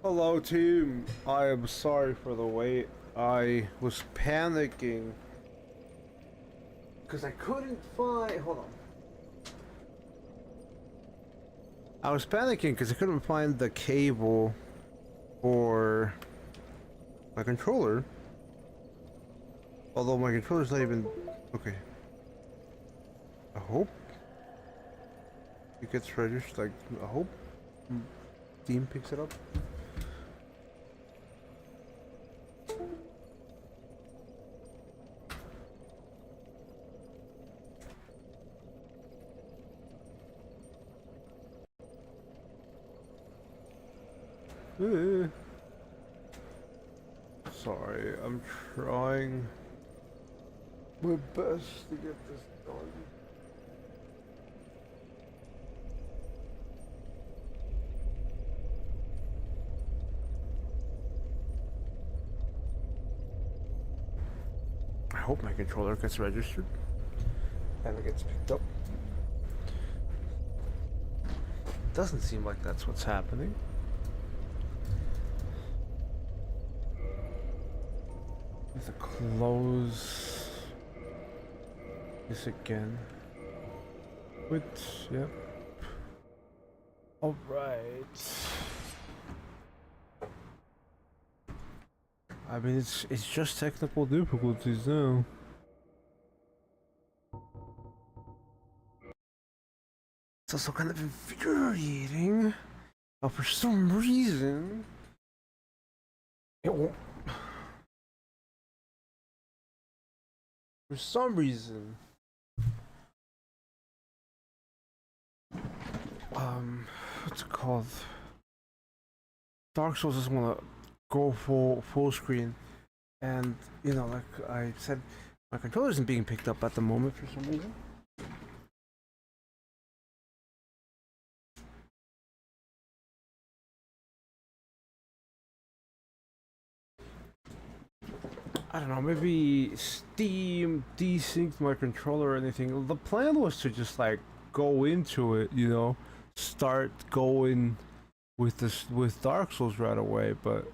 Hello team, I am sorry for the wait. I was panicking because I couldn't find. Hold on. I was panicking because I couldn't find the cable for my controller. Although my controller's not even. Okay. I hope it gets registered. Like, I hope Steam picks it up. Sorry, I'm trying my best to get this done. I hope my controller gets registered and it gets picked up. Doesn't seem like that's what's happening. I have to close this again. Which, yep. Alright. I mean, it's just technical difficulties now. It's also kind of infuriating. But for some reason, it won't. For some reason, what's it called? Dark Souls doesn't want to go full screen, and you know, like I said, my controller isn't being picked up at the moment for some reason. I don't know, maybe Steam desynced my controller or anything. The plan was to just like go into it, you know, start going with Dark Souls right away, but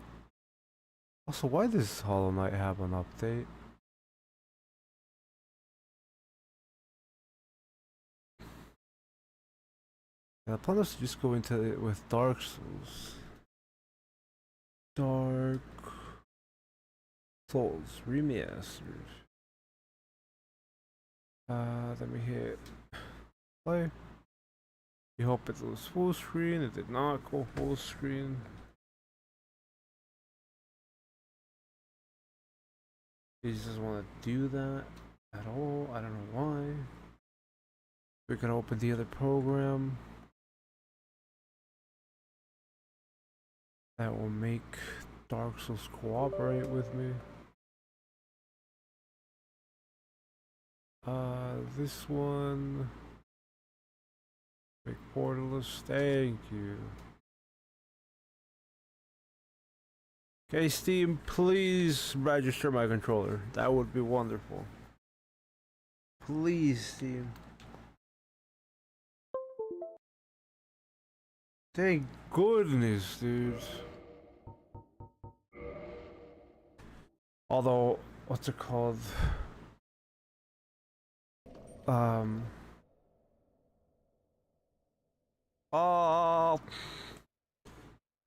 also why does Hollow Knight have an update? Yeah, the plan was to just go into it with Dark Souls. Dark Souls remastered. Let me hit play. You hope it goes full screen. It did not go full screen. He just doesn't want to do that at all. I don't know why. We're gonna open the other program that will make Dark Souls cooperate with me. This one. Make portalist. Thank you. Okay, Steam, please register my controller. That would be wonderful. Please, Steam. Thank goodness, dude. Although, what's it called? Oh,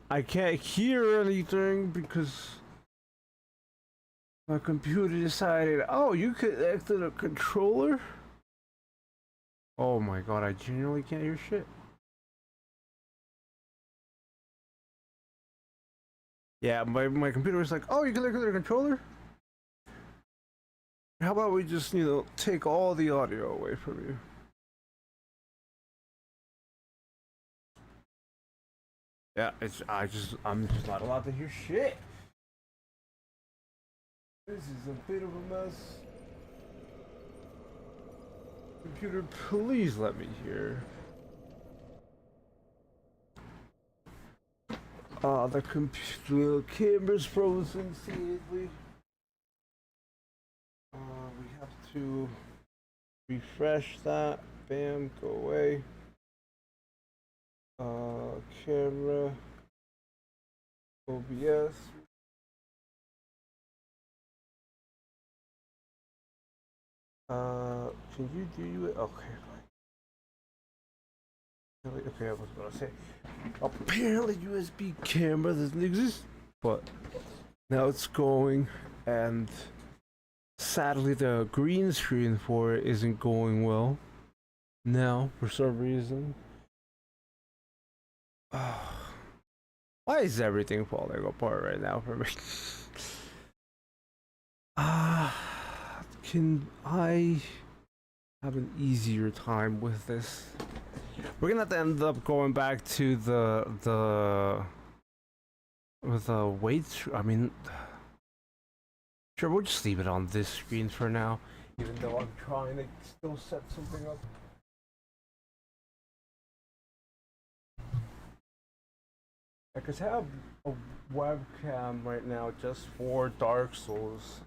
I can't hear anything because my computer decided, oh, you connected a controller? Oh my god, I genuinely can't hear shit. Yeah, my computer was like, oh, you connected a controller? How about we just, you know, take all the audio away from you? Yeah, I'm just not allowed to hear shit. This is a bit of a mess. Computer, please let me hear. The computer camera's frozen, sadly. We have to refresh that. Bam, go away. Camera. OBS. Can you do it? Okay, fine. Okay, I was gonna say. Apparently, USB camera doesn't exist, but now it's going, and sadly, the green screen for it isn't going well. Now, for some reason. Why is everything falling apart right now for me? Can I have an easier time with this? We're gonna have to end up going back to the weight. I mean, sure, we'll just leave it on this screen for now, even though I'm trying to still set something up. Because I have a webcam right now just for Dark Souls,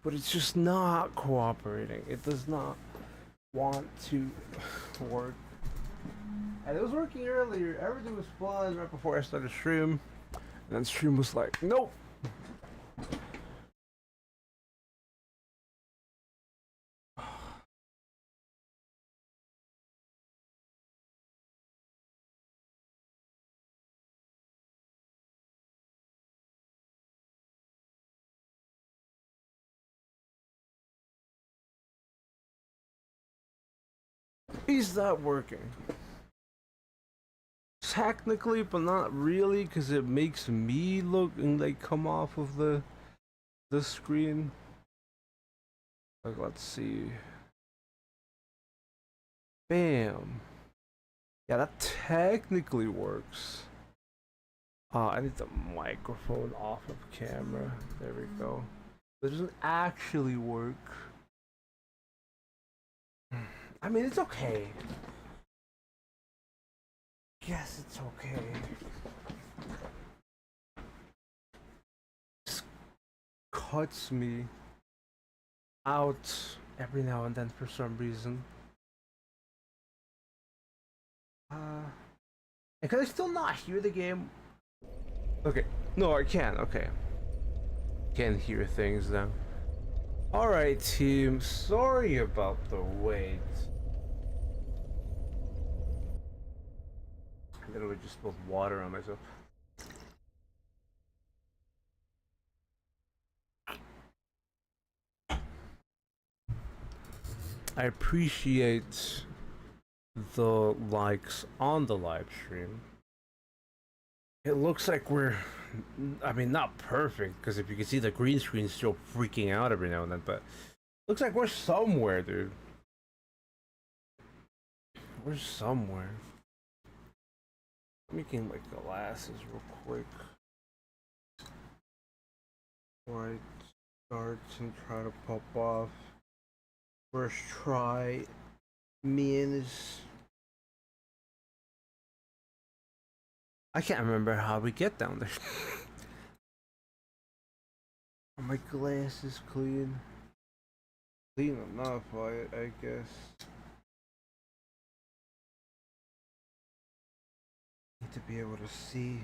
but it's just not cooperating. It does not want to work. And it was working earlier. Everything was fine right before I started stream. And then stream was like, nope. Is that working? Technically, but not really, because it makes me look and like come off of the screen. Like, let's see. Bam. Yeah, that technically works. I need the microphone off of camera. There we go. It doesn't actually work. I mean, it's okay. Yes, it's okay. Just cuts me out every now and then for some reason. And can I still not hear the game? Okay. No, I can. Okay. Can hear things now. Alright, team. Sorry about the wait. I literally just spilled water on myself. I appreciate the likes on the live stream. It looks like we're, I mean, not perfect, because if you can see the green screen still freaking out every now and then, but looks like we're somewhere, dude. We're somewhere. Making my glasses real quick before I start and try to pop off. First try, Manus. I can't remember how we get down there. Are my glasses clean? Clean enough, I guess. Need to be able to see.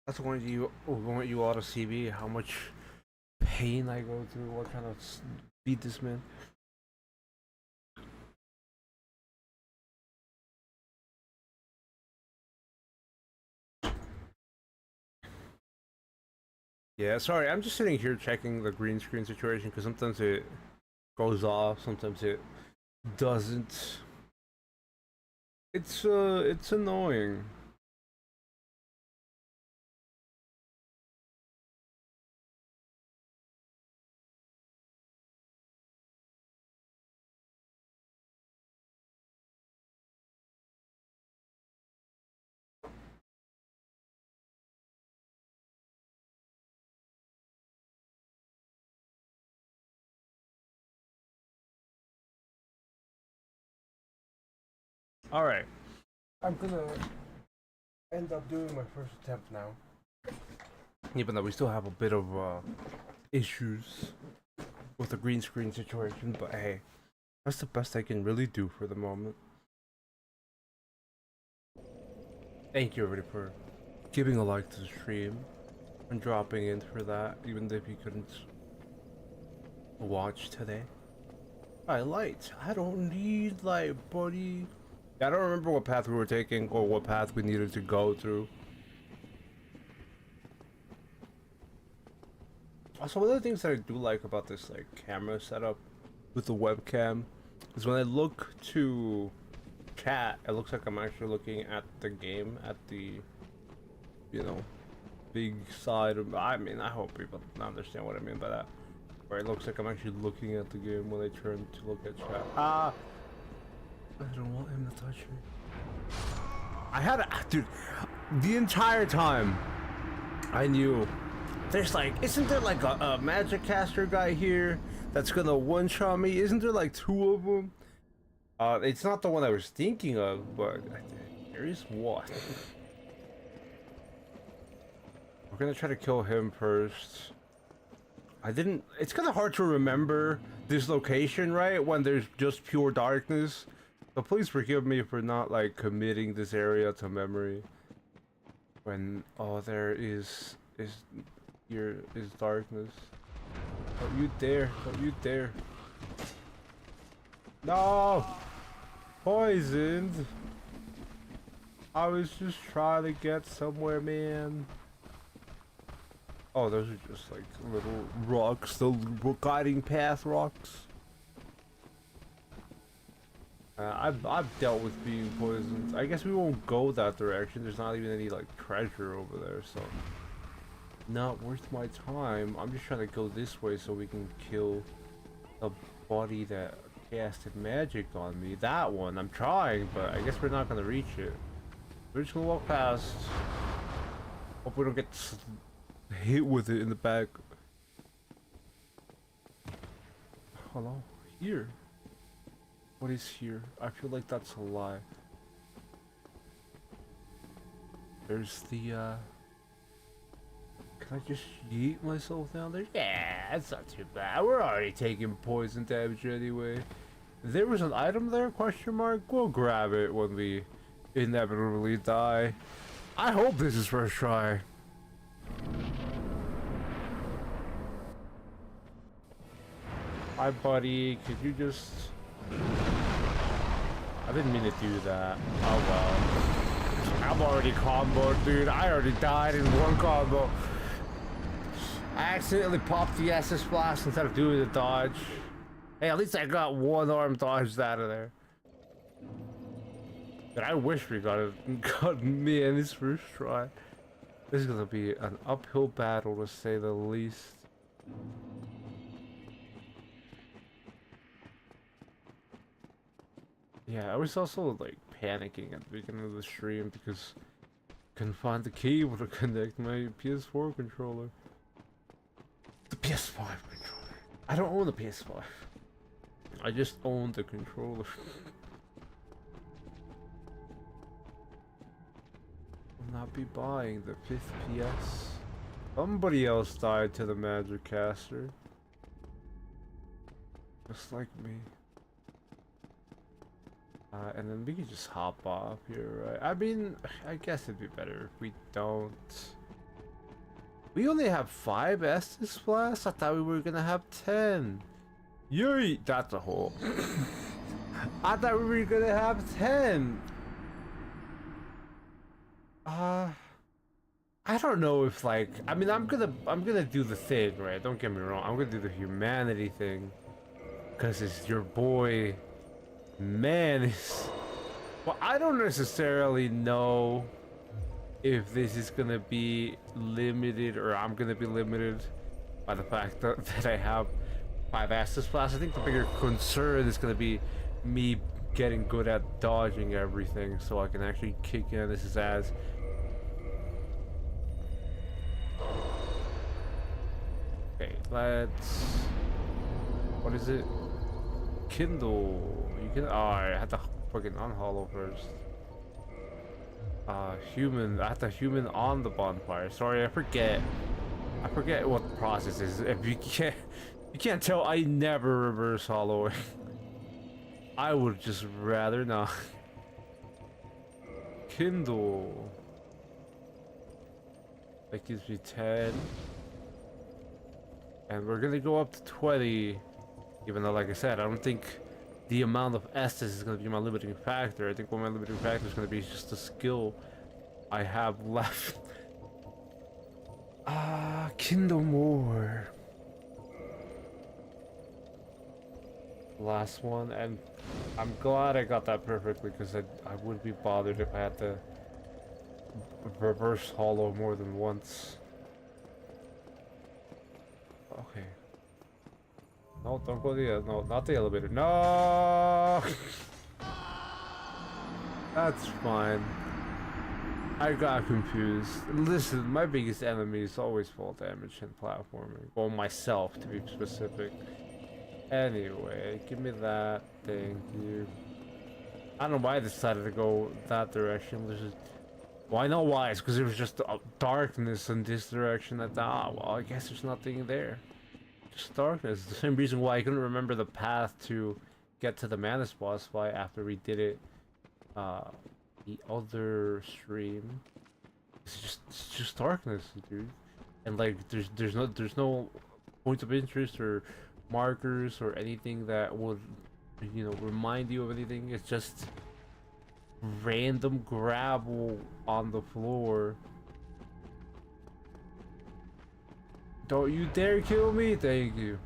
That's want you all to see me, how much pain I go through, what kind of beat this man. Yeah, sorry, I'm just sitting here checking the green screen situation because sometimes it goes off, sometimes it doesn't. It's annoying. All right, I'm gonna end up doing my first attempt now. Even though we still have a bit of issues with the green screen situation, but hey, that's the best I can really do for the moment. Thank you everybody for giving a like to the stream and dropping in for that, even if you couldn't watch today. Alright, light. I don't need light, buddy. Yeah, I don't remember what path we were taking or what path we needed to go through. Also, one of the things that I do like about this like camera setup with the webcam is when I look to chat, it looks like I'm actually looking at the game, at the, you know, big side of, I mean, I hope people understand what I mean by that. Where it looks like I'm actually looking at the game when I turn to look at chat. Ah! I don't want him to touch me. I had a, dude, the entire time I knew there's like, isn't there like a magic caster guy here that's gonna one-shot me? Isn't there like 2 of them? It's not the one I was thinking of, but there is one. We're gonna try to kill him first. It's kind of hard to remember this location, right? When there's just pure darkness. So please forgive me for not like committing this area to memory. When all there is here is darkness. Don't you dare, don't you dare. No! Poisoned! I was just trying to get somewhere, man. Oh, those are just like little rocks, the guiding path rocks. I've dealt with being poisoned. I guess we won't go that direction. There's not even any like treasure over there, so not worth my time. I'm just trying to go this way so we can kill the body that casted magic on me. That one, I'm trying, but I guess we're not gonna reach it. We're just gonna walk past. Hope we don't get hit with it in the back. Hello? Here? What is here? I feel like that's a lie. There's the, can I just yeet myself down there? Yeah, that's not too bad. We're already taking poison damage anyway. There was an item there, question mark? We'll grab it when we inevitably die. I hope this is first try. Hi buddy, could you just... I didn't mean to do that. Oh well. I'm already comboed, dude. I already died in one combo. I accidentally popped the SS blast instead of doing the dodge. Hey, at least I got one arm dodged out of there. But I wish we got it. Got me in this first try. This is gonna be an uphill battle to say the least. Yeah, I was also like panicking at the beginning of the stream because I couldn't find the cable to connect my PS4 controller. The PS5 controller. I don't own the PS5. I just own the controller. Will not be buying the 5th PS. Somebody else died to the magic caster. Just like me. And then we can just hop off here, right? I mean, I guess it'd be better if we don't. We only have 5 Estus blasts? I thought we were gonna have 10. Yay! That's a hole. I thought we were gonna have 10. I don't know if like, I mean, I'm gonna do the thing, right? Don't get me wrong. I'm gonna do the humanity thing. Cause it's your boy, Manus. Well, I don't necessarily know if this is gonna be limited or I'm gonna be limited by the fact that I have 5 Estus blasts. I think the bigger concern is gonna be me getting good at dodging everything so I can actually kick Manus' ass. Okay, let's... What is it? Kindle. You can... Oh, I had to fucking unhollow first. Human. I had to human on the bonfire. Sorry, I forget. I forget what the process is. If you can't tell, I never reverse hollowing. I would just rather not. Kindle. That gives me 10. And we're gonna go up to 20. Even though, like I said, I don't think the amount of Estus is gonna be my limiting factor. I think one of my limiting factor is gonna be just the skill I have left. Kindle more. Last one, and I'm glad I got that perfectly because I would be bothered if I had to reverse hollow more than once. Okay. No, don't go no, not the elevator. No! That's fine. I got confused. Listen, my biggest enemy is always fall damage and platforming. Well, myself, to be specific. Anyway, give me that. Thank you. I don't know why I decided to go that direction. Well, I know why. It's because it was just darkness in this direction. I thought, well, I guess there's nothing there. Just darkness. The same reason why I couldn't remember the path to get to the Manus boss fight after we did it. The other stream. It's just darkness, dude. And like, there's no points of interest or markers or anything that would, you know, remind you of anything. It's just random gravel on the floor. Don't you dare kill me! Thank you.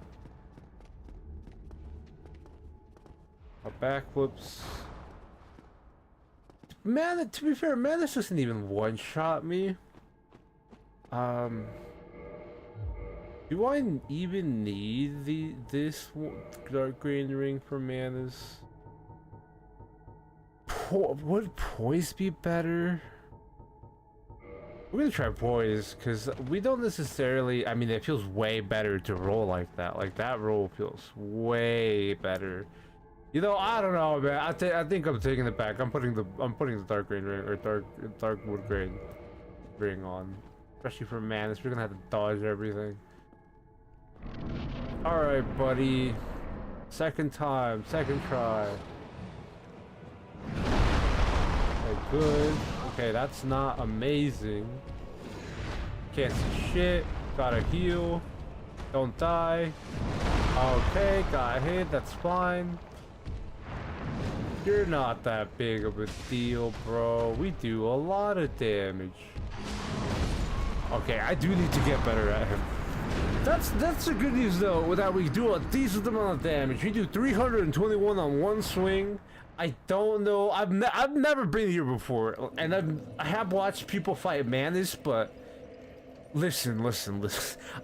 A backflips. Man, to be fair, man, this doesn't even one-shot me. Do I even need this dark green ring for Manus? Would poise be better? We're gonna try poise, because we don't necessarily... I mean, it feels way better to roll like that. Like, that roll feels way better. You know, I don't know, man. I think I'm taking it back. I'm putting the dark green ring, or dark wood grain ring on. Especially for Manus, we're gonna have to dodge everything. Alright, buddy. Second time, second try. Okay, good. Okay, that's not amazing. Can't see shit. Gotta heal. Don't die. Okay, got hit. That's fine. You're not that big of a deal, bro. We do a lot of damage. Okay, I do need to get better at him. That's the good news though, that we do a decent amount of damage. We do 321 on one swing. I don't know. I've never been here before, and I have watched people fight Manus, but listen.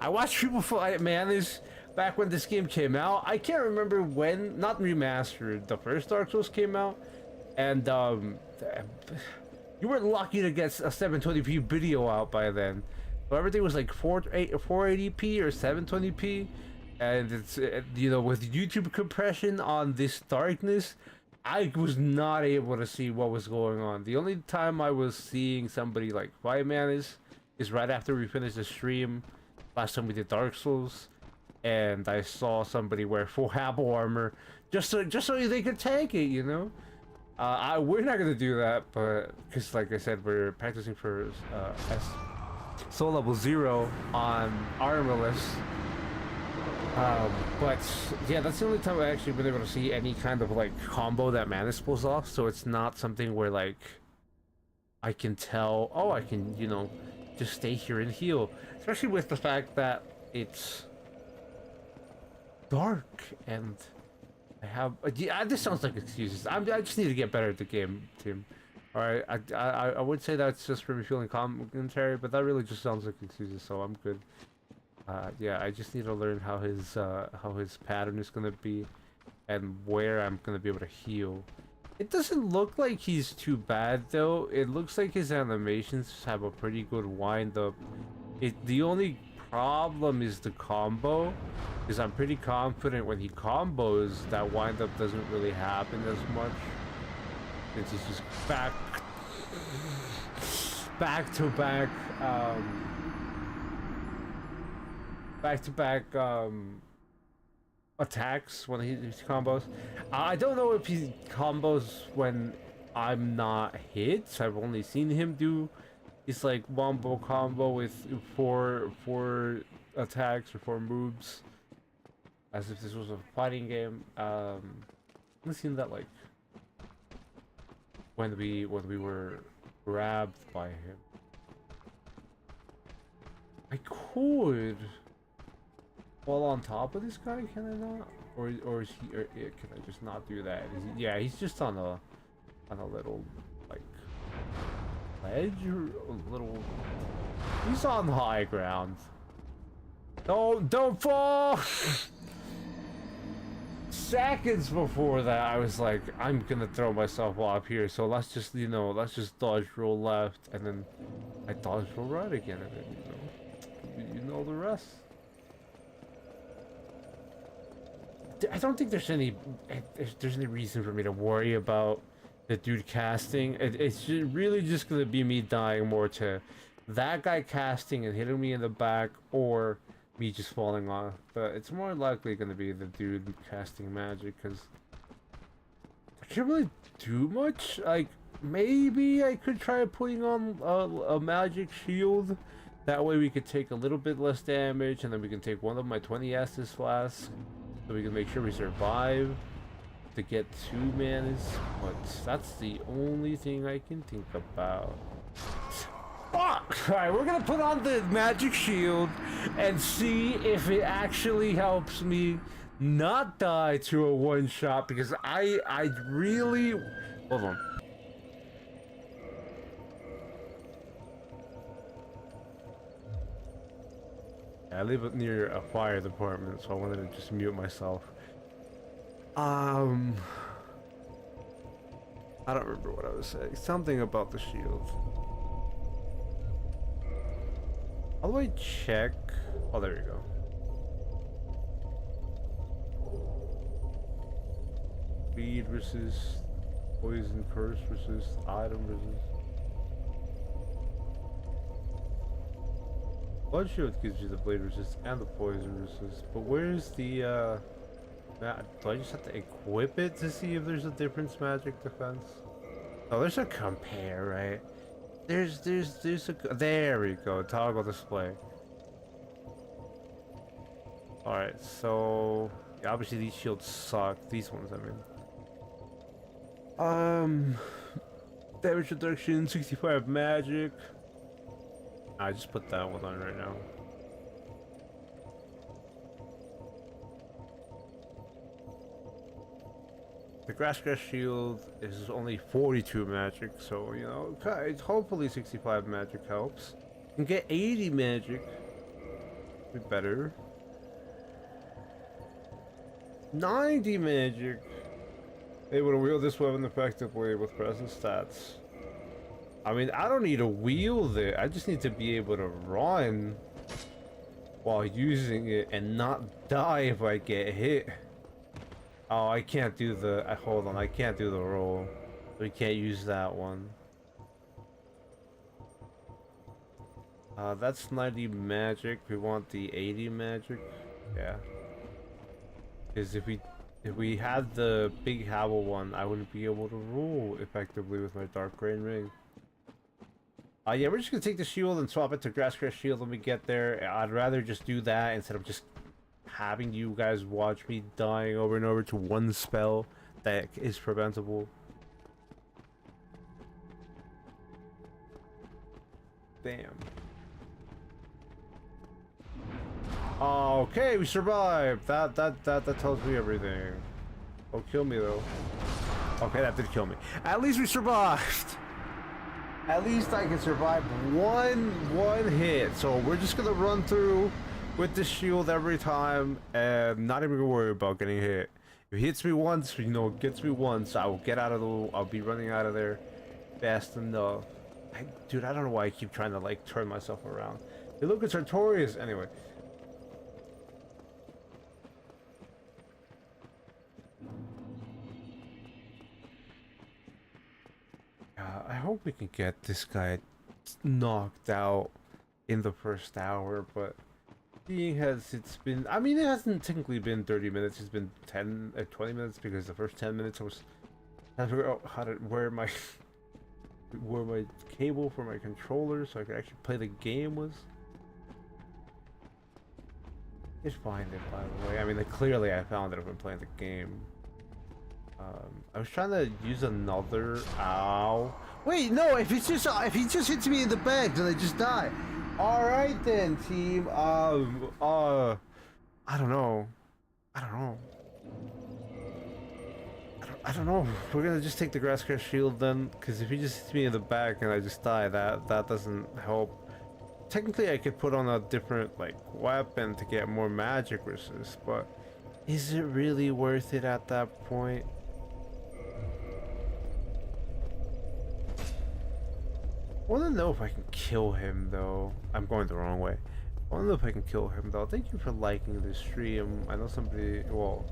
I watched people fight Manus back when this game came out. I can't remember when, not remastered. The first Dark Souls came out, and you were lucky to get a 720p video out by then. But everything was like 480p or 720p, and it's you know, with YouTube compression on this darkness, I was not able to see what was going on. The only time I was seeing somebody like fight Manus is right after we finished the stream last time we did Dark Souls, and I saw somebody wear full Apple armor just so they could tank it, you know. We're not gonna do that, but because like I said, we're practicing for soul level 0 on armorless. But yeah, that's the only time I've actually been able to see any kind of like combo that Manus pulls off. So it's not something where like I can tell, oh, I can, you know, just stay here and heal. Especially with the fact that it's dark and I have yeah, this sounds like excuses. I just need to get better at the game, team. All right, I would say that's just for me feeling commentary, but that really just sounds like excuses, so I'm good. Yeah, I just need to learn how his pattern is gonna be, and where I'm gonna be able to heal. It doesn't look like he's too bad though. It looks like his animations have a pretty good wind up. The only problem is the combo, because I'm pretty confident when he combos that wind up doesn't really happen as much. Since he's just back to back attacks when he combos. I don't know if he combos when I'm not hit. I've only seen him do He's like wombo combo with four attacks or four moves, as if this was a fighting game. I've seen that like when we were grabbed by him. I could fall on top of this guy, can I not? Or is he? Yeah, can I just not do that? Yeah, he's just on a little like ledge or a little. He's on high ground. Don't fall! Seconds before that, I was like, I'm gonna throw myself off here. So let's just, let's just dodge roll left, and then I dodge roll right again, and then you know the rest. I don't think there's any reason for me to worry about the dude casting. It's really just gonna be me dying more to that guy casting and hitting me in the back, or me just falling off. But it's more likely gonna be the dude casting magic, because I can't really do much. Like, maybe I could try putting on a magic shield. That way we could take a little bit less damage, and then we can take one of my 20 Estus flasks, so we can make sure we survive to get 2 manas. But that's the only thing I can think about. Fuck! Alright, we're gonna put on the magic shield and see if it actually helps me not die to a one-shot, because I really... Hold on. I live near a fire department, so I wanted to just mute myself. I don't remember what I was saying. Something about the shield. How do I check? Oh, there you go. Speed versus poison curse versus item versus... Blood shield gives you the blade resist and the poison resist, but where's the do I just have to equip it to see if there's a difference magic defense? Oh, there's a compare, right? There's a, there we go, toggle display. Alright, so yeah, obviously these shields suck. These ones, I mean. Damage reduction, 65 magic. I just put that one on right now. The grass shield is only 42 magic, so hopefully 65 magic helps. You can get 80 magic. Be better. 90 magic. Able to wield this weapon effectively with present stats. I mean, I don't need to wield it. I just need to be able to run while using it and not die if I get hit. Oh, I can't do the... hold on, I can't do the roll. We can't use that one. That's 90 magic. We want the 80 magic. Yeah. Because if we had the big Howl one, I wouldn't be able to roll effectively with my Dark Grain Ring. Yeah, we're just gonna take the shield and swap it to Grasscrest Shield when we get there. I'd rather just do that instead of just having you guys watch me dying over and over to one spell that is preventable. Damn. Okay, we survived. That tells me everything. Oh, kill me though. Okay, that did kill me. At least we survived. At least I can survive one hit. So we're just gonna run through with the shield every time and not even gonna worry about getting hit. If it hits me once, gets me once, I will get out of I'll be running out of there fast enough. Dude, I don't know why I keep trying to like turn myself around. Hey, look, it's Artorias. Anyway. I hope we can get this guy knocked out in the first hour, but seeing as it's been, I mean, it hasn't technically been 30 minutes, it's been 20 minutes, because the first 10 minutes I was trying to figure out how to, where my where my cable for my controller so I could actually play the game was. Just find it, by the way. I mean, like, clearly I found it if I'm playing the game. I was trying to use another. Ow! Wait, no. If he just hits me in the back, then I just die. All right then, team. I don't know. I don't know. I don't know. We're gonna just take the grass crest shield then, because if he just hits me in the back and I just die, that doesn't help. Technically, I could put on a different like weapon to get more magic resist, but is it really worth it at that point? I want to know if I can kill him though. I'm going the wrong way. I want to know if I can kill him though. Thank you for liking the stream. I know somebody, well,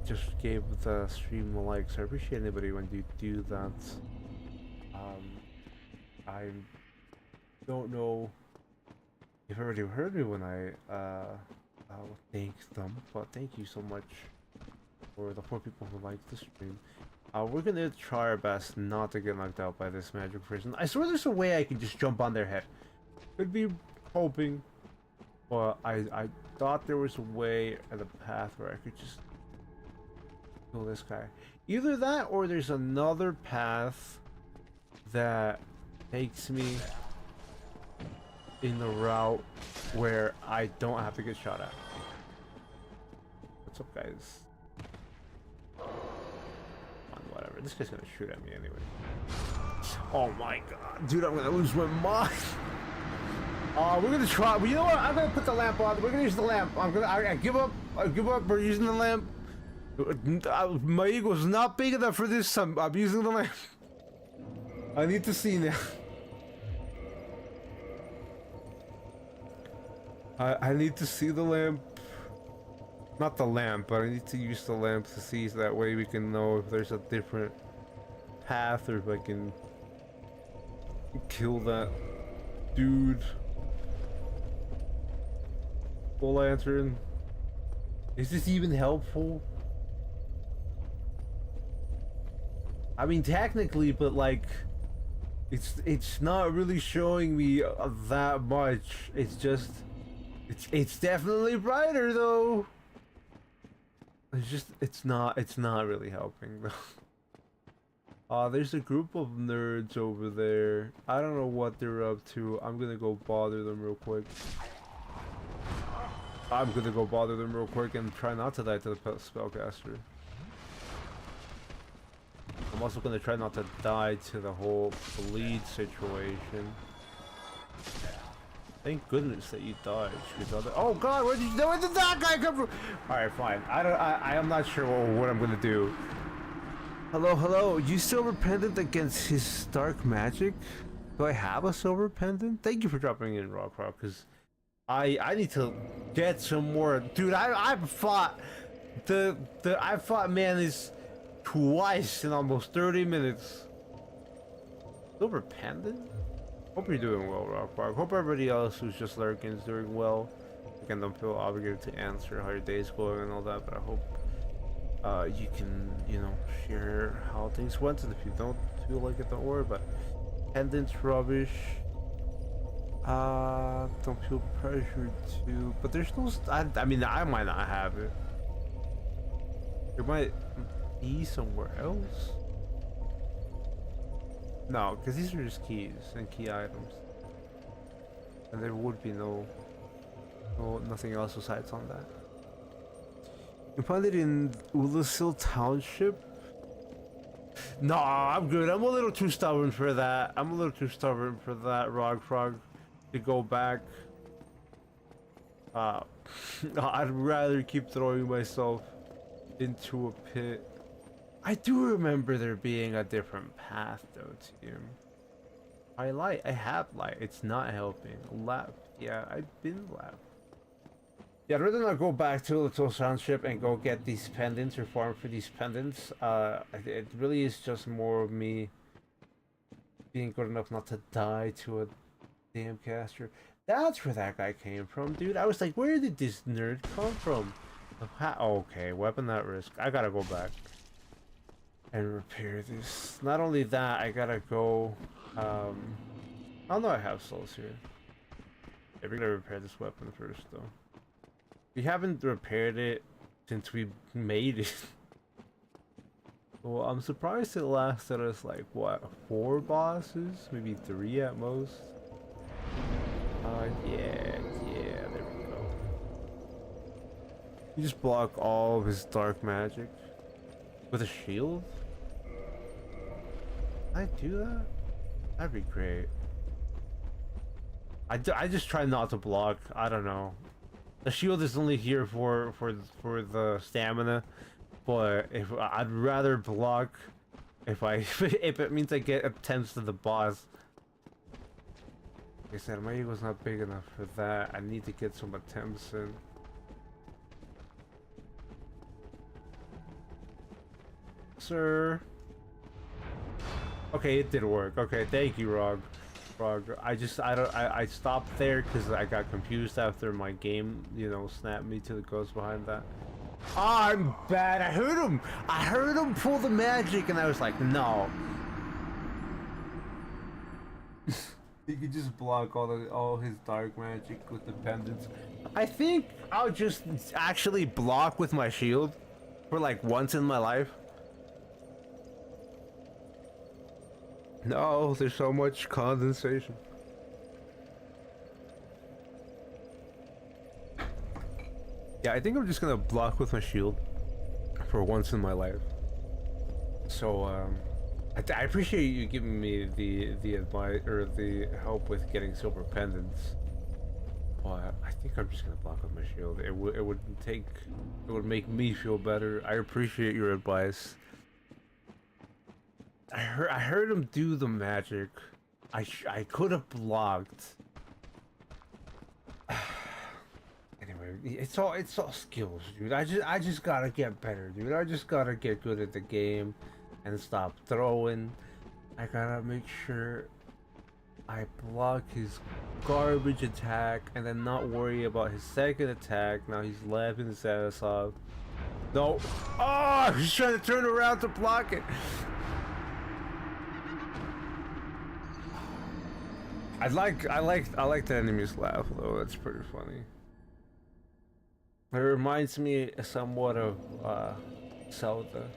just gave the stream a like, so I appreciate anybody when you do that. I don't know if everybody heard me when I thanked them, but thank you so much for the 4 people who liked the stream. We're gonna try our best not to get knocked out by this magic prison. I swear there's a way I can just jump on their head. Could be hoping, but I thought there was a way and a path where I could just kill this guy. Either that or there's another path that takes me in the route where I don't have to get shot at. What's up, guys? Whatever. This guy's gonna shoot at me anyway. Oh my god, dude! I'm gonna lose my mind. We're gonna try. But you know what? I'm gonna put the lamp on. We're gonna use the lamp. I give up. I give up. We're using the lamp. My ego's not big enough for this. I'm using the lamp. I need to see now. I need to see the lamp. Not the lamp, but I need to use the lamp to see, so that way we can know if there's a different path or if I can kill that dude. Full lantern. Is this even helpful? I mean, technically, but like, it's not really showing me that much. It's just, it's definitely brighter though. It's not really helping though. There's a group of nerds over there. I don't know what they're up to. I'm gonna go bother them real quick. And try not to die to the spellcaster. I'm also gonna try not to die to the whole bleed situation. Thank goodness that you died. Oh god, where did that guy come from? Alright, fine. I am not sure what I'm gonna do. Hello. You silver pendant against his dark magic? Do I have a silver pendant? Thank you for dropping in, Rock, because I need to get some more. Dude, I've fought I fought Manus twice in almost 30 minutes. Silver pendant? Hope you're doing well, Rock. Hope everybody else who's just lurking is doing well. Again, don't feel obligated to answer how your day's going and all that, but I hope you can, share how things went. And if you don't feel like it, don't worry. But pendant's rubbish. Don't feel pressured to. But there's no. I mean, I might not have it. There might be somewhere else. No, because these are just keys and key items, and there would be nothing else besides on that. You can find it in Ulasil Township. No, I'm good. I'm a little too stubborn for that. Rog Frog, to go back. I'd rather keep throwing myself into a pit. I do remember there being a different path though, team. I have light. It's not helping. Left. Yeah, I've been left. Yeah, I'd rather not go back to Little Township and go get these pendants or farm for these pendants. It really is just more of me being good enough not to die to a damn caster. That's where that guy came from, dude. I was like, where did this nerd come from? Okay, weapon at risk. I gotta go back. and repair this. Not only that, I gotta go. I don't know. I have souls here. Yeah, we're gonna repair this weapon first, though. We haven't repaired it since we made it. Well, I'm surprised it lasted us like what, 4 bosses, maybe 3 at most. Yeah, there we go. You just block all of his dark magic with a shield? Can I do that? That'd be great. I just try not to block. I don't know. The shield is only here for the stamina, but if I'd rather block if if it means I get attempts to the boss. Like I said, my ego's not big enough for that. I need to get some attempts in. Sir. Okay, it did work. Okay, thank you, Rog. I stopped there because I got confused after my game, you know, snapped me to the ghost behind that. Oh, I'm bad. I heard him. I heard him pull the magic, and I was like, no. He could just block all his dark magic with the pendants. I think I'll just actually block with my shield for like once in my life. No, there's so much condensation. Yeah, I think I'm just gonna block with my shield for once in my life. So, I appreciate you giving me the advice or the help with getting silver pendants. But I think I'm just gonna block with my shield. It would make me feel better. I appreciate your advice. I heard him do the magic. I could have blocked. Anyway, it's all skills, dude. I just gotta get better, dude. I just gotta get good at the game and stop throwing. I gotta make sure I block his garbage attack and then not worry about his second attack. Now he's laughing his ass off. No. Oh, he's trying to turn around to block it. I like the enemy's laugh though. That's pretty funny. It reminds me somewhat of Zelda,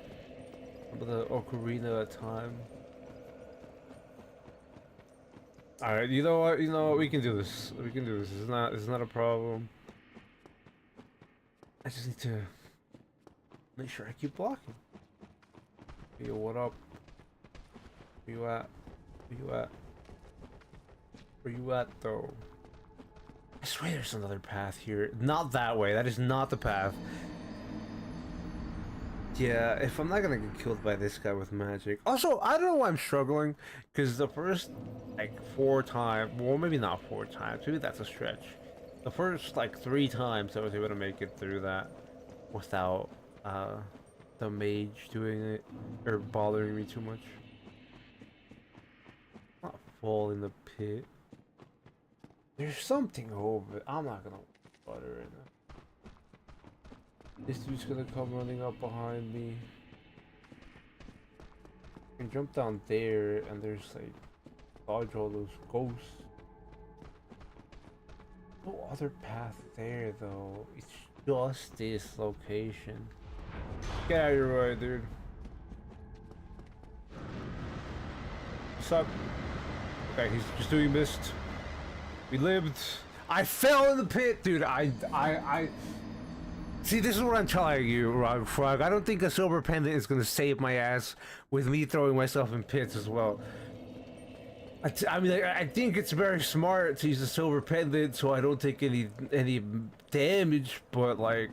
of the Ocarina of Time. All right, you know what? We can do this. We can do this. It's not a problem. I just need to make sure I keep blocking. Yo, what up? Where you at? Where you at? Where you at, though? I swear there's another path here. Not that way. That is not the path. Yeah, if I'm not gonna get killed by this guy with magic. Also, I don't know why I'm struggling. Because the first, like, 4 times... Well, maybe not 4 times. Maybe that's a stretch. The first, like, 3 times I was able to make it through that without, the mage doing it. Or bothering me too much. Not fall in the pit. There's something over it. I'm not gonna butter right now. This dude's gonna come running up behind me. I can jump down there and there's like dodge all those ghosts. No other path there though. It's just this location. Get out of your way, dude. What's up? Okay, he's just doing mist. We lived. I fell in the pit, dude. I see. This is what I'm telling you, Rog Frog. I don't think a silver pendant is gonna save my ass with me throwing myself in pits as well. I mean, I think it's very smart to use a silver pendant so I don't take any damage. But like,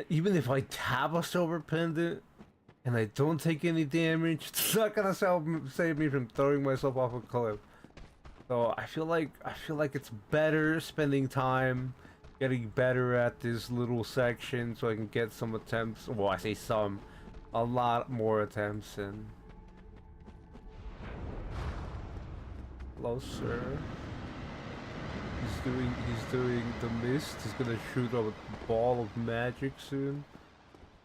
even if I have a silver pendant and I don't take any damage, it's not gonna save me from throwing myself off a cliff. So I feel like it's better spending time getting better at this little section so I can get some attempts. Well, I say some, a lot more attempts in. Hello, sir. He's doing the mist. He's gonna shoot a ball of magic soon.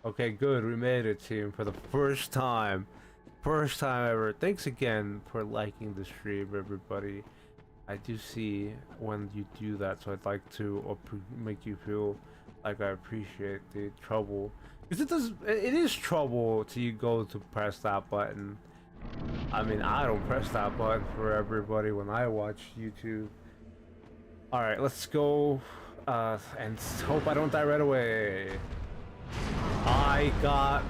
Okay, good. We made it, team, for the first time. First time ever. Thanks again for liking the stream, everybody. I do see when you do that, so I'd like to make you feel like I appreciate the trouble. Because it is trouble to you go to press that button. I mean, I don't press that button for everybody when I watch YouTube. Alright, let's go, and hope I don't die right away. I got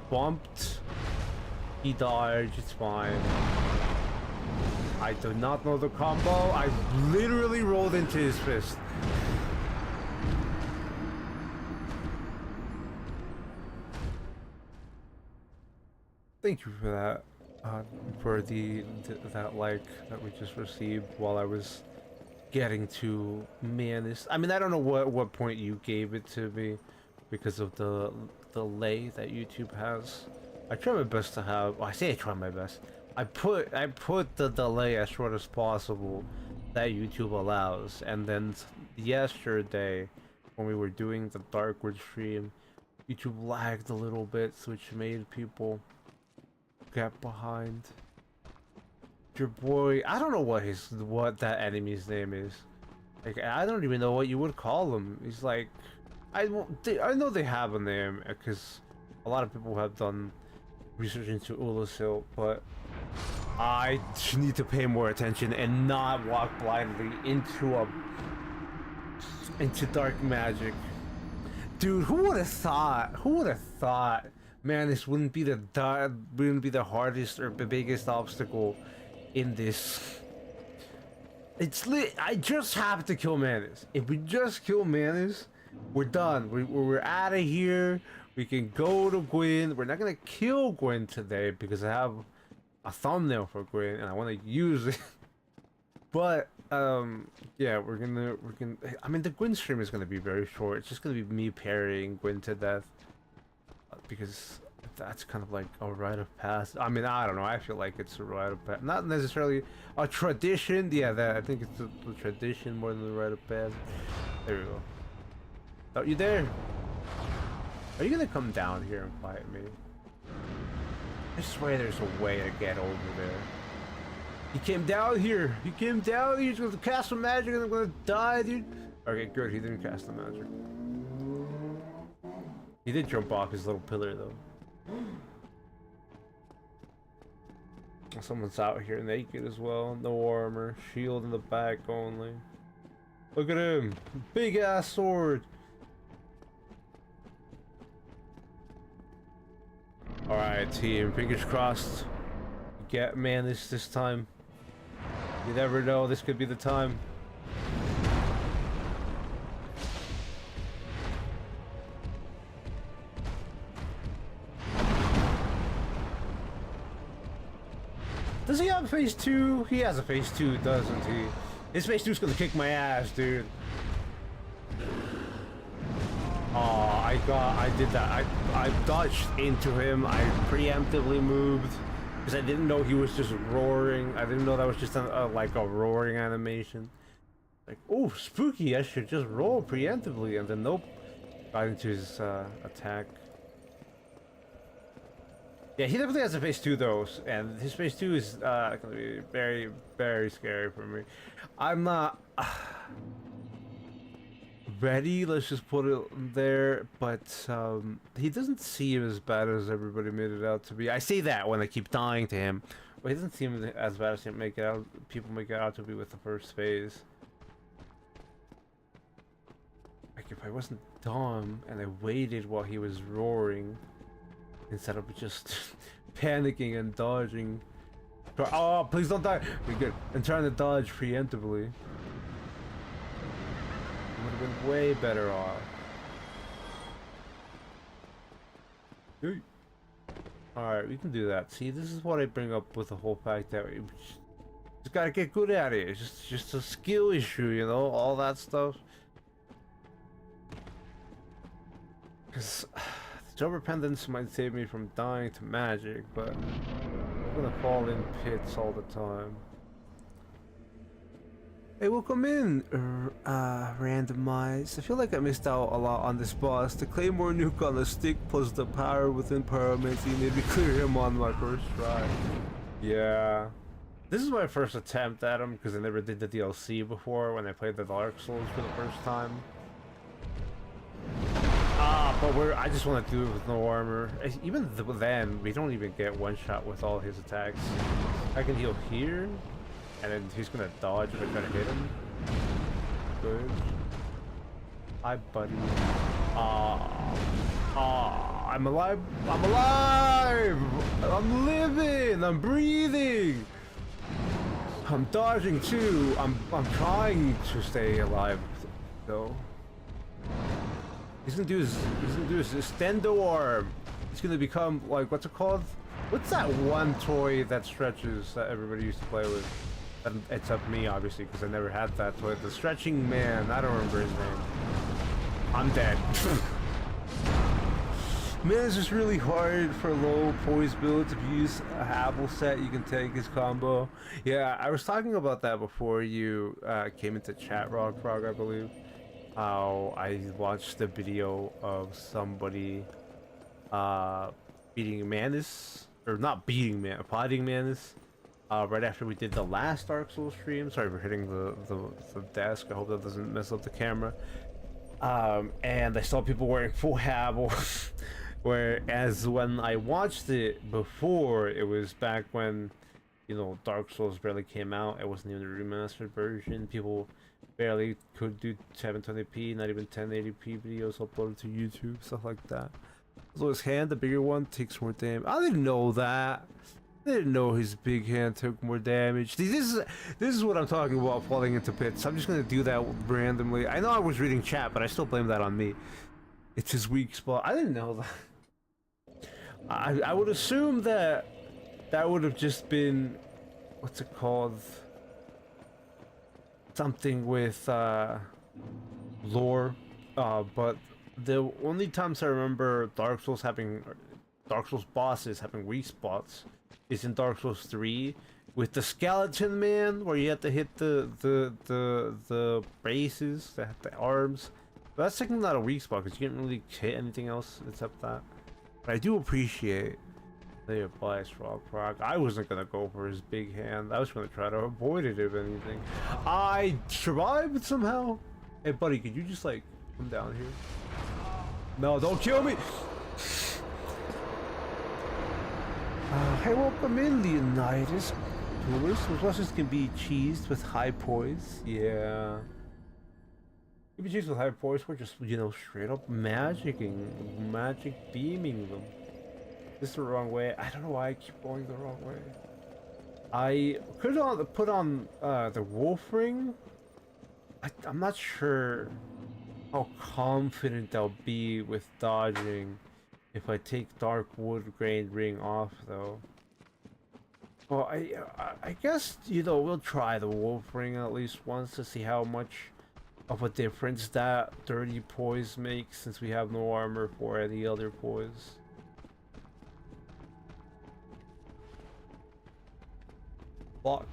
bumped. He died, it's fine. I do not know the combo. I literally rolled into his fist. Thank you for that. For that like that we just received while I was getting to Manus. I mean, I don't know what point you gave it to me because of the delay that YouTube has. I try my best to have. Well, I say I try my best. I put the delay as short as possible that YouTube allows, and then yesterday when we were doing the Darkwood stream, YouTube lagged a little bit, which made people get behind. Your boy, I don't know what that enemy's name is. Like, I don't even know what you would call him. He's like, I know they have a name because a lot of people have done research into Ulasil, but I need to pay more attention and not walk blindly into dark magic. Dude, who would have thought? Who would have thought? Man, this wouldn't be the hardest or the biggest obstacle in this. It's lit. I just have to kill Manus. If we just kill Manus, we're done. We're out of here. We can go to Gwyn. We're not gonna kill Gwyn today because I have a thumbnail for Gwyn and I want to use it. But yeah, we're gonna. I mean, the Gwyn stream is gonna be very short. It's just gonna be me parrying Gwyn to death because that's kind of like a rite of passage. I mean, I don't know. I feel like it's a rite of passage, not necessarily a tradition. Yeah, I think it's the tradition more than the rite of passage. There we go. Oh, you there? Are you gonna come down here and fight me? I swear there's a way to get over there. He came down here. He came down here. He's gonna cast some magic and I'm gonna die, dude. Okay, good. He didn't cast the magic. He did jump off his little pillar, though. Someone's out here naked as well. No armor. Shield in the back only. Look at him. Big ass sword. Alright, team. Fingers crossed. Get Manus this time. You never know. This could be the time. Does he have phase 2? He has a phase 2, doesn't he? His phase 2 is gonna kick my ass, dude. Oh, I did that. I dodged into him. I preemptively moved because I didn't know he was just roaring. I didn't know that was just like a roaring animation. Like, oh, spooky! I should just roll preemptively, and then nope, got into his attack. Yeah, he definitely has a phase 2 though, and his phase 2 is gonna be very, very scary for me. I'm not ready, let's just put it there, but he doesn't seem as bad as everybody made it out to be. I say that when I keep dying to him, but he doesn't seem as bad as people make it out to be with the first phase. Like, if I wasn't dumb and I waited while he was roaring instead of just panicking and dodging. Oh, please don't die. We're good. And trying to dodge preemptively. Would have been way better off. Alright, we can do that. See, this is what I bring up with the whole fact that we just gotta get good at it. It's just a skill issue, you know, all that stuff. Because Job Repentance might save me from dying to magic, but I'm gonna fall in pits all the time. Hey, welcome in, randomize. I feel like I missed out a lot on this boss. The Claymore nuke on the stick plus the power within pyromancy made me clear him on my first try. Yeah. This is my first attempt at him because I never did the DLC before when I played the Dark Souls for the first time. But I just want to do it with no armor. Even then, we don't even get one shot with all his attacks. I can heal here. And then he's gonna dodge if I try to hit him. Good. Hi, buddy. I'm alive. I'm alive! I'm living! I'm breathing! I'm dodging too. I'm trying to stay alive though. He's gonna do his extendo arm. He's gonna become like, what's it called? What's that one toy that stretches that everybody used to play with? Except me, obviously, because I never had that toy. The stretching man. I don't remember his name. I'm dead. Man, it's just really hard for low poise builds. If you use a Habble set, you can take his combo. Yeah, I was talking about that before you came into chat, Rock Frog, I believe. How I watched the video of somebody beating Manus, or not beating Man, fighting Manus. Right after we did the last Dark Souls stream. Sorry for hitting the desk. I hope that doesn't mess up the camera. And I saw people wearing full Habble. Whereas when I watched it before, it was back when, you know, Dark Souls barely came out. It wasn't even a remastered version. People barely could do 720p, not even 1080p videos uploaded to YouTube, stuff like that. So his hand, the bigger one, takes more damage. I didn't know that. I didn't know his big hand took more damage. See, this is what I'm talking about, falling into pits. I'm just gonna do that randomly. I know I was reading chat, but I still blame that on me. It's his weak spot. I didn't know that. I would assume that would have just been, what's it called? Something with lore. But the only times I remember Dark Souls bosses having weak spots is in Dark Souls 3 with the skeleton man, where you have to hit the bases, the arms. But that's technically not a weak spot because you can't really hit anything else except that. But I do appreciate the advice, Rock Frog. I wasn't gonna go for his big hand. I was gonna try to avoid it if anything. I survived somehow. Hey buddy, could you just like come down here? No, don't kill me! Hey, welcome in, Leonidas. Tourists, horses can be cheesed with high poise. Yeah. Can be cheesed with high poise. We're just, you know, straight up magic beaming them. This is the wrong way. I don't know why I keep going the wrong way. I could put on the wolf ring. I'm not sure how confident I'll be with dodging if I take dark wood grain ring off, though. Well, I guess, you know, we'll try the wolf ring at least once to see how much of a difference that dirty poise makes, since we have no armor for any other poise. Block.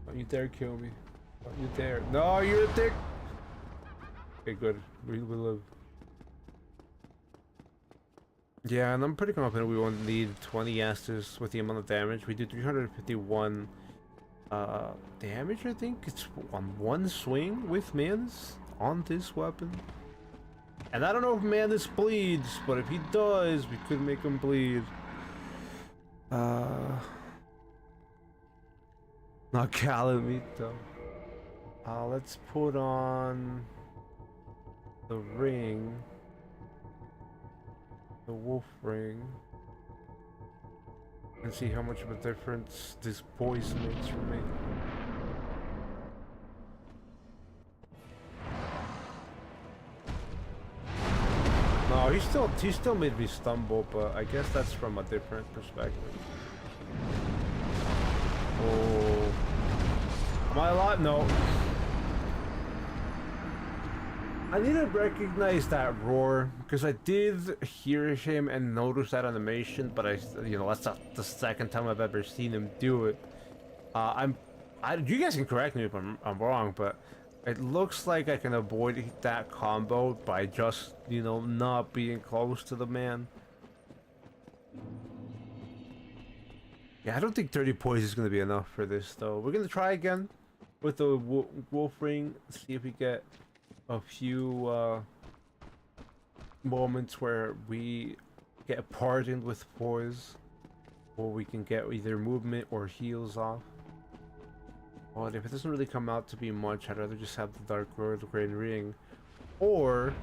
Don't you dare kill me. Don't you dare. No, you're a dick! Okay, good. We live. Yeah, and I'm pretty confident we won't need 20 Yastas with the amount of damage. We do 351 damage, I think. It's on one swing with Manus on this weapon. And I don't know if Manus bleeds, but if he does, we could make him bleed. Not Calamito. Let's put on the ring. The wolf ring. And see how much of a difference this poise makes for me. No, he still made me stumble, but I guess that's from a different perspective. Oh. Am I alive? No. I need to recognize that roar, because I did hear him and notice that animation, but you know, that's not the second time I've ever seen him do it. You guys can correct me if I'm wrong, but it looks like I can avoid that combo by just, you know, not being close to the man. Yeah, I don't think 30 points is gonna be enough for this, though. We're gonna try again with the wolf ring, see if we get a few moments where we get pardoned with poise, or we can get either movement or heals off. But if it doesn't really come out to be much, I'd rather just have the Dark Green Ring, or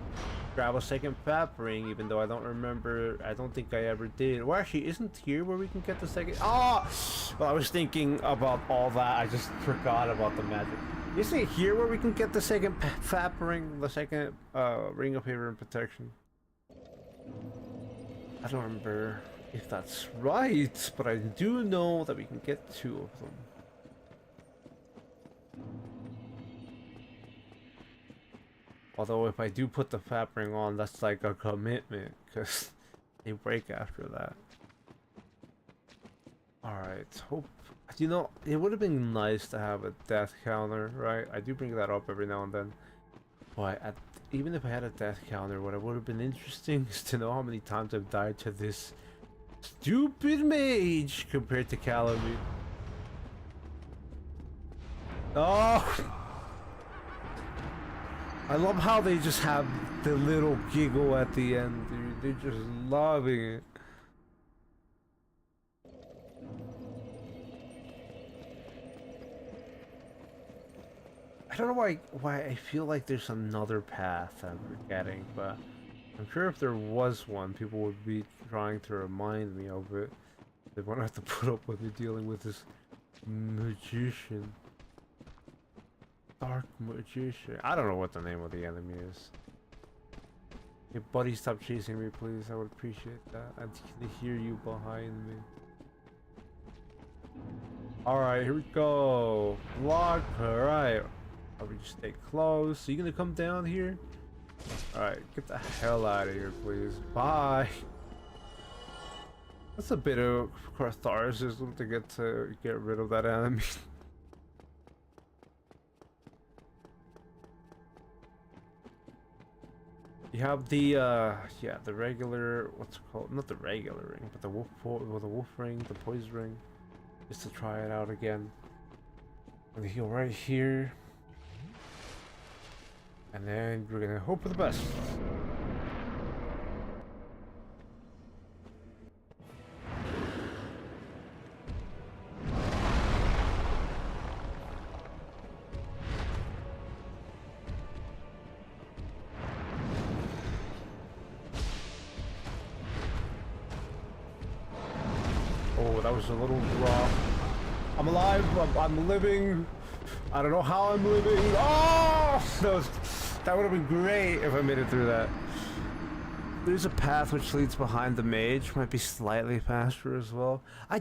grab a second Fap Ring, even though I don't remember, I don't think I ever did. Well, actually, isn't here where we can get the second? Ah! Well, I was thinking about all that, I just forgot about the magic. Isn't it here where we can get the second Fap Ring, the second Ring of Favor and Protection? I don't remember if that's right, but I do know that we can get 2 of them. Although if I do put the Fap Ring on, that's like a commitment, because they break after that. Alright, hope... You know, it would have been nice to have a death counter, right? I do bring that up every now and then. But even if I had a death counter, what would have been interesting is to know how many times I've died to this stupid mage compared to Calamity. Oh! I love how they just have the little giggle at the end, dude. They're just loving it. I don't know why I feel like there's another path I'm forgetting, but I'm sure if there was one, people would be trying to remind me of it. They won't have to put up with me dealing with this magician. Dark magician. I don't know what the name of the enemy is. Hey buddy, stop chasing me please. I would appreciate that. I can hear you behind me. Alright, here we go. Lock. Alright. I'll just stay close. So you gonna come down here? Alright, get the hell out of here please. Bye. That's a bit of catharsis to get rid of that enemy. You have the yeah, the regular, what's it called? Not the regular ring, but the wolf ring, the poison ring, just to try it out again. And heal right here, and then we're gonna hope for the best. That was a little rough. I'm alive. I'm living. I don't know how I'm living. Oh! That would have been great if I made it through that. There's a path which leads behind the mage. Might be slightly faster as well. I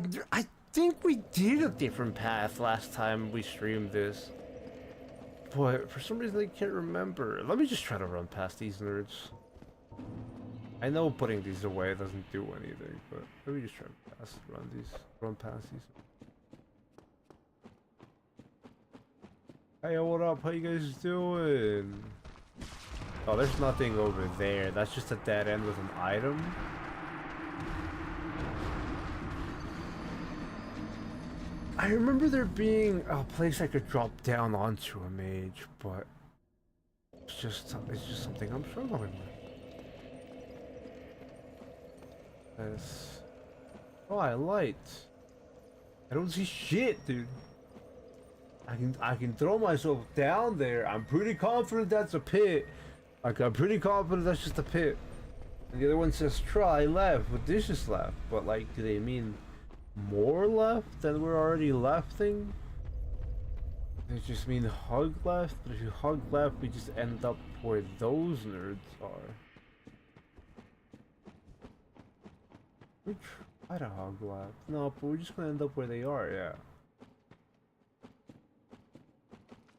think we did a different path last time we streamed this. But for some reason I can't remember. Let me just try to run past these nerds. I know putting these away doesn't do anything, but let me just try to run past these. Hey, what up? How you guys doing? Oh, there's nothing over there. That's just a dead end with an item. I remember there being a place I could drop down onto a mage, but it's just something I'm struggling with. Oh, I light. I don't see shit, dude. I can throw myself down there. I'm pretty confident that's a pit. Like, I'm pretty confident that's just a pit. And the other one says try left with dishes left. But like, do they mean more left than we're already lefting? They just mean hug left. But if you hug left, we just end up where those nerds are. We try to hog left. No, but we're just gonna end up where they are, yeah.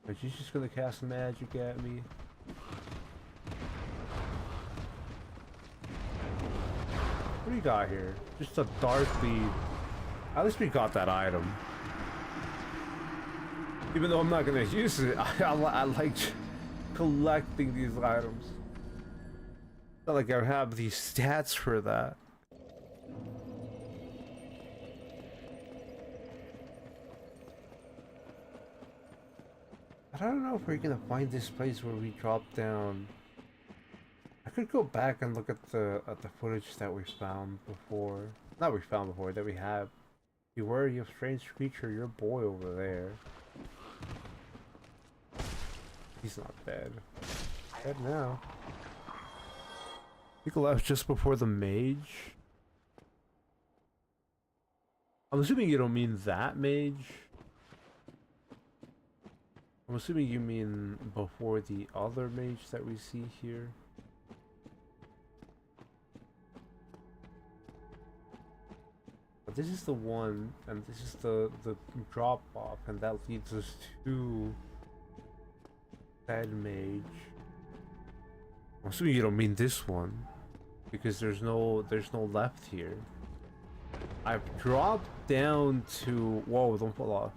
But she's just gonna cast magic at me. What do you got here? Just a dark bead. At least we got that item. Even though I'm not gonna use it, I like collecting these items. Not like I have these stats for that. I don't know if we're gonna find this place where we drop down. I could go back and look at the footage that we found before. Not we found before, that we have. Beware, you strange creature, your boy over there. He's not dead. Dead now. He left just before the mage. I'm assuming you don't mean that mage. I'm assuming you mean before the other mage that we see here. But this is the one, and this is the drop off, and that leads us to that mage. I'm assuming you don't mean this one, because there's no left here. I've dropped down to, whoa, don't fall off.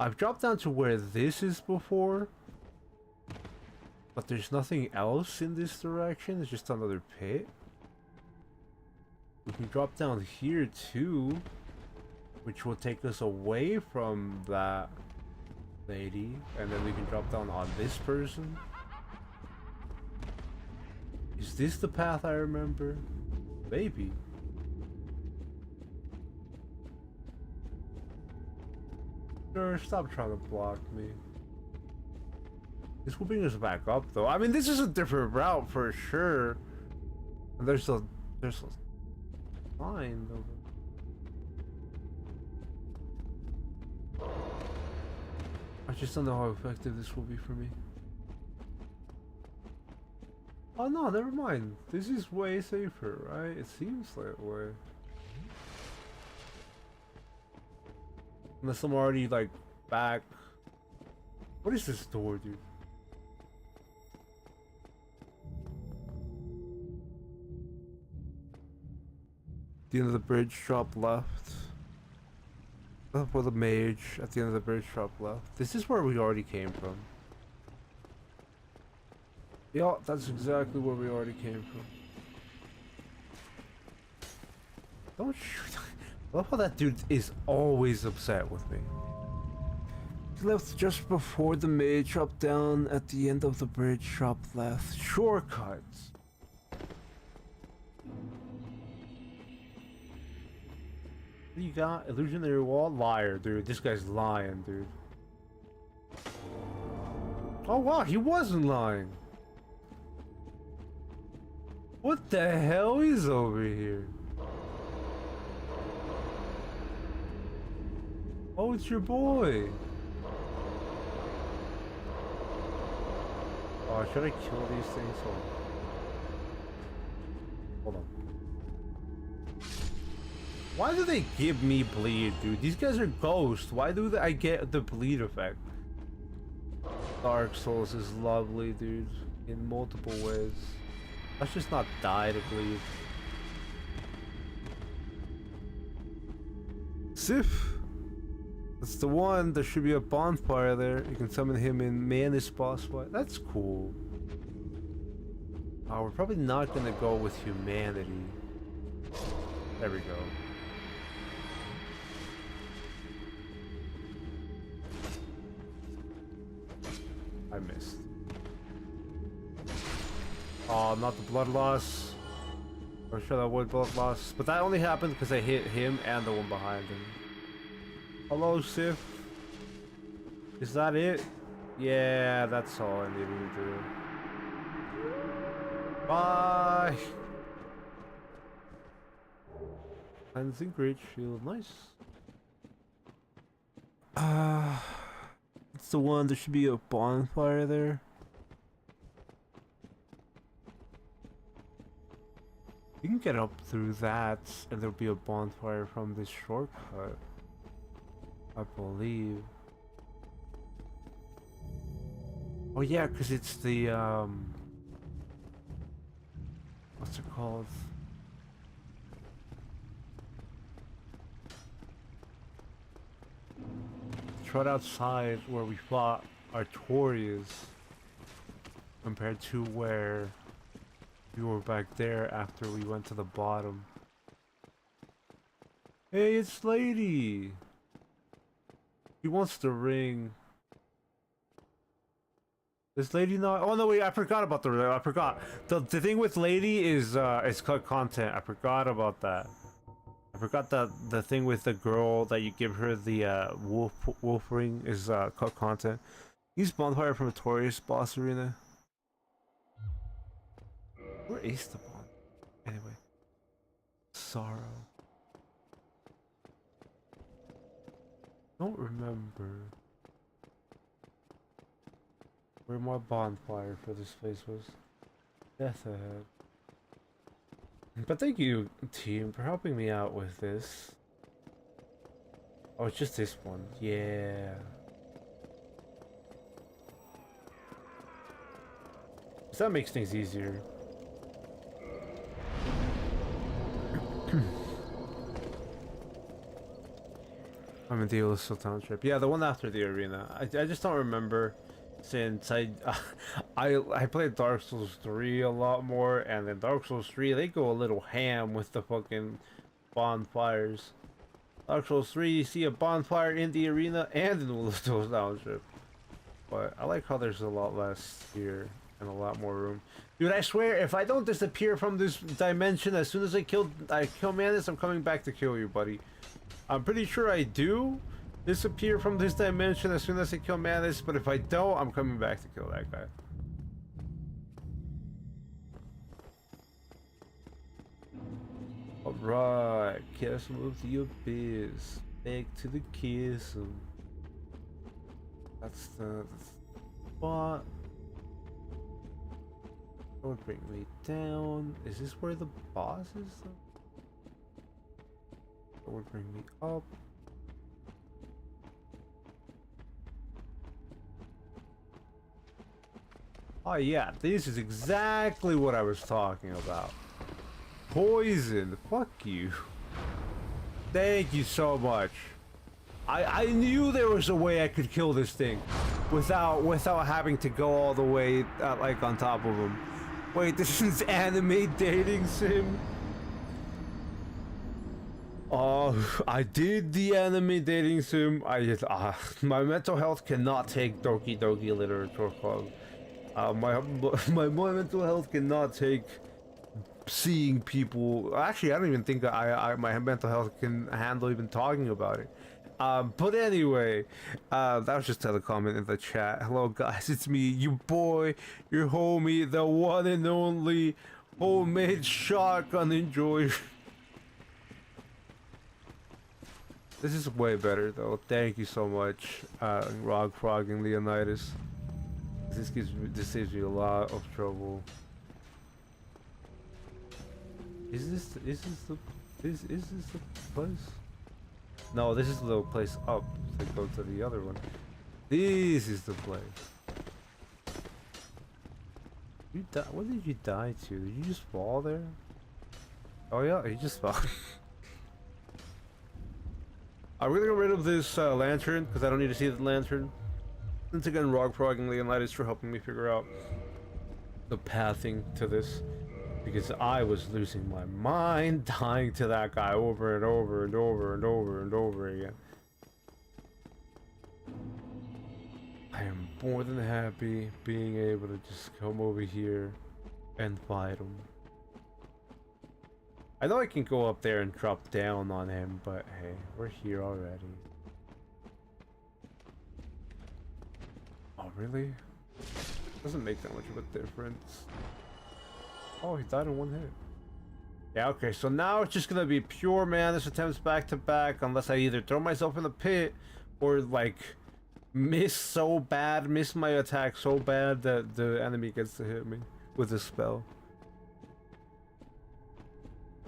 I've dropped down to where this is before, but there's nothing else in this direction. It's just another pit. We can drop down here too, which will take us away from that lady, and then we can drop down on this person. Is this the path I remember? Maybe. Sure, stop trying to block me. This will bring us back up though. I mean, this is a different route for sure. And there's a line over. I just don't know how effective this will be for me. Oh no, never mind. This is way safer, right? It seems that way. Unless I'm already like back. What is this door, dude? The end of the bridge, drop left. Up with a mage. At the end of the bridge, drop left. This is where we already came from. Yeah, that's exactly where we already came from. Don't shoot. I love how that dude is always upset with me. He left just before the mage, drop down at the end of the bridge, drop left. Shortcuts. What do you got? Illusionary wall? Liar, dude. This guy's lying, dude. Oh wow, he wasn't lying. What the hell is over here? Oh, it's your boy. Oh, should I kill these things? Hold on. Why do they give me bleed, dude? These guys are ghosts. Why do I get the bleed effect? Dark Souls is lovely, dude. In multiple ways. Let's just not die to bleed. Sif! That's the one. There should be a bonfire there. You can summon him in Manus boss fight. That's cool. Oh, we're probably not gonna go with humanity. There we go. I missed. Oh, not the blood loss. I'm sure that would blood loss. But that only happened because I hit him and the one behind him. Hello, Sif. Is that it? Yeah, that's all I needed to do. Bye! Cleansing Great Shield, nice. It's the one, there should be a bonfire there. You can get up through that, and there'll be a bonfire from this shortcut. I believe. Oh yeah, because it's the, what's it called? right outside where we fought Artorias compared to where we were back there after we went to the bottom. Hey, it's Lady! She wants the ring. This Lady not? Oh no, wait! I forgot about the ring. I forgot. The thing with Lady is cut content. I forgot about that. I forgot that the thing with the girl that you give her the wolf ring is cut content. Use bonfire from Notorious boss arena. Where is the bond? Anyway, sorrow. Don't remember where my bonfire for this place was. Death ahead. But thank you, team, for helping me out with this. Oh, it's just this one. Yeah. So that makes things easier. I'm in the Illusive Township. Yeah, the one after the arena. I just don't remember, since I played Dark Souls 3 a lot more, and in Dark Souls 3 they go a little ham with the fucking bonfires. Dark Souls 3, you see a bonfire in the arena and in the Illusive Township. But I like how there's a lot less here and a lot more room. Dude, I swear, if I don't disappear from this dimension as soon as I kill Manus, I'm coming back to kill you, buddy. I'm pretty sure I do disappear from this dimension as soon as I kill Manus, but if I don't, I'm coming back to kill that guy. Alright, Castle of the Abyss. Back to the castle. That's the spot. That would bring me down. Is this where the boss is though? That would bring me up. Oh yeah, this is exactly what I was talking about. Poison, fuck you. Thank you so much. I knew there was a way I could kill this thing without having to go all the way like on top of him. Wait, this is anime dating sim? I did the anime dating sim. My mental health cannot take Doki Doki Literature Club. My mental health cannot take seeing people. Actually, I don't even think that my mental health can handle even talking about it. But anyway, that was just a comment in the chat. Hello guys, it's me, your boy, your homie, the one and only homemade shotgun enjoyer. This is way better though. Thank you so much, Rog Frog and Leonidas. This saves me a lot of trouble. Is this the place? No, this is the little place up to go to the other one. This is the place. What did you die to? Did you just fall there? Oh yeah, he just fell. I'm gonna get rid of this lantern because I don't need to see the lantern. Once again, Rog Frog and Leonidas for helping me figure out the pathing to this, because I was losing my mind dying to that guy over and over and over and over and over again. I am more than happy being able to just come over here and fight him. I know I can go up there and drop down on him, but hey, we're here already. Oh, really? Doesn't make that much of a difference. Oh, he died in one hit. Yeah, okay, so now it's just gonna be pure Manus attempts back to back, unless I either throw myself in the pit or like miss my attack so bad that the enemy gets to hit me with a spell.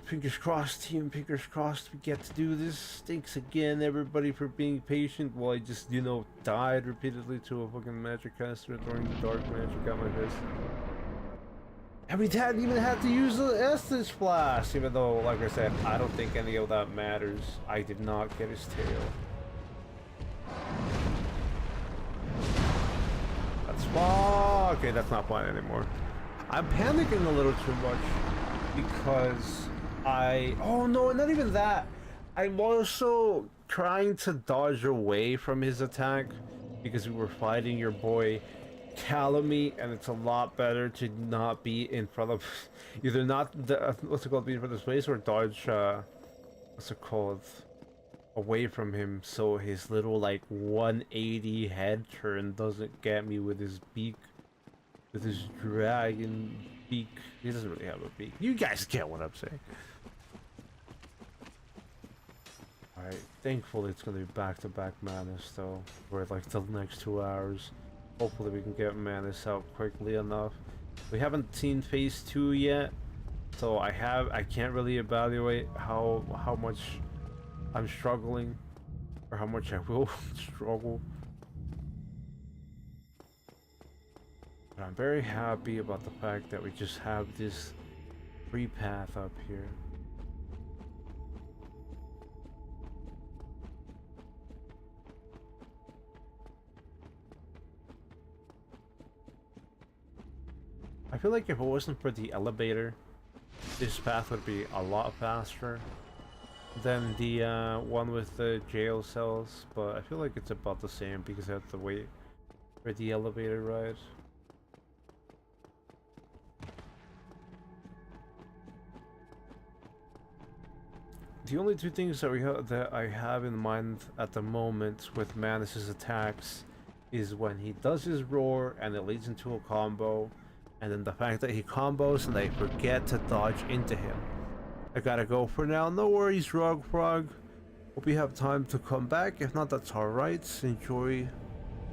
Fingers crossed, team, fingers crossed we get to do this. Thanks again, everybody, for being patient while I just, you know, died repeatedly to a fucking magic caster throwing dark magic at my face. And we hadn't even had to use the Estus Blast, even though, like I said, I don't think any of that matters. I did not get his tail. spots. Fuck! Okay, that's not fun anymore. I'm panicking a little too much because oh no, not even that. I'm also trying to dodge away from his attack because we were fighting your boy Calamy, and it's a lot better to not be in front of either not the what's it called, be in front of his face, or dodge what's it called, away from him, so his little like 180 head turn doesn't get me with his beak, with his dragon beak. He doesn't really have a beak. You guys get what I'm saying. Alright, thankfully it's gonna be back-to-back Manus though, for like the next 2 hours. Hopefully we can get Manus out quickly enough. We haven't seen phase 2 yet, so I can't really evaluate how much I'm struggling, or how much I will struggle. But I'm very happy about the fact that we just have this free path up here. I feel like if it wasn't for the elevator, this path would be a lot faster than the one with the jail cells, but I feel like it's about the same because I have to wait for the elevator ride. The only two things that I have in mind at the moment with Manus's attacks is when he does his roar and it leads into a combo, and then the fact that he combos and I forget to dodge into him. I gotta go for now. No worries, Rog Frog. Hope you have time to come back. If not, that's alright. Enjoy.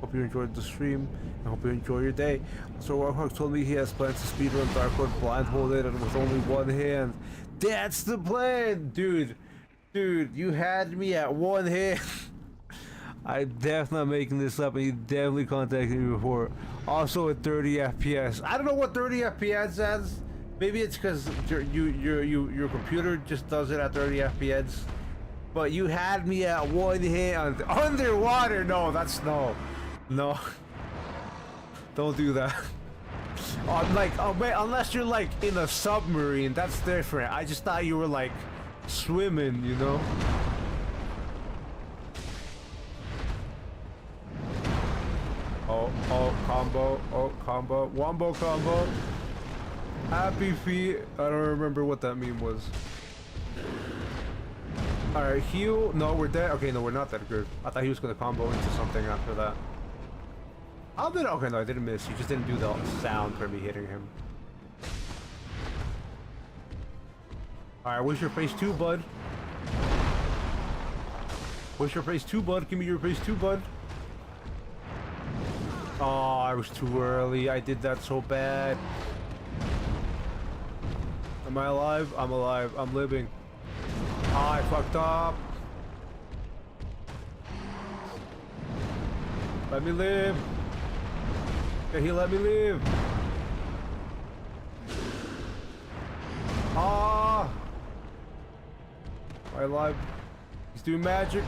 Hope you enjoyed the stream. I hope you enjoy your day. So Rog Frog told me he has plans to speedrun Dark Road blindfolded and with only one hand. That's the plan! Dude, you had me at one hand. I'm definitely not making this up, and you definitely contacted me before. Also at 30 FPS. I don't know what 30 FPS is. Maybe it's because your computer just does it at 30 FPS. But you had me at one hand underwater. No, that's no. Don't do that. Wait, unless you're like in a submarine, that's different. I just thought you were like swimming, you know? Combo. Wombo combo. Happy feet. I don't remember what that meme was. Alright, heal. No, we're dead. Okay, no, we're not that good. I thought he was gonna combo into something after that. How did okay, no, I didn't miss. You just didn't do the sound for me hitting him. Alright, where's your phase 2, bud? Where's your phase 2, bud? Give me your phase 2, bud. Oh, I was too early. I did that so bad. Am I alive? I'm alive. I'm living. Oh, I fucked up. Let me live. Yeah, he let me live. Ah. Am I alive? He's doing magic.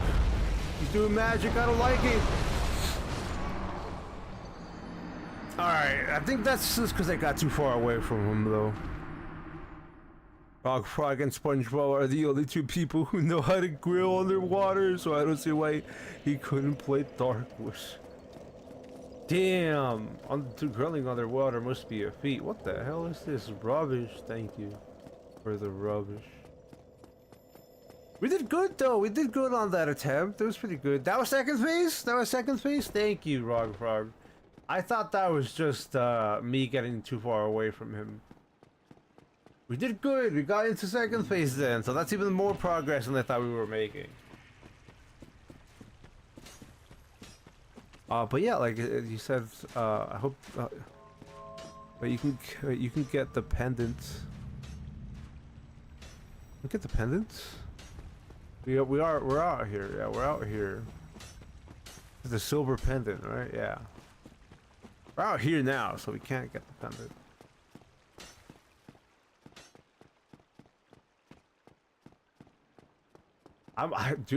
He's doing magic. I don't like it. Alright, I think that's just because I got too far away from him, though. Frog Frog and SpongeBob are the only two people who know how to grill underwater, so I don't see why he couldn't play Dark Wars. Damn! Grilling underwater must be a feat. What the hell is this? Rubbish. Thank you for the rubbish. We did good, though. We did good on that attempt. It was pretty good. That was second phase? That was second phase? Thank you, Rog Frog. I thought that was just me getting too far away from him. We did good. We got into second phase then, so that's even more progress than I thought we were making. But yeah, like you said, I hope. But you can get the pendants. You get the pendants. We're out here. Yeah, we're out here. The silver pendant, right? Yeah. We're out here now, so we can't get the pendant.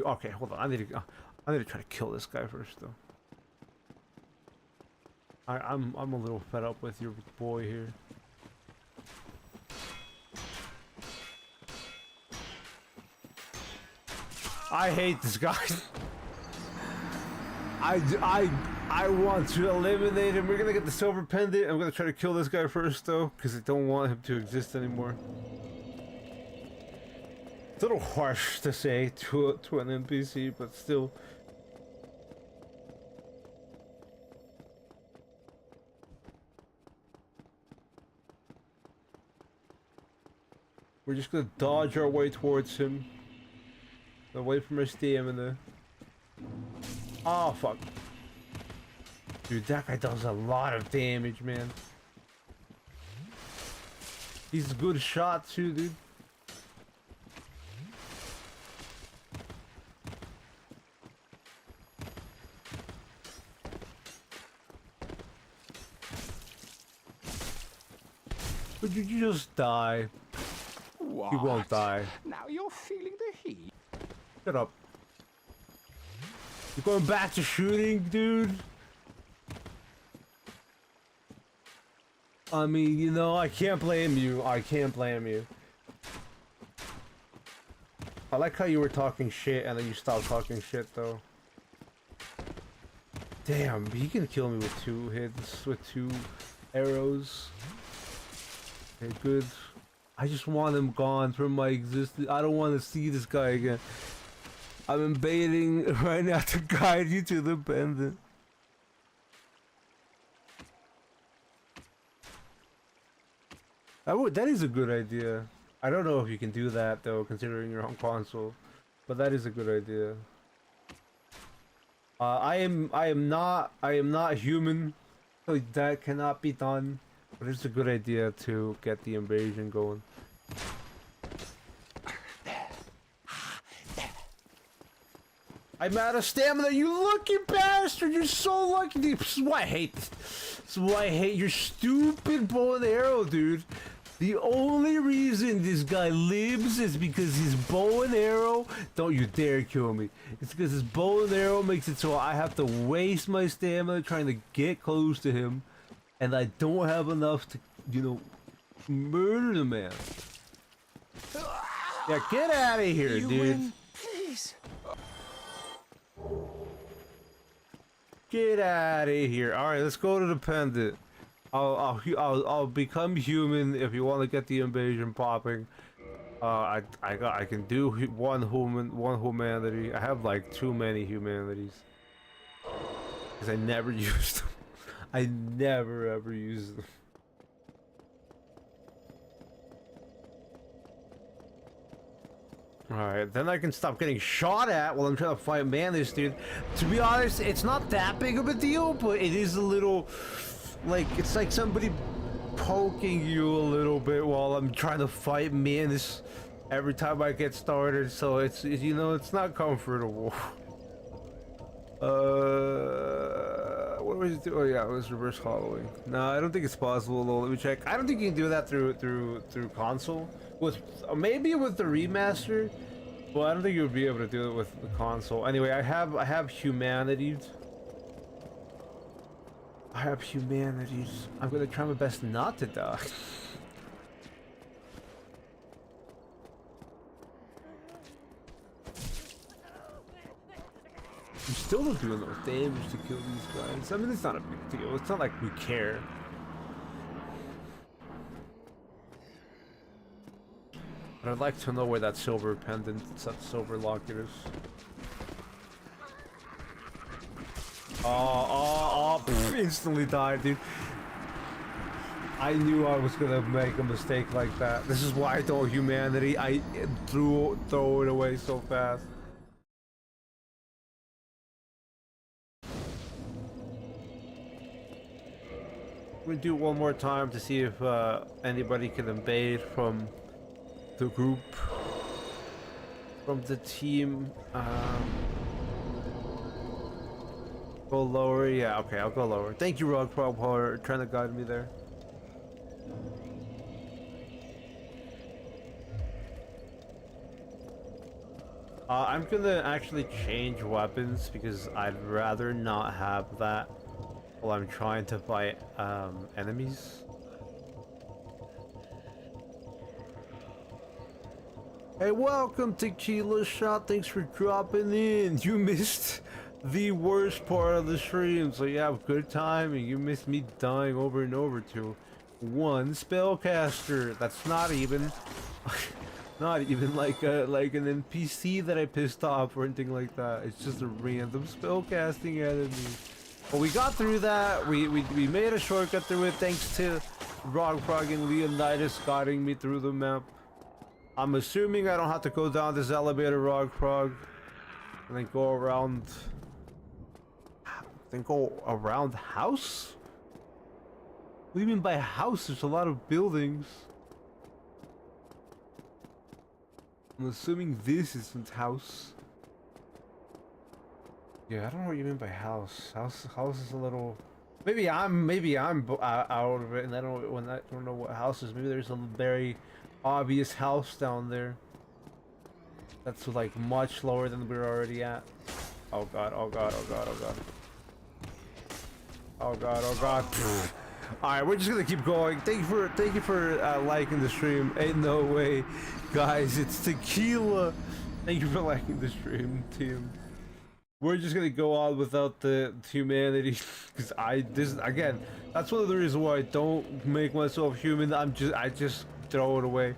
Okay, hold on. I need to try to kill this guy first, though. I'm a little fed up with your boy here. I hate this guy. I want to eliminate him. We're gonna get the silver pendant. I'm gonna try to kill this guy first though, because I don't want him to exist anymore. It's a little harsh to say to an NPC, but still. We're just gonna dodge our way towards him. Away from our stamina. Oh fuck. Dude, that guy does a lot of damage, man. He's a good shot too, dude. Would you just die? What? You won't die. Now you're feeling the heat. Shut up. You're going back to shooting, dude? I mean, you know, I can't blame you. I can't blame you. I like how you were talking shit and then you stopped talking shit, though. Damn, he can kill me with 2 hits, with 2 arrows. Okay, good. I just want him gone from my existence. I don't want to see this guy again. I'm invading right now to guide you to the pendant. That is a good idea. I don't know if you can do that though, considering you're on console, but that is a good idea. I am not human, so that cannot be done. But it's a good idea to get the invasion going. I'm out of stamina, you lucky bastard! You're so lucky, dude. This is why I hate this. This is why I hate your stupid bow and arrow, dude. The only reason this guy lives is because his bow and arrow... Don't you dare kill me. It's because his bow and arrow makes it so I have to waste my stamina trying to get close to him. And I don't have enough to, you know, murder the man. Yeah, get out of here, dude. Win, please. Get out of here. All right, let's go to the pendant. I'll become human if you want to get the invasion popping. I can do one humanity. I have like too many humanities because I never used them. I never ever use them. Alright, then I can stop getting shot at while I'm trying to fight Manus, dude. To be honest, it's not that big of a deal, but it is a little... Like, it's like somebody poking you a little bit while I'm trying to fight Manus every time I get started, so it's you know, it's not comfortable. What was it? Oh yeah, it was reverse hollowing. No, I don't think it's possible though. Let me check. I don't think you can do that through console. With maybe with the remaster, but I don't think you would be able to do it with the console. Anyway, I have humanities. I have humanities. I'm gonna try my best not to die. I'm still not doing enough damage to kill these guys. I mean, it's not a big deal. It's not like we care. But I'd like to know where that silver pendant, that silver locket is. Instantly died, dude. I knew I was gonna make a mistake like that. This is why I don't humanity. I throw it away so fast. We'll do it one more time to see if anybody can invade from the group, from the team. Go lower, yeah, okay, I'll go lower. Thank you, Rogue Pro, for trying to guide me there. I'm gonna actually change weapons because I'd rather not have that. while I'm trying to fight enemies. Hey, welcome Tequila Shot. Thanks for dropping in. You missed the worst part of the stream, so you have good timing. You missed me dying over and over to one spellcaster. That's not even, not even like an NPC that I pissed off or anything like that. It's just a random spellcasting enemy. But we got through that. We made a shortcut through it thanks to Rock Frog and Leonidas guiding me through the map. I'm assuming I don't have to go down this elevator, Rock Frog, and then go around. Then go around house? What do you mean by house? There's a lot of buildings. I'm assuming this isn't house. Yeah, I don't know what you mean by house. House is a little. Maybe I'm out of it, and I don't know what house is. Maybe there's a very obvious house down there. That's like much lower than we're already at. Oh god! Oh god! Oh god! Oh god! Oh god! Oh god! All right, we're just gonna keep going. Thank you for liking the stream. Ain't no way, guys. It's Tequila. Thank you for liking the stream, team. We're just gonna go on without the humanity, because again, that's one of the reasons why I don't make myself human. I just throw it away.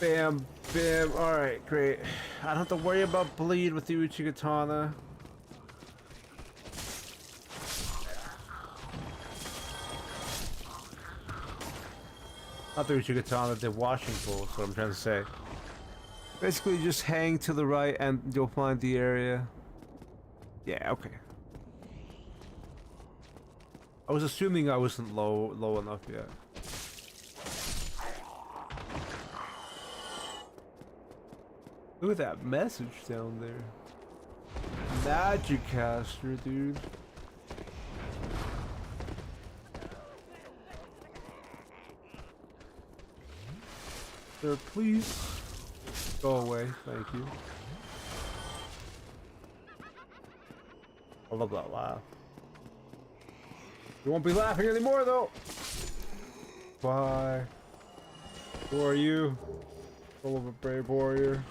Bam, bam. All right, great. I don't have to worry about bleed with the Uchigatana. Not the Uchigatana, the washing pool. That's what I'm trying to say. Basically, just hang to the right and you'll find the area. Yeah, okay. I was assuming I wasn't low enough yet. Look at that message down there. Magic caster, dude. Sir, please. Go away, thank you. I love that laugh. You won't be laughing anymore, though. Bye. Who are you? Full of a brave warrior.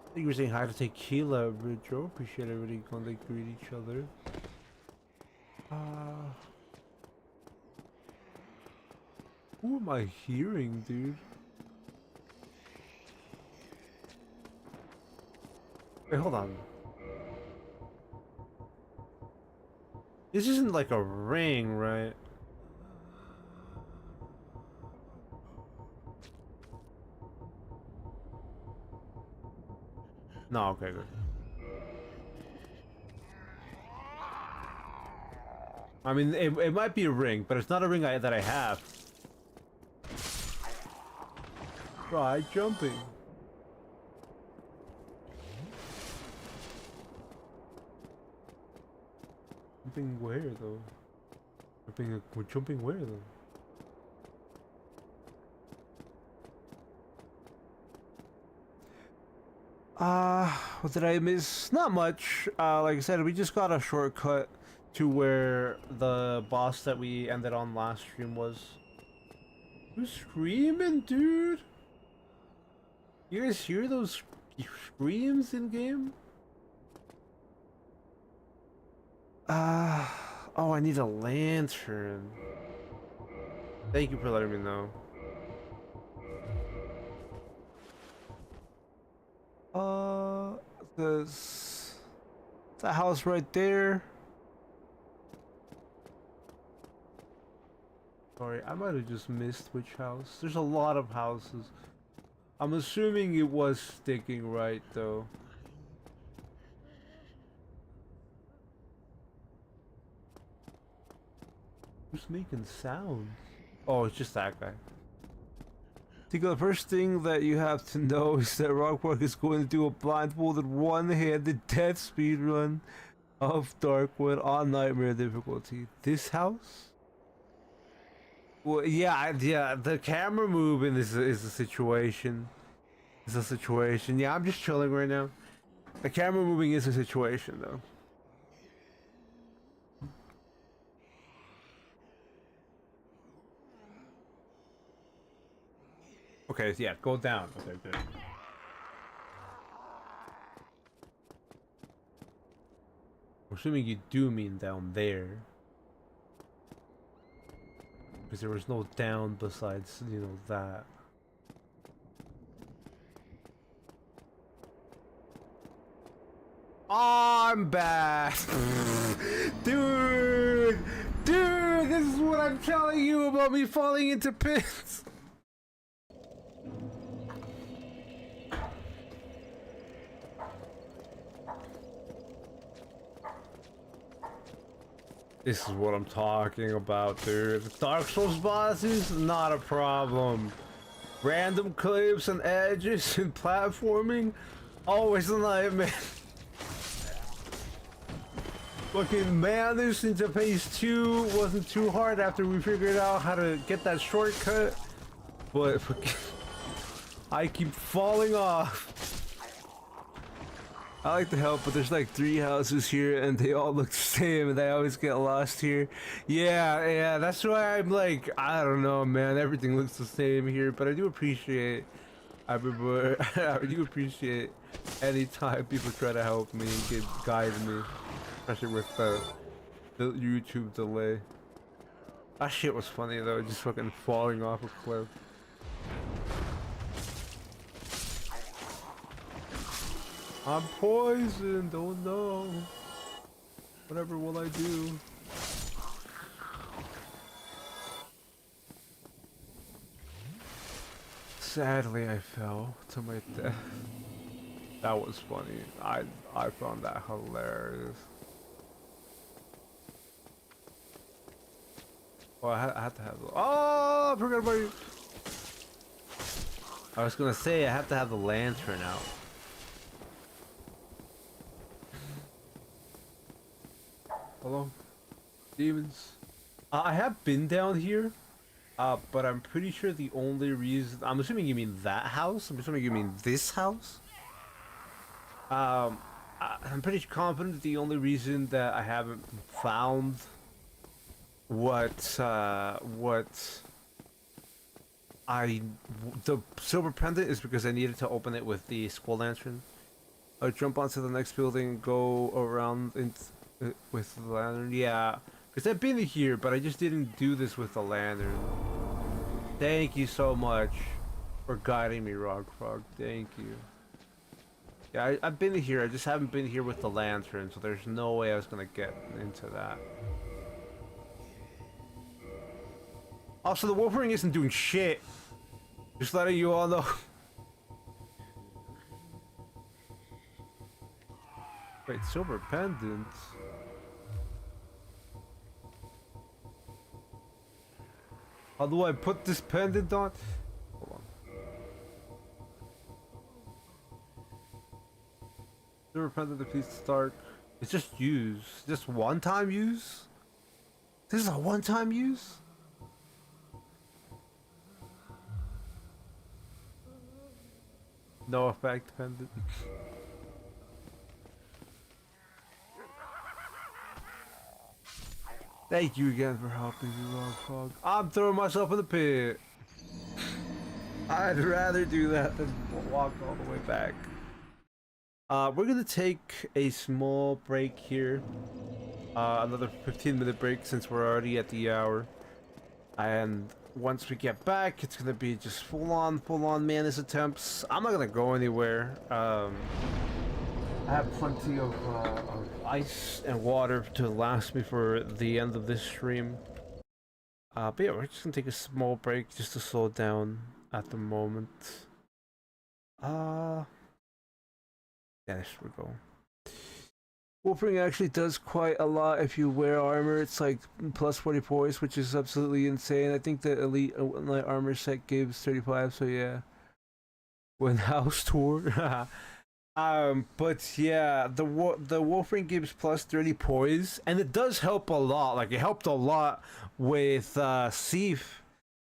I think you were saying hi to Tequila, Ridro. Appreciate everybody when they greet each other. Who am I hearing, dude? Wait, hold on. This isn't like a ring, right? No, okay, good. I mean, it might be a ring, but it's not a ring that I have. Try jumping. Jumping where, though? We're jumping where, though? What did I miss? Not much. Like I said, we just got a shortcut to where the boss that we ended on last stream was. Who's screaming, dude? You guys hear those screams in game? Oh, I need a lantern. Thank you for letting me know. There's the house right there. Sorry, I might have just missed which house. There's a lot of houses. I'm assuming it was sticking right, though. Who's making sounds? Oh, it's just that guy. I think the first thing that you have to know is that Rockwork is going to do a blindfolded one-handed death speedrun of Darkwood on Nightmare difficulty. This house? Well, yeah, yeah. The camera moving is a situation. Is a situation. Yeah, I'm just chilling right now. The camera moving is a situation, though. Okay, yeah, go down. Okay, good. I'm assuming you do mean down there. Because there was no down besides, you know, that. Oh, I'm back! Dude! Dude, this is what I'm telling you about me falling into pits! This is what I'm talking about, dude. Dark Souls bosses, not a problem. Random clips and edges and platforming, always a nightmare. Fucking Manus into phase 2 wasn't too hard after we figured out how to get that shortcut. But I keep falling off. I like to help, but there's like 3 houses here and they all look the same and I always get lost here. Yeah, that's why I'm like, I don't know, man, everything looks the same here, but I do appreciate everybody. I do appreciate any time people try to help me and guide me, especially with the YouTube delay. That shit was funny though, just fucking falling off a cliff. I'm poisoned, oh no. Whatever will I do? Sadly, I fell to my death. That was funny. I found that hilarious. Oh, I had to have. Oh, I forgot about you. I was gonna say I have to have the lantern out. Hello, demons. I have been down here, but I'm pretty sure the only reason I'm assuming you mean that house. I'm assuming you mean this house. I'm pretty confident that the only reason that I haven't found what the silver pendant is because I needed to open it with the skull lantern. I jump onto the next building, go around with the lantern. Yeah, because I've been here, but I just didn't do this with the lantern. Thank you so much for guiding me, Rock Frog. Thank you. Yeah, I've been here. I just haven't been here with the lantern, so there's no way I was gonna get into that. Also, the wolf ring isn't doing shit. Just letting you all know. Wait, silver pendant. How do I put this pendant on? Hold on. Silver pendant defeats Stark. It's just use. Just one-time use? This is a one-time use? No effect pendant. Thank you again for helping me, Rock Frog. I'm throwing myself in the pit. I'd rather do that than walk all the way back. We're gonna take a small break here. Another 15-minute break since we're already at the hour. And once we get back, it's gonna be just full-on Manus attempts. I'm not gonna go anywhere. I have plenty of ice and water to last me for the end of this stream. But yeah, we're just gonna take a small break just to slow down at the moment. Yeah, there we go. Wolfring actually does quite a lot if you wear armor. It's like plus 40 points, which is absolutely insane. I think the elite light armor set gives 35, so yeah. When house tour. But yeah, the Wolfring gives plus 30 poise, and it does help a lot. Like, it helped a lot with Seif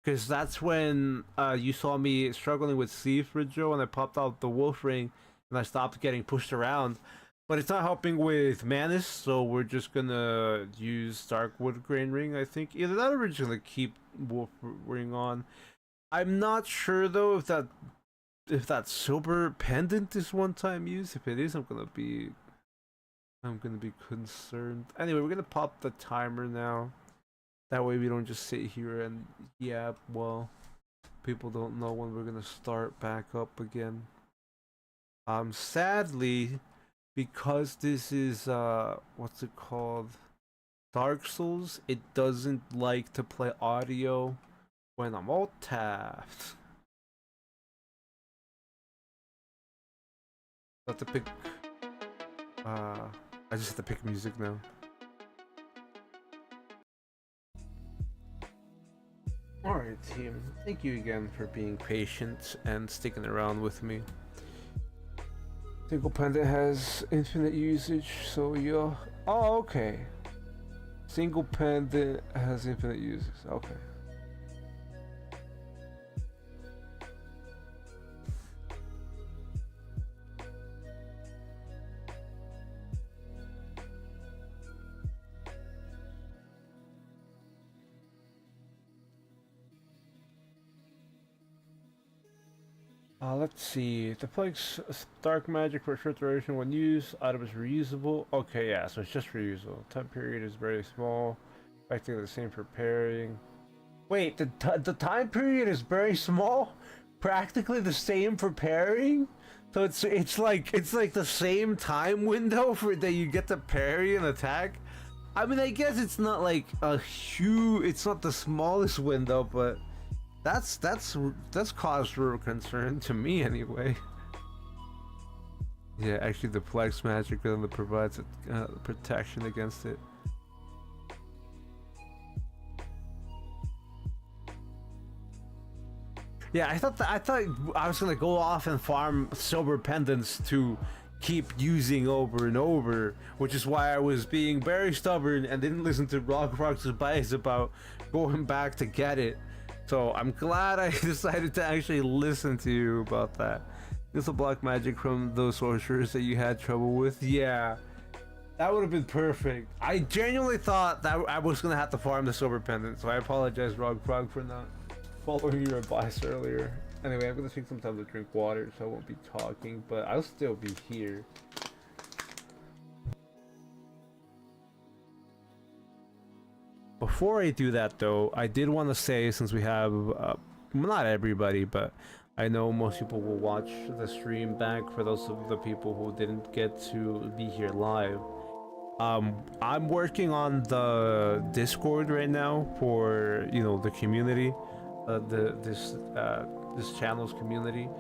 because that's when you saw me struggling with Thief Ridjo, and I popped out the Wolf Ring, and I stopped getting pushed around. But it's not helping with Manus, so we're just gonna use Darkwood Grain Ring, I think. Either that or we're just gonna keep Wolf Ring on. I'm not sure though if that silver pendant is one-time use. If it is, I'm gonna be concerned. Anyway, we're gonna pop the timer now. That way we don't just sit here and well, people don't know when we're gonna start back up again. Sadly, because this is what's it called, Dark Souls, it doesn't like to play audio when I'm alt tapped. I have to pick I just have to pick music now. Alright team, thank you again for being patient and sticking around with me. Single pendant has infinite usage, so yeah. Oh, okay. Single pendant has infinite uses. Okay. Let's see. The Deploys dark magic for short duration when used. Item is reusable. Okay, yeah, so it's just reusable. Time period is very small. Practically the same for pairing. Wait, the time period is very small? Practically the same for pairing? So it's like the same time window for that you get to parry and attack? I mean, I guess it's not like a huge, it's not the smallest window, but that's cause for concern to me anyway. Yeah, actually the flex magic really provides protection against it. Yeah, I thought I was gonna go off and farm silver pendants to keep using over and over, which is why I was being very stubborn and didn't listen to Rock's advice about going back to get it. So I'm glad I decided to actually listen to you about that. It's a block magic from those sorcerers that you had trouble with. Yeah, that would have been perfect. I genuinely thought that I was gonna have to farm the silver pendant, so I apologize, Rock, for not following your advice earlier. Anyway, I'm gonna take some time to drink water, so I won't be talking, but I'll still be here. Before I do that though, I did want to say, since we have not everybody, but I know most people will watch the stream back for those of the people who didn't get to be here live. I'm working on the Discord right now for, you know, the community, this channel's community.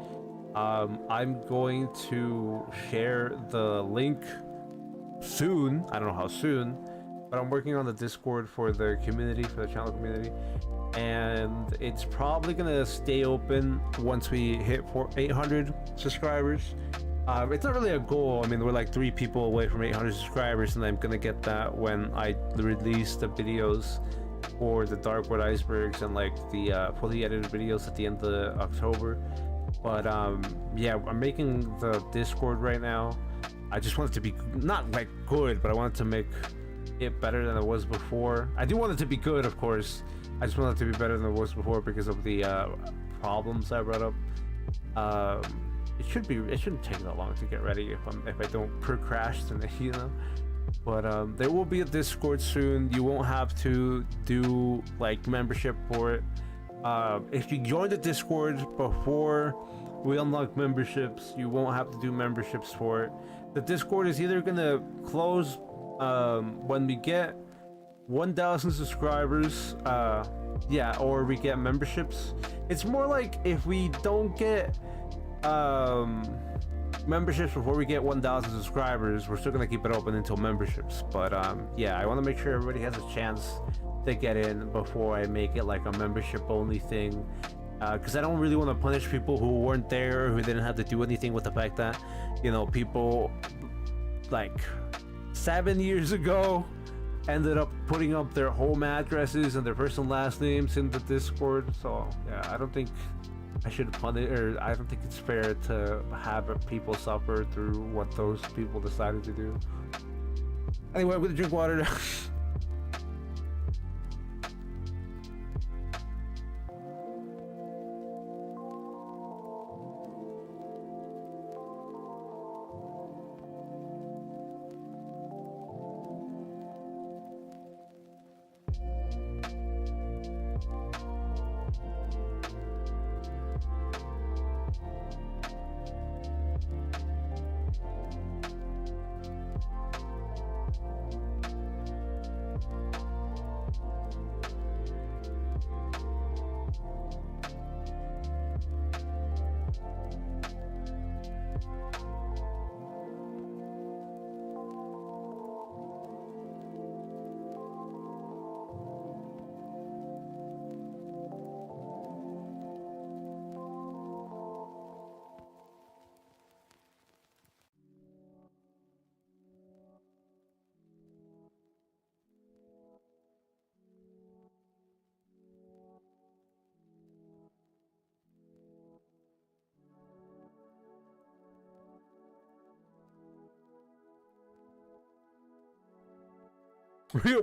I'm going to share the link soon. I don't know how soon, but I'm working on the Discord for the community, for the channel community, and it's probably gonna stay open once we hit 800 subscribers. It's not really a goal. I mean, we're like 3 people away from 800 subscribers, and I'm gonna get that when I release the videos for the Darkwood Icebergs and like the fully edited videos at the end of October. But yeah, I'm making the Discord right now. I just want it to be not like good, but I want it to make it better than it was before. I do want it to be good, of course. I just want it to be better than it was before because of the problems I brought up. It shouldn't take that long to get ready if I don't procrastinate, you know. But there will be a Discord soon. You won't have to do like membership for it. If you join the Discord before we unlock memberships, you won't have to do memberships for it. The Discord is either gonna close when we get 1,000 subscribers, yeah, or we get memberships. It's more like if we don't get memberships before we get 1,000 subscribers, we're still gonna keep it open until memberships. But yeah, I want to make sure everybody has a chance to get in before I make it like a membership only thing, because I don't really want to punish people who weren't there, who didn't have to do anything with the fact that, you know, people like 7 years ago ended up putting up their home addresses and their first and last names in the Discord. So yeah, I don't think I should punish, or I don't think it's fair to have people suffer through what those people decided to do. Anyway, I'm gonna drink water now.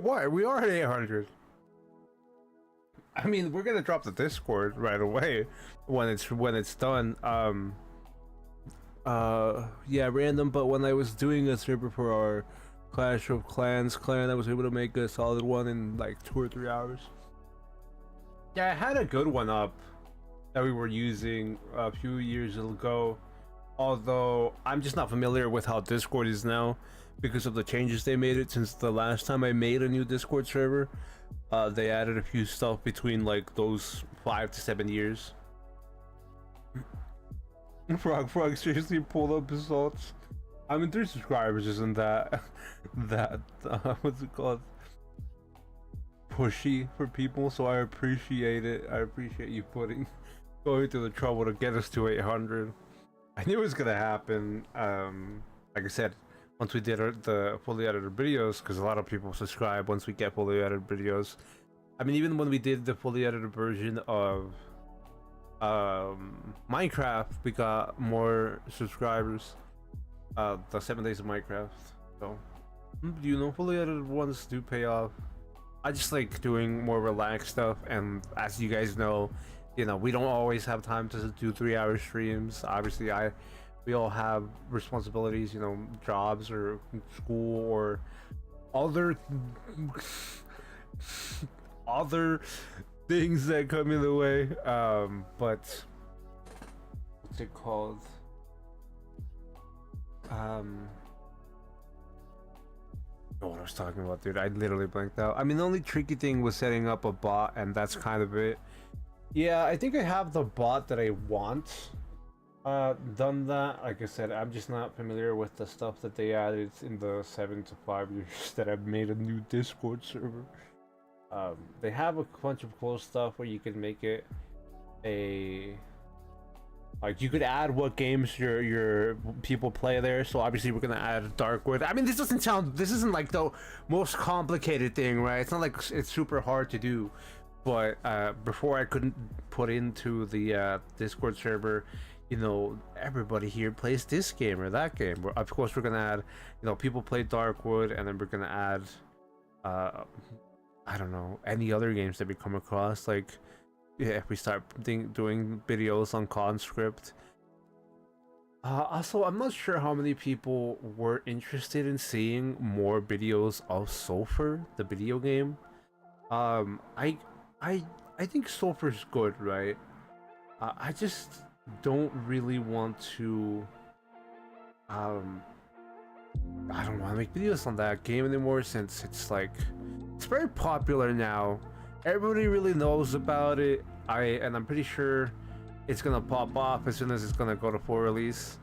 Why? We are at 800. I mean, we're gonna drop the Discord right away when it's done. Yeah, random. But when I was doing a server for our Clash of Clans clan, I was able to make a solid one in like 2 or 3 hours. Yeah, I had a good one up that we were using a few years ago. Although I'm just not familiar with how Discord is now because of the changes they made it since the last time I made a new Discord server. They added a few stuff between like those 5 to 7 years. Frog seriously pulled up his thoughts. I mean, 3 subscribers isn't that what's it called, pushy for people, so I appreciate it. I appreciate you going through the trouble to get us to 800. I knew it was gonna happen. Like I said, once we did the fully edited videos, because a lot of people subscribe once we get fully edited videos. I mean, even when we did the fully edited version of Minecraft, we got more subscribers. The 7 days of Minecraft. So, you know, fully edited ones do pay off. I just like doing more relaxed stuff, and as you guys know, you know, we don't always have time to do 3-hour streams. Obviously, we all have responsibilities, you know, jobs or school or other other things that come in the way. But what's it called? What I was talking about, dude, I literally blanked out. I mean, the only tricky thing was setting up a bot, and that's kind of it. Yeah, I think I have the bot that I want done that. Like I said, I'm just not familiar with the stuff that they added in the 7 to 5 years that I've made a new Discord server. They have a bunch of cool stuff where you can make it like you could add what games your people play there. So obviously we're gonna add Darkwood. I mean, this isn't like the most complicated thing, right? It's not like it's super hard to do. But before I couldn't put into the Discord server, you know, everybody here plays this game or that game. Of course, we're gonna add, you know, people play Darkwood, and then we're gonna add, I don't know, any other games that we come across. Like, yeah, if we start doing videos on Conscript. Also, I'm not sure how many people were interested in seeing more videos of Sulfur, the video game. I think Sulfur's good, right? I just don't really want to I don't want to make videos on that game anymore, since it's like it's very popular now. Everybody really knows about it. And I'm pretty sure it's gonna pop off as soon as it's gonna go to full release.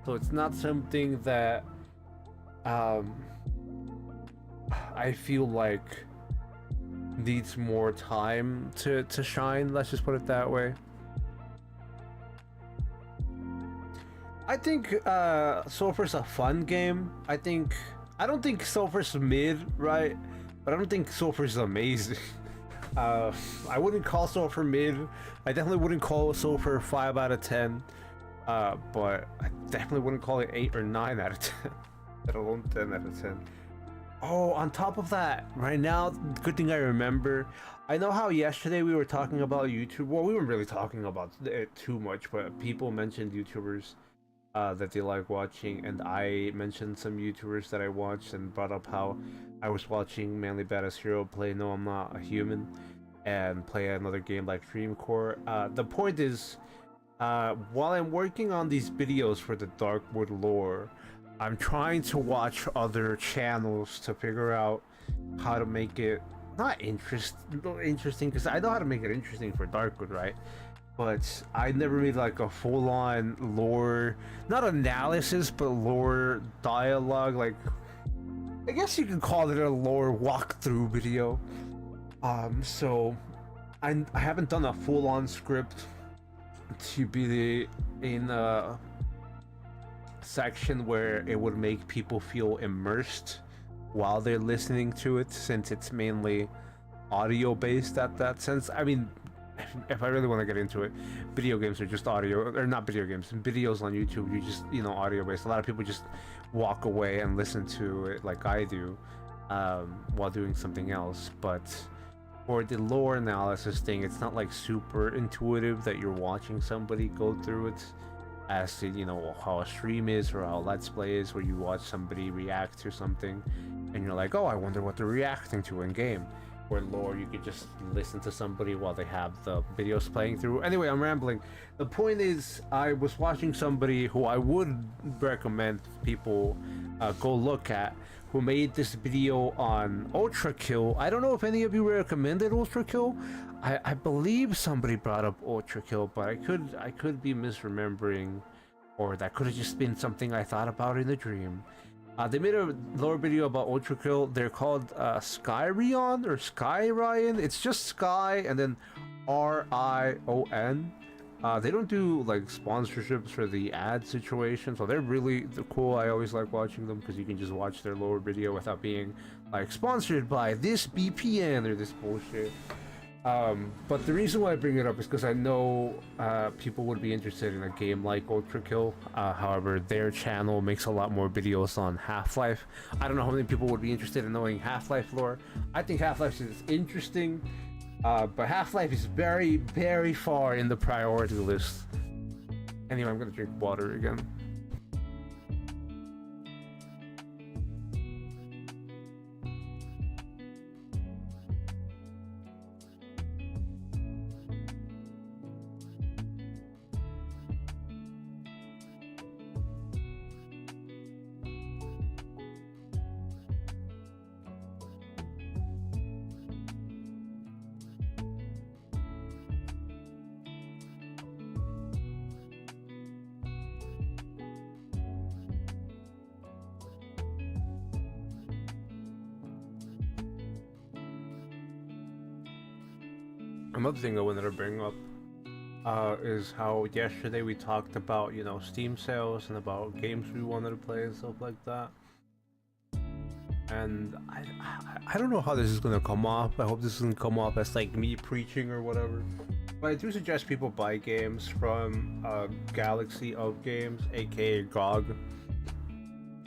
So it's not something that I feel like needs more time to shine. Let's just put it that way. I think Sulfur's a fun game. I don't think Sulfur's mid, right? but I don't think Sulfur's amazing. I wouldn't call Sulfur mid. I definitely wouldn't call Sulfur 5 out of 10. But I definitely wouldn't call it 8 or 9 out of 10. Let alone 10 out of 10. Oh, on top of that, right now, good thing I remember. I know how yesterday we were talking about YouTube. Well, we weren't really talking about it too much, but people mentioned YouTubers that they like watching, and I mentioned some YouTubers that I watched and brought up how I was watching Manly Badass Hero play No I'm Not a Human and play another game like Dreamcore. The point is, while I'm working on these videos for the Darkwood lore, I'm trying to watch other channels to figure out how to make it not interesting, because I know how to make it interesting for Darkwood, right? But I never made like a full-on lore, not analysis, but lore dialogue. Like, I guess you could call it a lore walkthrough video. So I haven't done a full-on script to be in a section where it would make people feel immersed while they're listening to it, since it's mainly audio based at that sense. I mean, if I really want to get into it, video games are just audio, or not video games, videos on YouTube, you just, you know, audio based. A lot of people just walk away and listen to it like I do while doing something else. But for the lore analysis thing, it's not like super intuitive that you're watching somebody go through it, as to, you know, how a stream is or how Let's Play is, where you watch somebody react to something and you're like, oh, I wonder what they're reacting to in game. Or lore, you could just listen to somebody while they have the videos playing through. Anyway, I'm rambling. The point is, I was watching somebody who I would recommend people go look at, who made this video on Ultra Kill. I don't know if any of you recommended Ultra Kill. I believe somebody brought up Ultra Kill, but I could be misremembering, or that could have just been something I thought about in a dream. They made a lore video about Ultra Kill. They're called Skyrion or Skyrion. It's just Sky and then Rion. They don't do like sponsorships for the ad situation, so they're really cool. I always like watching them because you can just watch their lore video without being like sponsored by this VPN or this bullshit. But the reason why I bring it up is because I know people would be interested in a game like Ultra Kill. However, their channel makes a lot more videos on Half-Life. I don't know how many people would be interested in knowing Half-Life lore. I think Half-Life is interesting, but Half-Life is very, very far in the priority list. Anyway, I'm gonna drink water again. Another thing I wanted to bring up is how yesterday we talked about, you know, Steam sales and about games we wanted to play and stuff like that. And I don't know how this is gonna come off. I hope this doesn't come off as like me preaching or whatever. But I do suggest people buy games from Galaxy of Games, aka GOG,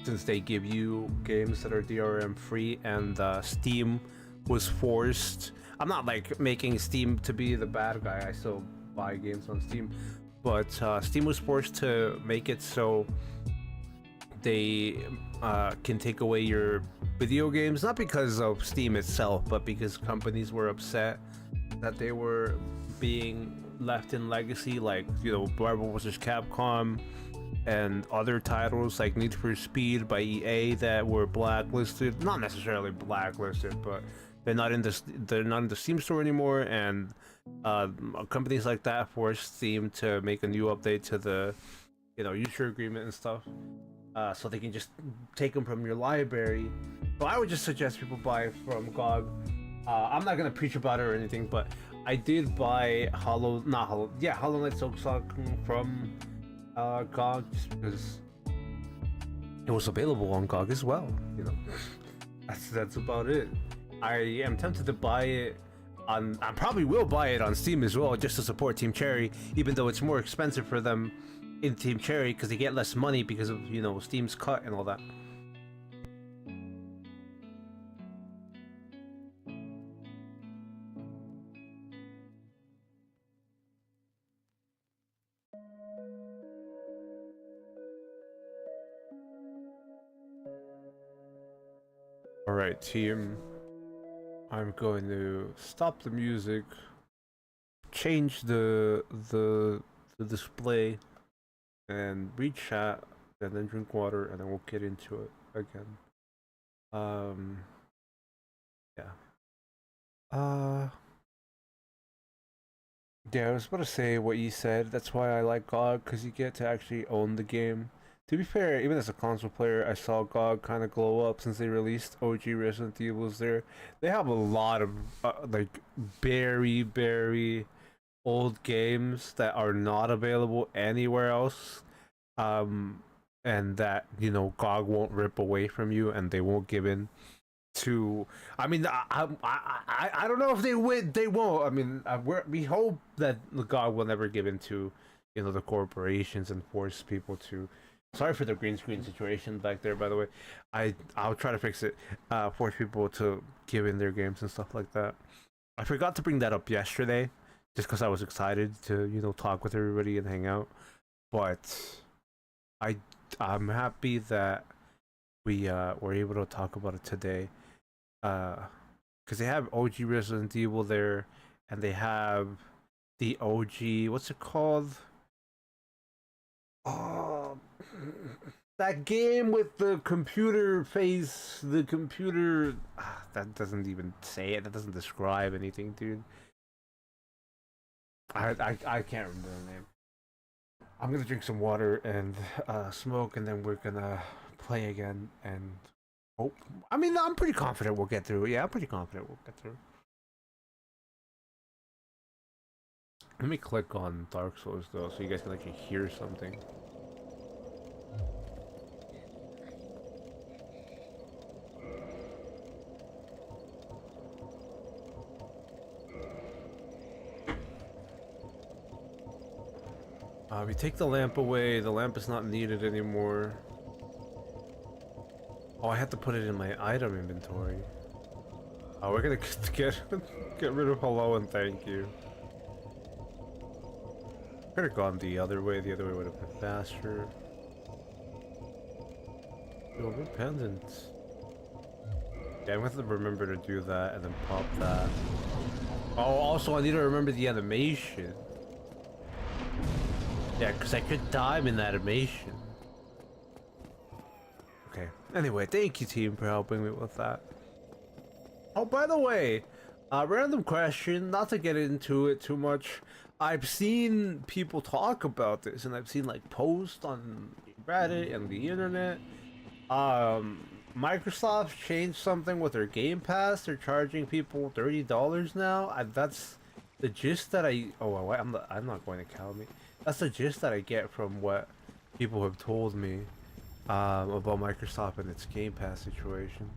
since they give you games that are DRM free, and Steam was forced. I'm not like making Steam to be the bad guy, I still buy games on Steam, but Steam was forced to make it so they can take away your video games, not because of Steam itself, but because companies were upset that they were being left in legacy, like, you know, Marvel vs. Capcom and other titles like Need for Speed by EA that were blacklisted. Not necessarily blacklisted, but they're not in the Steam store anymore, and companies like that forced Steam to make a new update to the, you know, user agreement and stuff, so they can just take them from your library. So I would just suggest people buy from GOG. I'm not gonna preach about it or anything, but I did buy Hollow Knight Silksong from GOG just because it was available on GOG as well. You know, that's about it. I am tempted to buy it on. I probably will buy it on Steam as well, just to support Team Cherry, even though it's more expensive for them in Team Cherry because they get less money because of, you know, Steam's cut and all that. All right, team. I'm going to stop the music, change the display, and read chat, and then drink water, and then we'll get into it again. Yeah. Yeah, I was about to say what you said. That's why I like GOG, because you get to actually own the game. To be fair, even as a console player, I saw GOG kind of glow up since they released OG Resident Evil's there. They have a lot of, like, very, very old games that are not available anywhere else. And that, you know, GOG won't rip away from you and they won't give in to. I mean, I don't know if they win. They won't. I mean, we hope that God will never give in to, you know, the corporations and force people to. Sorry for the green screen situation back there, by the way. I'll try to fix it. Force people to give in their games and stuff like that. I forgot to bring that up yesterday, just because I was excited to, you know, talk with everybody and hang out. But I'm happy that we were able to talk about it today. Because they have OG Resident Evil there, and they have the OG, what's it called? Oh, that game with the computer face, the computer. That doesn't even say it. That doesn't describe anything, dude. I can't remember the name. I'm gonna drink some water and smoke, and then we're gonna play again and hope. I mean, I'm pretty confident we'll get through. Yeah, I'm pretty confident we'll get through. Let me click on Dark Souls though, so you guys can actually hear something. We take the lamp away. The lamp is not needed anymore. Oh, I had to put it in my item inventory. Oh, we're gonna get rid of hello and thank you. Could have gone the other way. The other way would have been faster. Yo, pendant. Yeah, I'm gonna have to remember to do that and then pop that. Oh, also I need to remember the animation. Yeah, because I could die in that animation. Okay. Anyway, thank you, team, for helping me with that. Oh, by the way, random question, not to get into it too much. I've seen people talk about this, and I've seen, like, posts on Reddit and the internet. Microsoft changed something with their Game Pass. They're charging people $30 now. That's the gist that I... Oh, I'm not going to count me. That's the gist that I get from what people have told me about Microsoft and its Game Pass situation.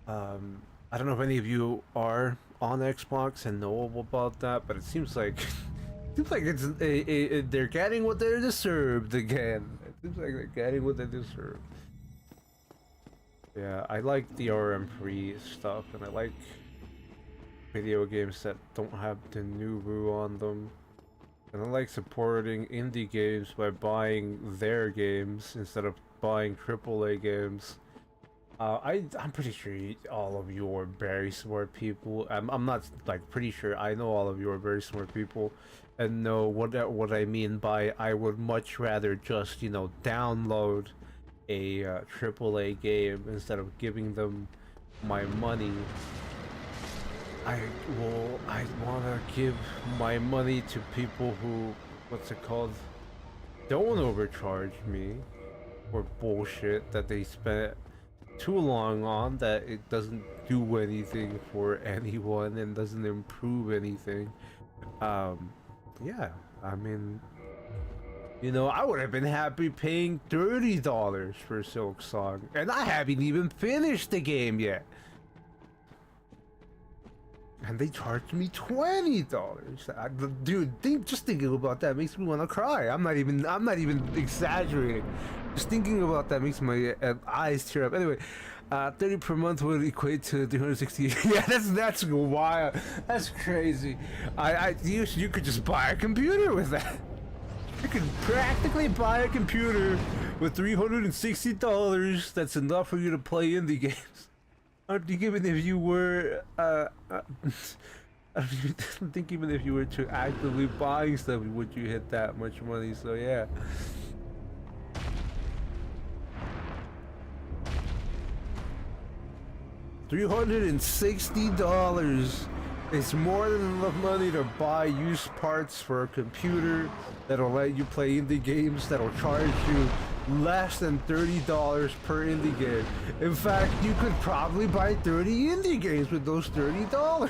I don't know if any of you are on Xbox and know about that, but it seems like they're getting what they deserved again. It seems like they're getting what they deserve. Yeah, I like the RM free stuff, and I like video games that don't have the new Woo on them. And I like supporting indie games by buying their games instead of buying AAA games. I'm pretty sure all of you are very smart people. I'm not like pretty sure. I know all of you are very smart people, and know what I mean by I would much rather just, you know, download a AAA game instead of giving them my money. I want to give my money to people who, what's it called, don't overcharge me for bullshit that they spent too long on, that it doesn't do anything for anyone and doesn't improve anything. Yeah, I mean, You know, I would have been happy paying $30 for Silk Song, and I haven't even finished the game yet. And they charged me $20. Dude, just thinking about that makes me want to cry. I'm not even exaggerating. Just thinking about that makes my eyes tear up. Anyway, 30 per month would equate to 360. Yeah, that's wild. That's crazy. You could just buy a computer with that. You could practically buy a computer with $360. That's enough for you to play indie games. Even if you were, I don't think even if you were to actively buying stuff, would you hit that much money? So yeah. $360 is more than enough money to buy used parts for a computer that'll let you play indie games that'll charge you less than $30 per indie game. In fact, you could probably buy 30 indie games with those $30.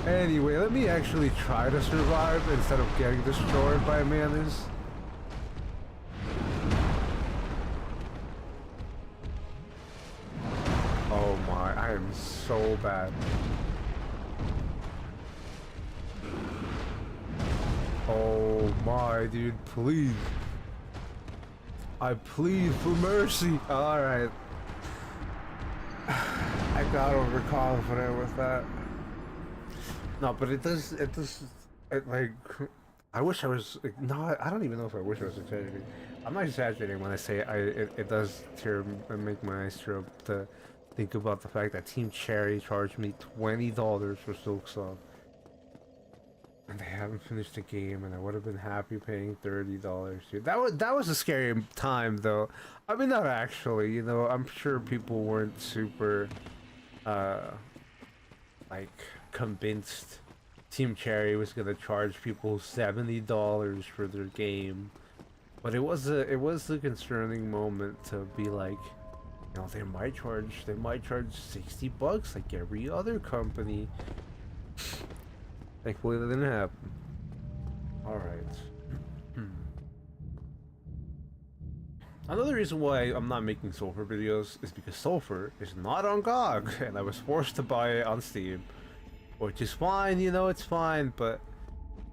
Anyway, let me actually try to survive instead of getting destroyed by Manus. Oh my, I am so bad. Oh my, dude, please. I plead for mercy. Alright. I got overconfident with that. No, but it like, I wish I was, no, I don't even know if I wish I was exaggerating. I'm not exaggerating when I say it does tear and make my eyes tear up to think about the fact that Team Cherry charged me $20 for Silk Song. And they haven't finished the game, and I would have been happy paying $30. Dude, that was a scary time, though. I mean, not actually. You know, I'm sure people weren't super, like convinced Team Cherry was gonna charge people $70 for their game. But it was a concerning moment to be like, you know, they might charge $60 like every other company. Thankfully that didn't happen. Alright. Another reason why I'm not making Sulfur videos is because Sulfur is not on GOG, and I was forced to buy it on Steam. Which is fine, you know, it's fine, but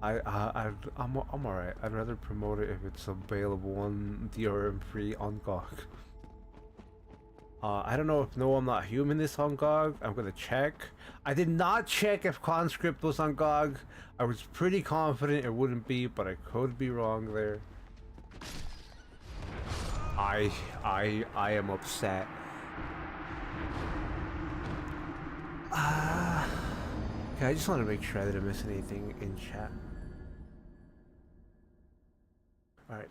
I'm alright. I'd rather promote it if it's available on DRM free on GOG. I don't know if No I'm Not Human is on GOG. I'm gonna check. I did not check if Conscript was on GOG. I was pretty confident it wouldn't be, but I could be wrong there. I am upset. Okay, I just want to make sure I didn't miss anything in chat. Alright.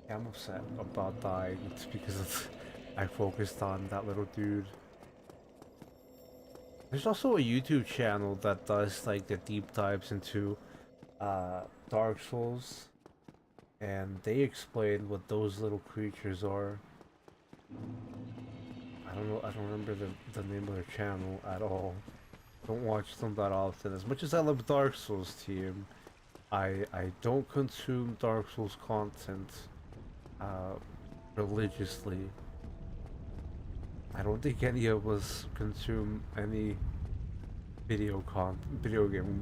Yeah, I'm upset about dying. It's because of I focused on that little dude. There's also a YouTube channel that does like the deep dives into Dark Souls, and they explain what those little creatures are. I don't know, I don't remember the name of their channel at all. Don't watch them that often. As much as I love Dark Souls, team, I don't consume Dark Souls content religiously. I don't think any of us consume any video game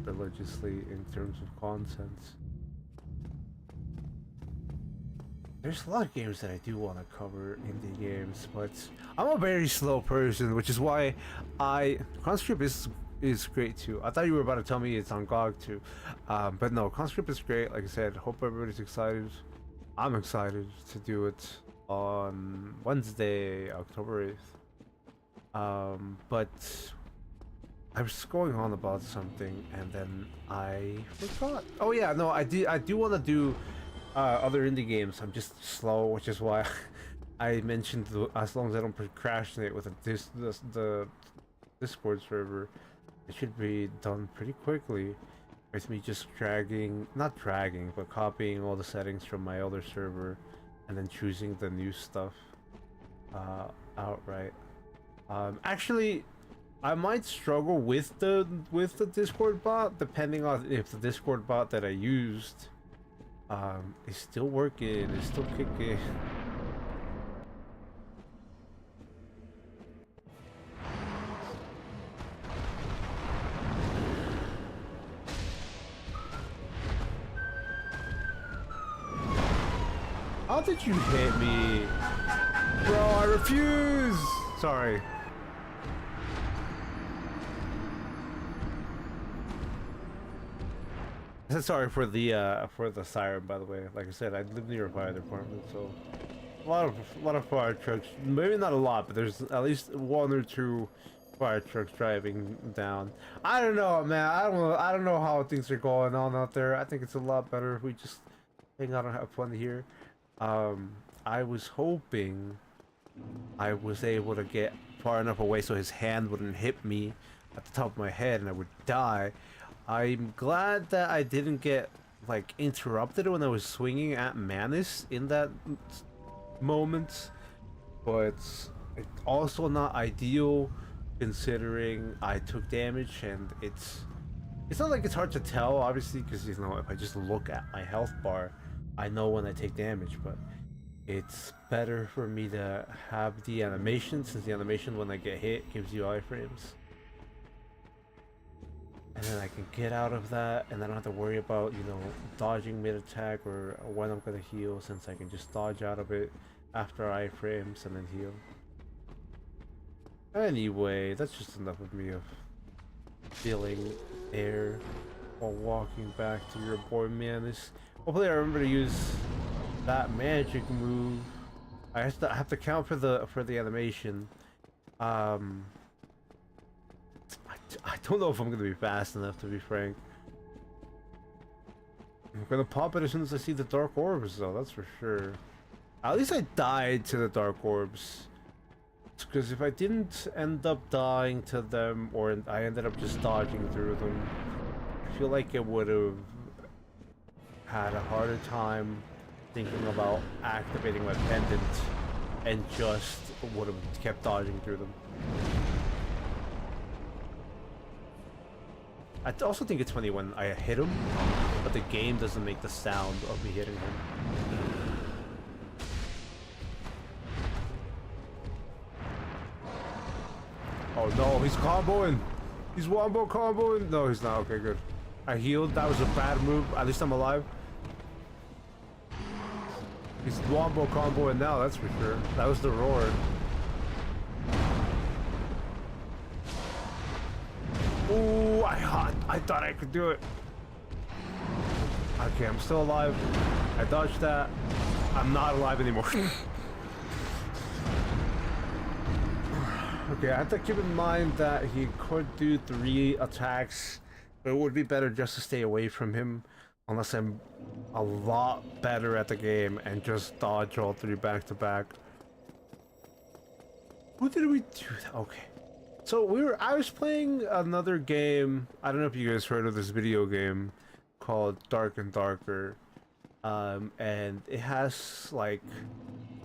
religiously in terms of content. There's a lot of games that I do want to cover, indie games, but I'm a very slow person, which is why Conscript is great too. I thought you were about to tell me it's on GOG too, but no, Conscript is great. Like I said, hope everybody's excited. I'm excited to do it on Wednesday, October 8th. But I was going on about something and then I forgot. Oh yeah, no, I do want to do other indie games. I'm just slow, which is why I mentioned as long as I don't procrastinate with the Discord server, it should be done pretty quickly. With me just not dragging, but copying all the settings from my other server and then choosing the new stuff outright. Actually, I might struggle with the Discord bot, depending on if the Discord bot that I used It's still working. It's still kicking. How did you hit me? Bro, I refuse! Sorry. I said sorry for the siren, by the way. Like I said, I live near a fire department, so a lot of fire trucks. Maybe not a lot, but there's at least one or two fire trucks driving down. I don't know, man. I don't know how things are going on out there. I think it's a lot better if we just hang out and have fun here. I was hoping I was able to get far enough away so his hand wouldn't hit me at the top of my head and I would die. I'm glad that I didn't get like interrupted when I was swinging at Manus in that moment, but it's also not ideal considering I took damage, and it's not like it's hard to tell, obviously, because you know, if I just look at my health bar, I know when I take damage, but it's better for me to have the animation, since the animation when I get hit gives you iframes. And then I can get out of that, and I don't have to worry about, you know, dodging mid-attack or when I'm gonna heal, since I can just dodge out of it after iframes and then heal. Anyway, that's just enough of me of feeling air while walking back to your boy Manus. Hopefully I remember to use that magic move. I have to count for the animation. I don't know if I'm gonna be fast enough, to be frank. I'm gonna pop it as soon as I see the dark orbs, though, that's for sure. At least I died to the dark orbs. Because if I didn't end up dying to them, or I ended up just dodging through them, I feel like it would have had a harder time thinking about activating my pendant, and just would have kept dodging through them. I also think it's funny when I hit him, but the game doesn't make the sound of me hitting him. Oh no, he's comboing! He's wombo comboing! No, he's not. Okay, good. I healed. That was a bad move. At least I'm alive. He's wombo comboing now, that's for sure. That was the roar. Ooh, I thought I could do it. Okay, I'm still alive. I dodged that. I'm not alive anymore. Okay, I have to keep in mind that he could do 3 attacks, but it would be better just to stay away from him unless I'm a lot better at the game and just dodge all 3 back to back. Who did we do that? Okay. So I was playing another game. I don't know if you guys heard of this video game called Dark and Darker. And it has like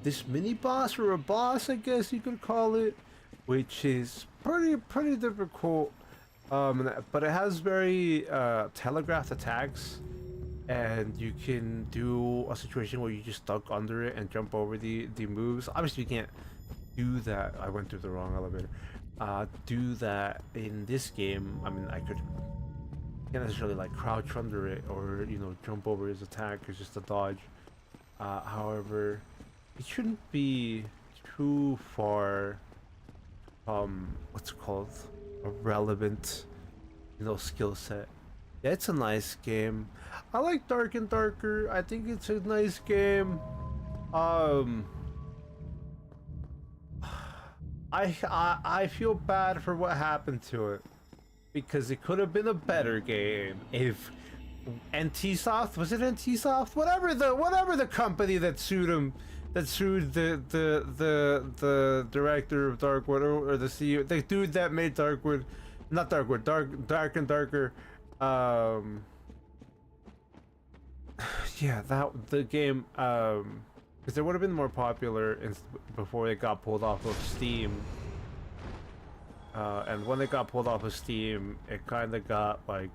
this mini boss, or a boss, I guess you could call it, which is pretty difficult. But it has very telegraphed attacks, and you can do a situation where you just duck under it and jump over the moves. Obviously you can't do that. I went through the wrong elevator. Do that in this game. I mean, I can't necessarily like crouch under it or, you know, jump over his attack. It's just a dodge. However, it shouldn't be too far what's it called, a relevant, you know, skill set. Yeah, it's a nice game. I like Dark and Darker. I think it's a nice game. I feel bad for what happened to it, because it could have been a better game if NTSoft, was it NTSoft? Whatever the company that sued him, that sued the director of Darkwood, or the CEO, the dude that made Darkwood, not Darkwood, Dark and Darker. Yeah, the game. Because it would have been more popular before it got pulled off of Steam. And when it got pulled off of Steam, it kind of got like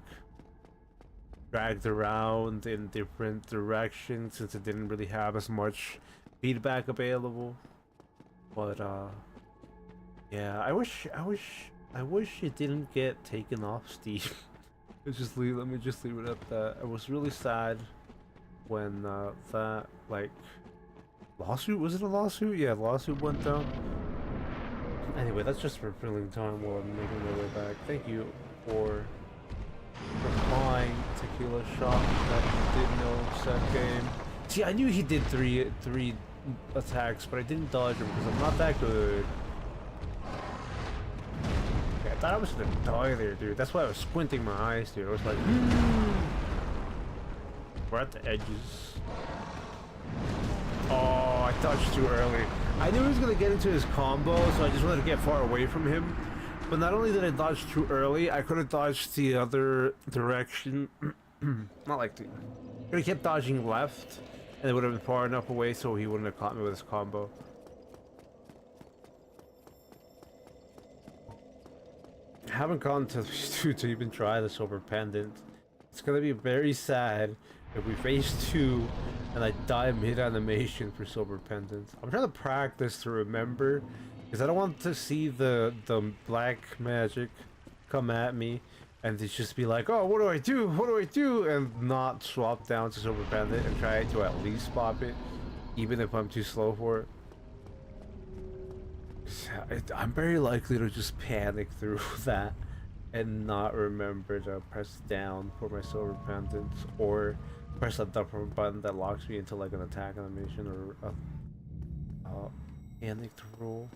dragged around in different directions since it didn't really have as much feedback available. But yeah, I wish it didn't get taken off Steam. Let me just leave it at that. I was really sad when that like lawsuit, was it a lawsuit? Yeah, lawsuit went down. Anyway, that's just for filling time while I'm making my way back. Thank you for replying Tequila Shot that you did know set game. See, I knew he did three attacks, but I didn't dodge him because I'm not that good. Okay, I thought I was gonna die there, dude. That's why I was squinting my eyes, dude. I was like, we're at the edges. Oh, I dodged too early. I knew he was gonna get into his combo, so I just wanted to get far away from him. But not only did I dodge too early, I could have dodged the other direction. Not like the... I could have kept dodging left, and it would have been far enough away so he wouldn't have caught me with his combo. I haven't gone to these two to even try the Silver Pendant. It's gonna be very sad if we phase 2 and I die mid-animation for Silver Pendant. I'm trying to practice to remember, because I don't want to see the black magic come at me and it's just be like, oh, what do I do? What do I do? And not swap down to Silver Pendant and try to at least pop it, even if I'm too slow for it. I'm very likely to just panic through that and not remember to press down for my Silver Pendant, or press that double button that locks me into like an attack animation or a panicked roll.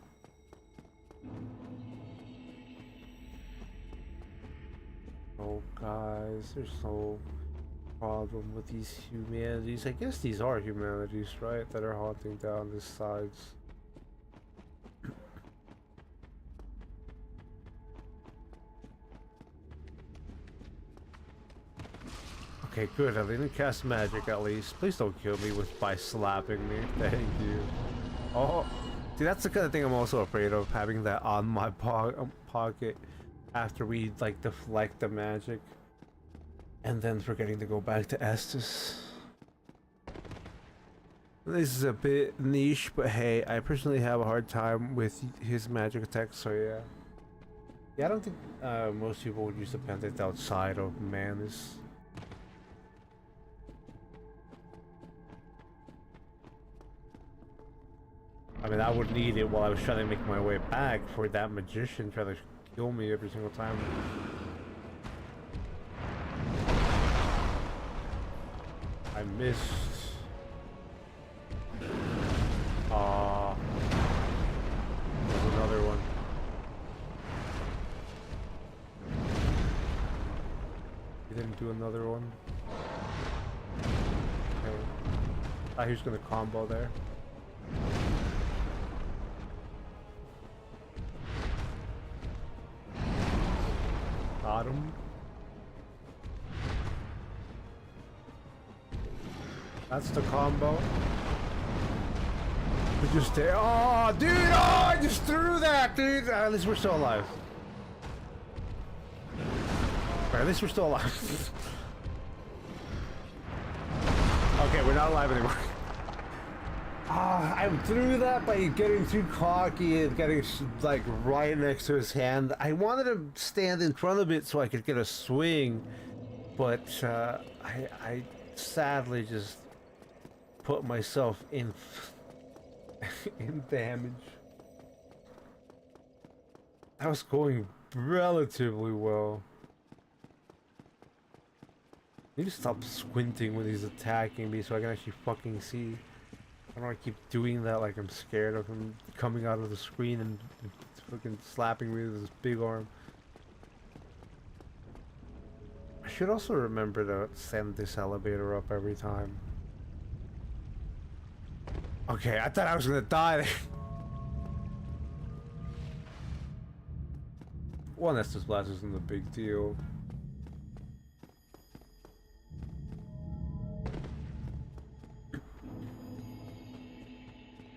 Oh guys, there's no problem with these humanities. I guess these are humanities, right? That are haunting down the sides. Okay, good. I didn't cast magic at least. Please don't kill me by slapping me. Thank you. Oh, see, that's the kind of thing I'm also afraid of, having that on my pocket after we like deflect the magic and then forgetting to go back to Estus. This is a bit niche, but hey, I personally have a hard time with his magic attacks, so yeah. Yeah, I don't think most people would use the pendant outside of Manus. I mean, I would need it while I was trying to make my way back for that magician trying to kill me every single time. I missed. There's another one. You didn't do another one? Okay. I thought he was gonna combo there. Got him. That's the combo. We just stay. Oh, dude! Oh, I just threw that, dude! At least we're still alive. Or at least we're still alive. Okay, we're not alive anymore. I threw that by getting too cocky and getting like right next to his hand. I wanted to stand in front of it so I could get a swing, but I sadly just put myself in in damage. I was going relatively well. I need to stop squinting when he's attacking me so I can actually fucking see. I don't want to keep doing that like I'm scared of him coming out of the screen and fucking slapping me with his big arm. I should also remember to send this elevator up every time. Okay, I thought I was gonna die there. One Estus Blast isn't a big deal.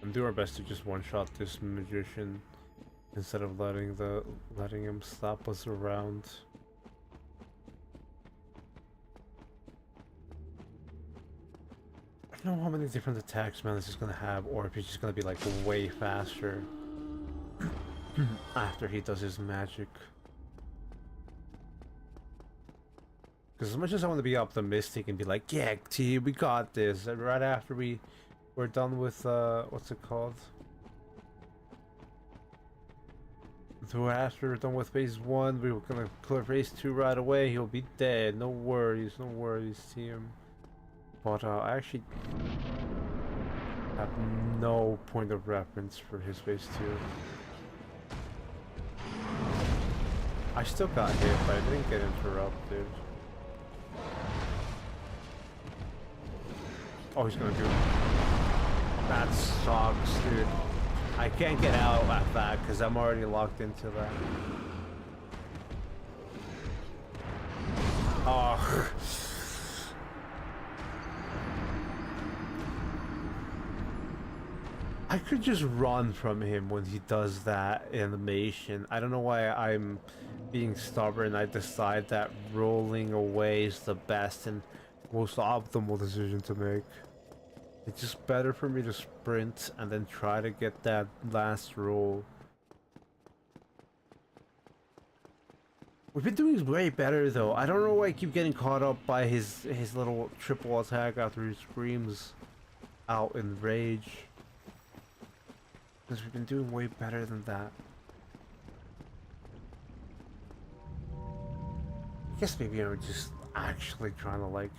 I'm doing our best to just one-shot this magician instead of letting him slap us around. I don't know how many different attacks Manus is gonna have, or if he's just gonna be like way faster after he does his magic. Because as much as I want to be optimistic and be like, yeah, T, we got this, and right after we're done with what's it called? So after we're done with phase 1, we were gonna clear phase 2 right away. He'll be dead. No worries, team. But I actually have no point of reference for his phase 2. I still got hit, but I didn't get interrupted. Oh, he's gonna do it. That sucks, dude. I can't get out at that because I'm already locked into that. Oh. I could just run from him when he does that animation. I don't know why I'm being stubborn. I decide that rolling away is the best and most optimal decision to make. It's just better for me to sprint and then try to get that last roll. We've been doing way better though. I don't know why I keep getting caught up by his little triple attack after he screams out in rage. Because we've been doing way better than that. I guess maybe I'm just actually trying to like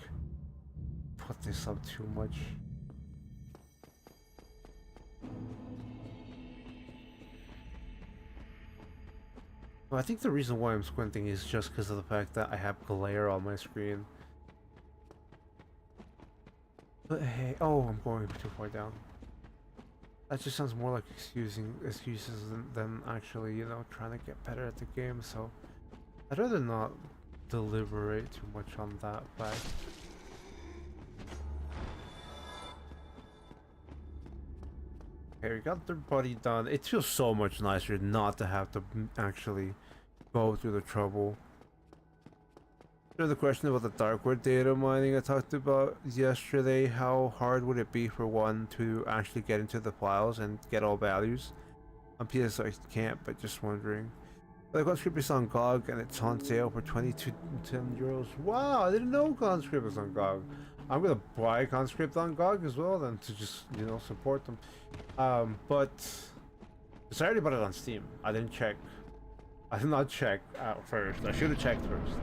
put this up too much. Well, I think the reason why I'm squinting is just because of the fact that I have glare on my screen. But hey, oh, I'm going too far down. That just sounds more like excuses than actually, you know, trying to get better at the game. So I'd rather not deliberate too much on that fact. Okay, we got the body done. It feels so much nicer not to have to actually go through the trouble. There's the question about the darkwood data mining I talked about yesterday. How hard would it be for one to actually get into the files and get all values? On PS I can't, but just wondering. The conscript is on GOG and it's on sale for 22 €10. Wow, I didn't know conscript was on GOG. I'm gonna buy conscript on GOG as well then to just, you know, support them. But I already bought it on Steam. I didn't check. I did not check out first. I should have checked first.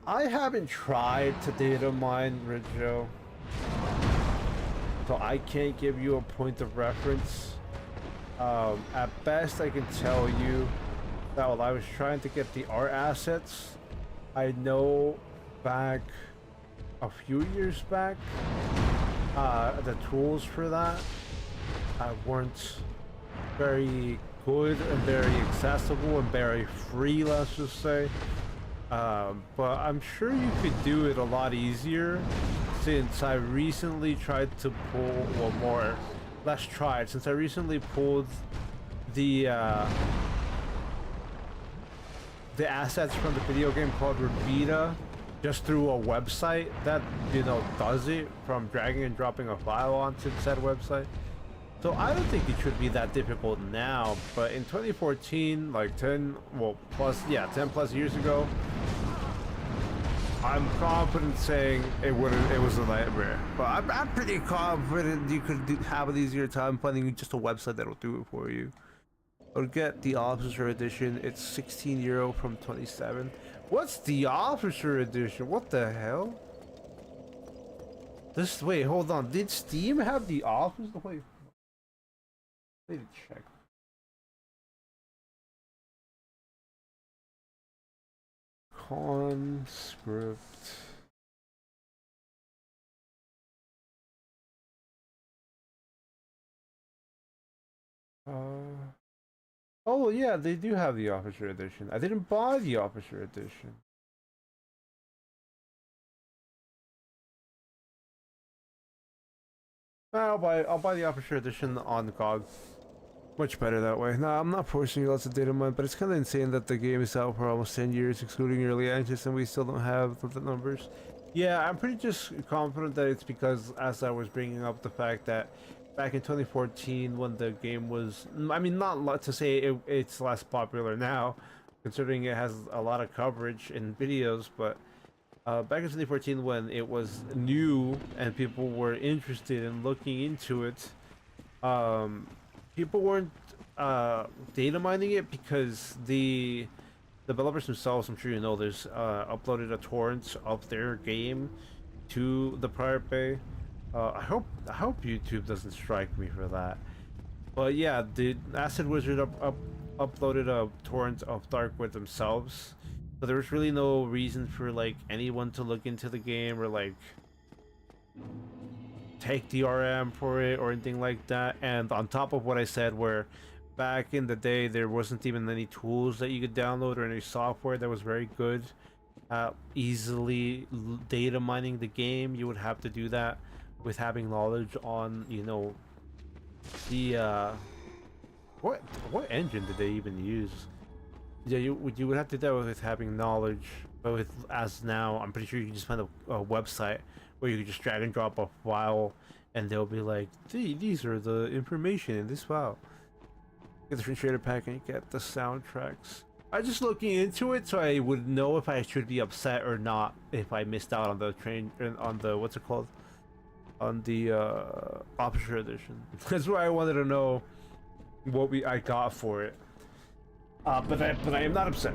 I haven't tried to data mine Ridjo, so I can't give you a point of reference. At best, I can tell you that while I was trying to get the art assets, I know back a few years back, the tools for that weren't very good and very accessible and very free, let's just say. But I'm sure you could do it a lot easier since I recently tried to pull, well, more, less tried, since I recently pulled the assets from the video game called Revita just through a website that, you know, does it from dragging and dropping a file onto said website. So I don't think it should be that difficult now, but in 2014, like 10 plus years ago, I'm confident saying it was a nightmare. But I'm pretty confident you could have an easier time finding just a website that'll do it for you. Or get the Officer Edition. It's €16 from 27. What's the Officer Edition? What the hell? Wait, hold on. Did Steam have the Officer? Wait. I need to check. Conscript. Oh yeah, they do have the Officer Edition. I didn't buy the Officer Edition. I'll buy the Officer Edition on GOG. Much better that way. No, I'm not forcing you lots of data mine, but it's kind of insane that the game is out for almost 10 years, excluding early access, and we still don't have the numbers. Yeah, I'm pretty just confident that it's because, as I was bringing up the fact that back in 2014, when the game was, I mean, to say it's less popular now, considering it has a lot of coverage in videos, but back in 2014, when it was new and people were interested in looking into it, um, people weren't data mining it because the developers themselves, I'm sure you know, there's uploaded a torrent of their game to the Pirate Bay. I hope YouTube doesn't strike me for that. But yeah, the Acid Wizard uploaded a torrent of Darkwood themselves. So there was really no reason for like anyone to look into the game or like take the RM for it or anything like that. And on top of what I said, where back in the day there wasn't even any tools that you could download or any software that was very good at easily data mining the game, you would have to do that with having knowledge on, you know, the what engine did they even use? Yeah, you would have to do that with having knowledge, but with as now, I'm pretty sure you can just find a website where you can just drag and drop a file, and they'll be like, these are the information in this file. Get the shader pack and get the soundtracks. I just looking into it so I would know if I should be upset or not if I missed out on the train on the what's it called, on the officer edition. That's why I wanted to know what I got for it. But I am not upset.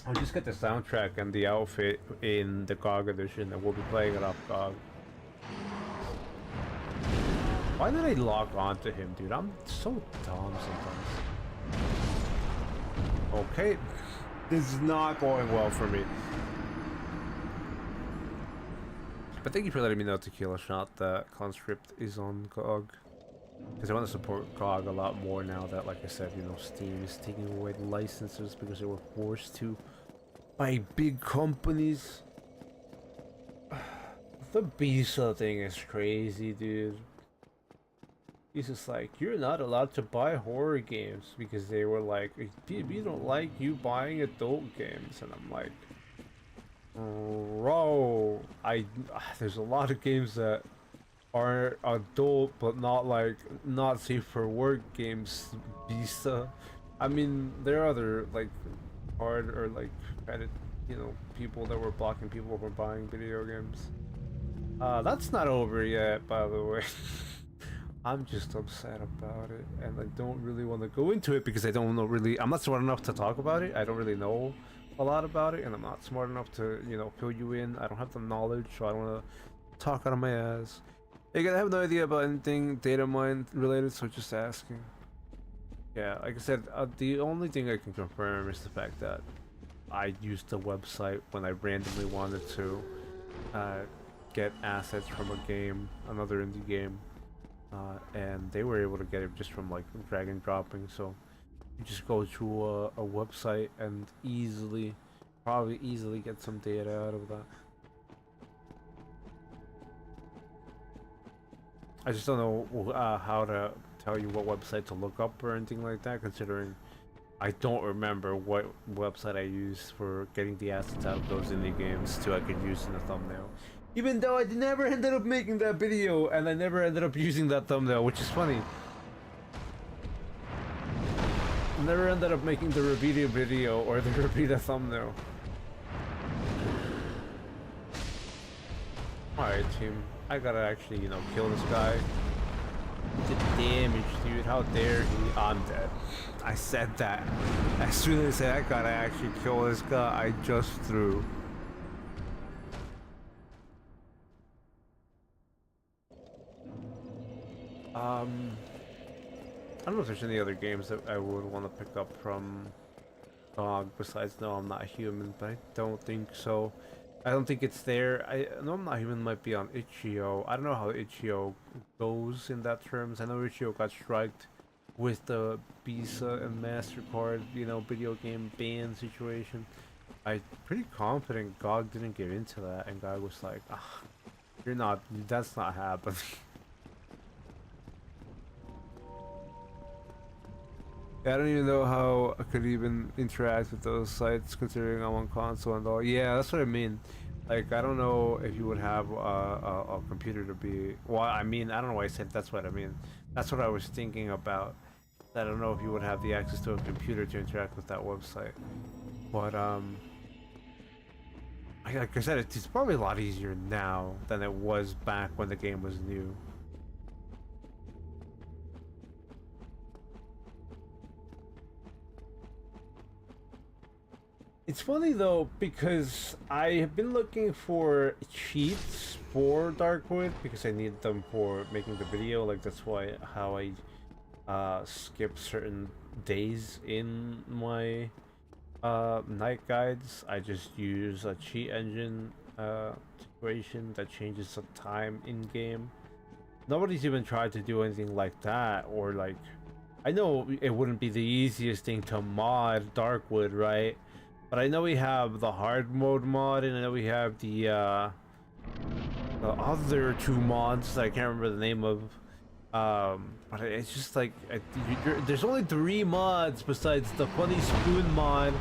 I'll just get the soundtrack and the outfit in the GOG edition, and we'll be playing it off GOG. Why did I log on to him, dude? I'm so dumb sometimes. Okay, this is not going well for me. But thank you for letting me know, Tequila Shot, that Conscript is on GOG. Because I want to support GOG a lot more now that, like I said, you know, Steam is taking away the licenses because they were forced to by big companies. The Visa thing is crazy, dude. He's just like, you're not allowed to buy horror games because they were like, we don't like you buying adult games. And I'm like, bro, there's a lot of games that are adult but not safe for work games, Visa. I mean, there are other like hard or like credit, you know, people that were blocking people from buying video games. That's not over yet, by the way. I'm just upset about it, and I don't really want to go into it because I don't know really. I'm not smart enough to talk about it. I don't really know a lot about it, and I'm not smart enough to, you know, fill you in. I don't have the knowledge, so I don't want to talk out of my ass. Again, I have no idea about anything data mine related, so just asking. Yeah, like I said, the only thing I can confirm is the fact that I used the website when I randomly wanted to get assets from a game, another indie game. And they were able to get it just from like drag and dropping. So you just go to a website and probably easily get some data out of that. I just don't know how to tell you what website to look up or anything like that, considering I don't remember what website I used for getting the assets out of those indie games I could use in the thumbnail. Even though I never ended up making that video, and I never ended up using that thumbnail, which is funny. I never ended up making the Ravita video or the Ravita thumbnail. Alright, team. I gotta actually, you know, kill this guy. The damage, dude. How dare he? I'm dead. I said that. As soon as I said I gotta actually kill this guy, I just threw. I don't know if there's any other games that I would want to pick up from GOG besides No, I'm Not Human, but I don't think so. I don't think it's there. No, I'm Not Human might be on itch.io. I don't know how itch.io goes in that terms. I know itch.io got striked with the Visa and MasterCard, you know, video game ban situation. I'm pretty confident GOG didn't get into that, and GOG was like, ah, that's not happening. I don't even know how I could even interact with those sites considering I'm on console and all. Yeah, that's what I mean. Like, I don't know if you would have a computer to be. Well, I mean, I don't know why I said that's what I mean. That's what I was thinking about. I don't know if you would have the access to a computer to interact with that website. But, like I said, it's probably a lot easier now than it was back when the game was new. It's funny though because I have been looking for cheats for Darkwood because I need them for making the video. Like that's why how I skip certain days in my night guides. I just use a cheat engine situation that changes the time in game. Nobody's even tried to do anything like that, or like I know it wouldn't be the easiest thing to mod Darkwood, right? But I know we have the hard mode mod, and I know we have the other two mods that I can't remember the name of. But it's just like there's only 3 mods besides the funny spoon mod,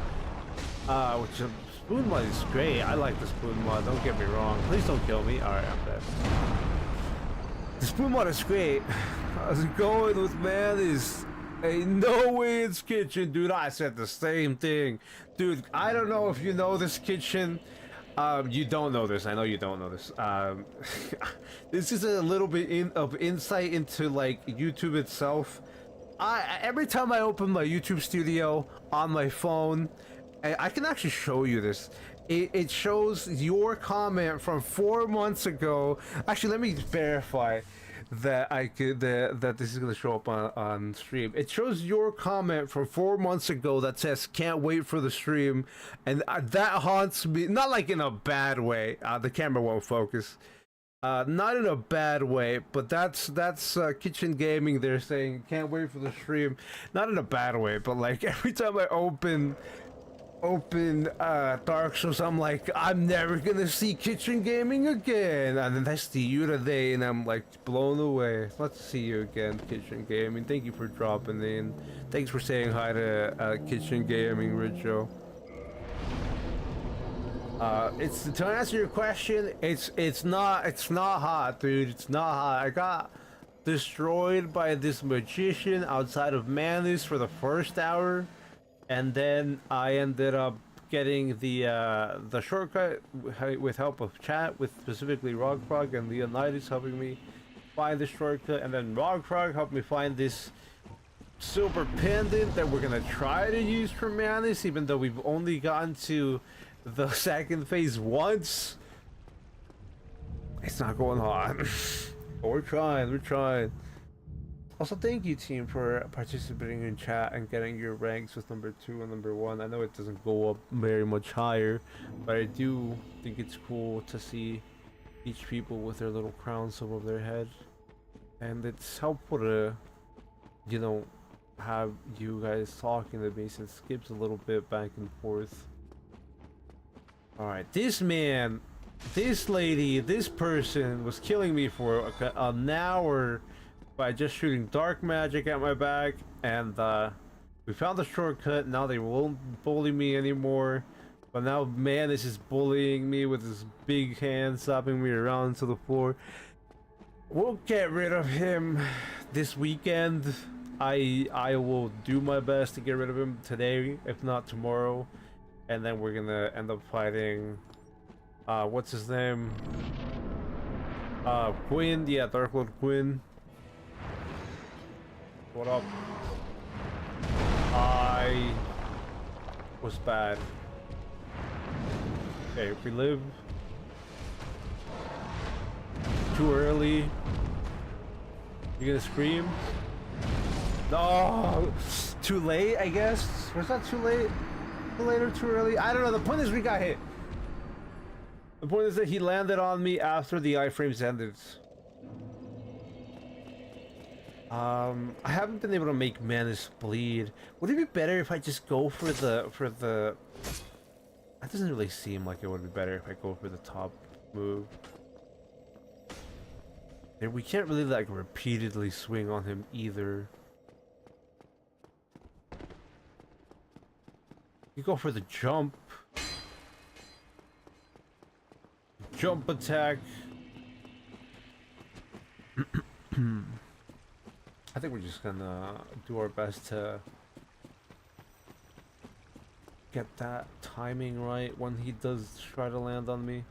which the spoon mod is great. I like the spoon mod. Don't get me wrong. Please don't kill me. All right, I'm dead. The spoon mod is great. I was going with Manus. Ain't no way it's kitchen, dude. I said the same thing, dude. I don't know if you know this kitchen. You don't know this. I know you don't know this. This is a little bit of insight into like YouTube itself. Every time I open my YouTube studio on my phone, I can actually show you this. It shows your comment from 4 months ago. Actually, let me verify that that this is gonna show up on stream. It shows your comment from 4 months ago that says "can't wait for the stream," and that haunts me. Not like in a bad way. The camera won't focus. Not in a bad way, but that's Kitchen Gaming. They're saying can't wait for the stream. Not in a bad way, but like every time I open Dark Souls, I'm like, I'm never gonna see Kitchen Gaming again, and then I see you today and I'm like blown away. Let's see you again, Kitchen Gaming. Thank you for dropping in. Thanks for saying hi to Kitchen Gaming, Richo. It's to answer your question, it's not hot, dude. It's not hot. I got destroyed by this magician outside of Manus for the first hour. And then I ended up getting the shortcut with help of chat, with specifically Rogfrog and Leonidas helping me find the shortcut, and then Rogfrog helped me find this silver pendant that we're gonna try to use for Manus, even though we've only gotten to the second phase once. It's not going on. We're trying. Also, thank you, team, for participating in chat and getting your ranks with number 2 and number 1. I know it doesn't go up very much higher, but I do think it's cool to see each people with their little crowns above their head. And it's helpful to, you know, have you guys talking to me, since it skips a little bit back and forth. Alright, this man, this lady, this person was killing me for an hour by just shooting dark magic at my back, and we found the shortcut. Now they won't bully me anymore, but now Manus is bullying me with his big hand, slapping me around to the floor. We'll get rid of him this weekend. I will do my best to get rid of him today, if not tomorrow, and then we're gonna end up fighting what's his name, Quinn. Yeah, Dark Lord Quinn. What up? I was bad. Okay, if we live too early, you gonna scream? No, too late, I guess. Was that too late? Too late or too early? I don't know. The point is we got hit. The point is that he landed on me after the iframes ended. I haven't been able to make Manus bleed. Would it be better if I just go for the... That doesn't really seem like it would be better if I go for the top move. And we can't really like repeatedly swing on him either. You go for the jump. Jump attack. I think we're just gonna do our best to get that timing right when he does try to land on me.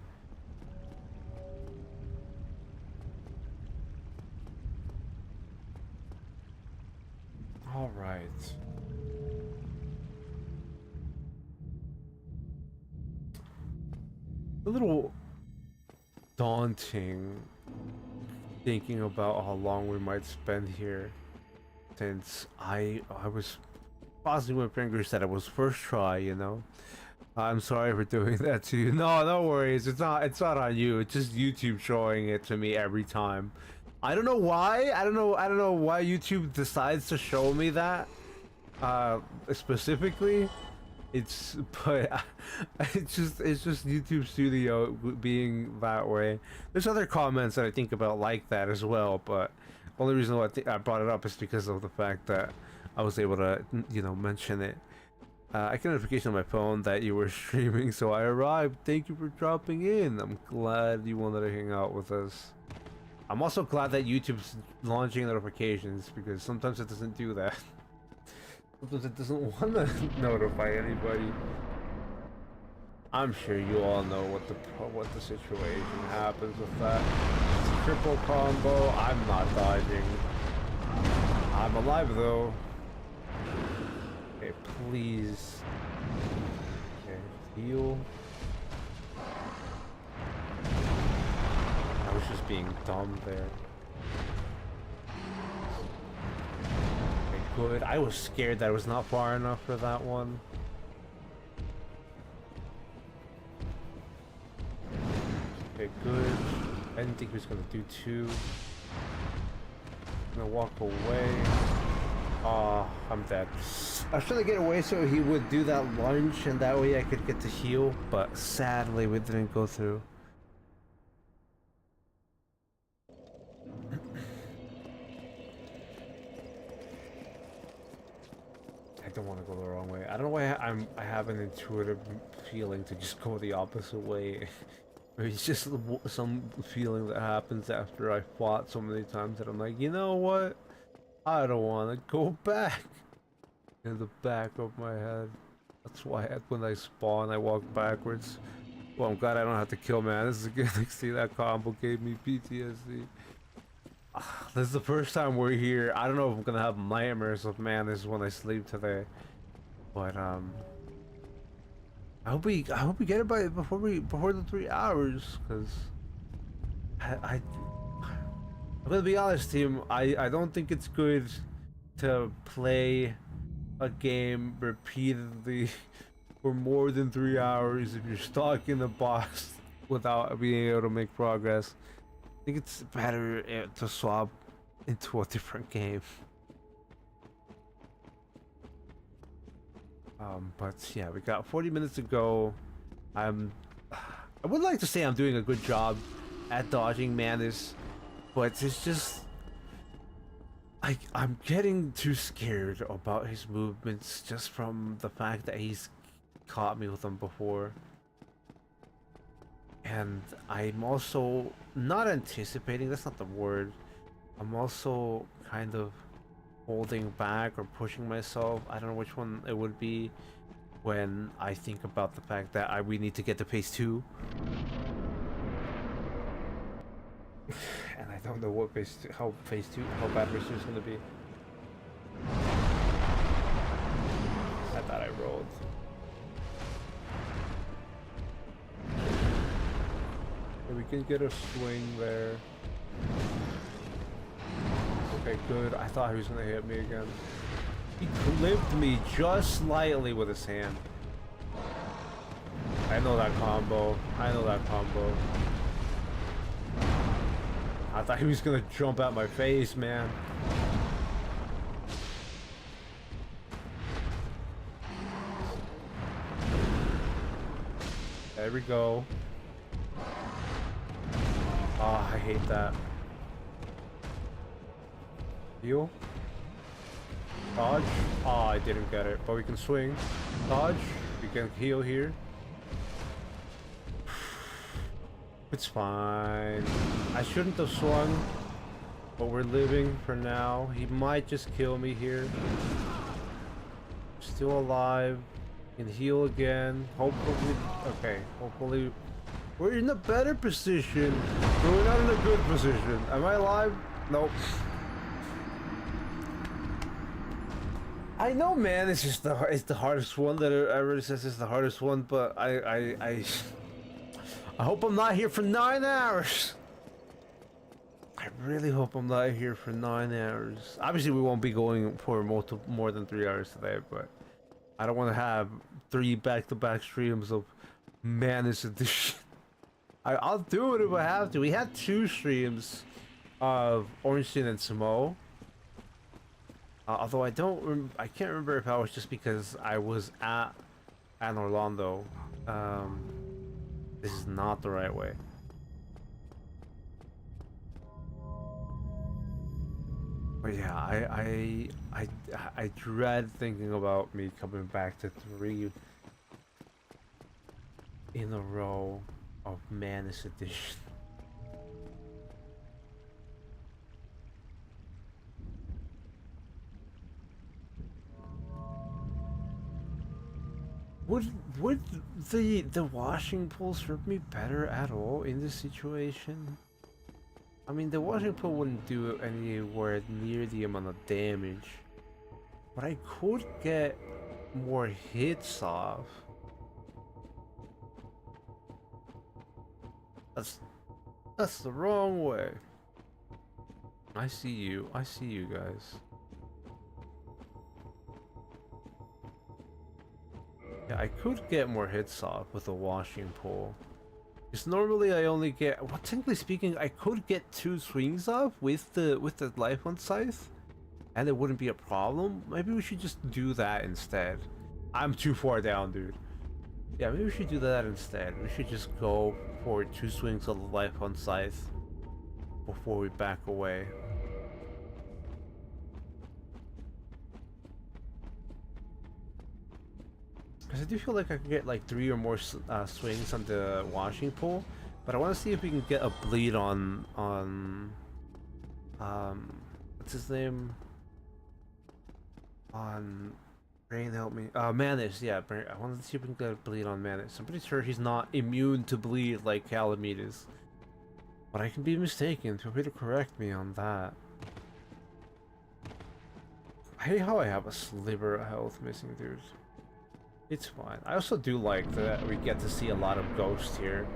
All right. A little daunting thinking about how long we might spend here, since I was crossing my fingers that it was first try, you know. I'm sorry for doing that to you. No, no worries. It's not on you. It's just YouTube showing it to me every time. I don't know why. I don't know why YouTube decides to show me that specifically. But it's just YouTube Studio being that way. There's other comments that I think about like that as well, but only reason why I brought it up is because of the fact that I was able to, you know, mention it. I get a notification on my phone that you were streaming, so I arrived. Thank you for dropping in. I'm glad you wanted to hang out with us. I'm also glad that YouTube's launching notifications, because sometimes it doesn't do that. Sometimes it doesn't want to notify anybody. I'm sure you all know what the situation happens with that. It's a triple combo. I'm not dodging. I'm alive though. Okay, please. Okay, heal. I was just being dumb there. Okay, good. I was scared that I was not far enough for that one. Okay, good. I didn't think he was gonna do two. I'm gonna walk away. Oh, I'm dead. I was trying to get away so he would do that lunge and that way I could get to heal, but sadly we didn't go through. I don't want to go the wrong way. I don't know why I have an intuitive feeling to just go the opposite way. It's just some feeling that happens after I fought so many times that I'm like, you know what? I don't want to go back. In the back of my head. That's why when I spawn, I walk backwards. Well, I'm glad I don't have to kill Manus again. See, that combo gave me PTSD. This is the first time we're here. I don't know if I'm gonna have nightmares of Manus when I sleep today. But I hope we get it by before the 3 hours, because I'm gonna be honest, team. I don't think it's good to play a game repeatedly for more than 3 hours if you're stuck in the boss without being able to make progress. I think it's better to swap into a different game. But yeah, we got 40 minutes to go. I would like to say I'm doing a good job at dodging Manus, but it's just I'm getting too scared about his movements just from the fact that he's caught me with them before. And I'm also not anticipating, that's not the word. I'm also kind of holding back or pushing myself. I don't know which one it would be when I think about the fact that we need to get to phase 2. And I don't know what how bad phase 2 is gonna be. I thought I rolled. Yeah, we can get a swing there. Okay, good. I thought he was gonna hit me again. He clipped me just slightly with his hand. I know that combo. I know that combo. I thought he was gonna jump out my face, man. There we go. Oh, I hate that. Heal. Dodge. Oh, I didn't get it, but we can swing. Dodge. We can heal here. It's fine. I shouldn't have swung, but we're living for now. He might just kill me here. Still alive. Can heal again. Hopefully, okay. Hopefully, we're in a better position, but we're not in a good position. Am I alive? Nope. I know, man. It's the hardest one. That everybody says it's the hardest one, but I hope I'm not here for 9 hours. I really hope I'm not here for 9 hours. Obviously, we won't be going for more than 3 hours today, but I don't want to have 3 back-to-back streams of Manus edition. I'll do it if I have to. We had 2 streams of Ornstein and Samo. Although I can't remember if I was just because I was at Orlando. This is not the right way. But yeah, I dread thinking about me coming back to 3 in a row of Manus edition. Would the washing pool serve me better at all in this situation? I mean, the washing pool wouldn't do anywhere near the amount of damage, but I could get more hits off. That's the wrong way. I see you guys. Yeah, I could get more hits off with a washing pole. Because normally I only get, well, technically speaking, I could get 2 swings off with the life on scythe, and it wouldn't be a problem. Maybe we should just do that instead. I'm too far down, dude. Yeah, maybe we should do that instead. We should just go for 2 swings of the life on scythe before we back away. Because I do feel like I can get like 3 or more swings on the washing pole, but I want to see if we can get a bleed on what's his name? On Brain, help me. Manus, yeah. I want to see if we can get a bleed on Manus. I'm pretty sure he's not immune to bleed like Calamite is, but I can be mistaken. Feel free to correct me on that. I hate how I have a sliver of health missing, dude. It's fine. I also do like that we get to see a lot of ghosts here.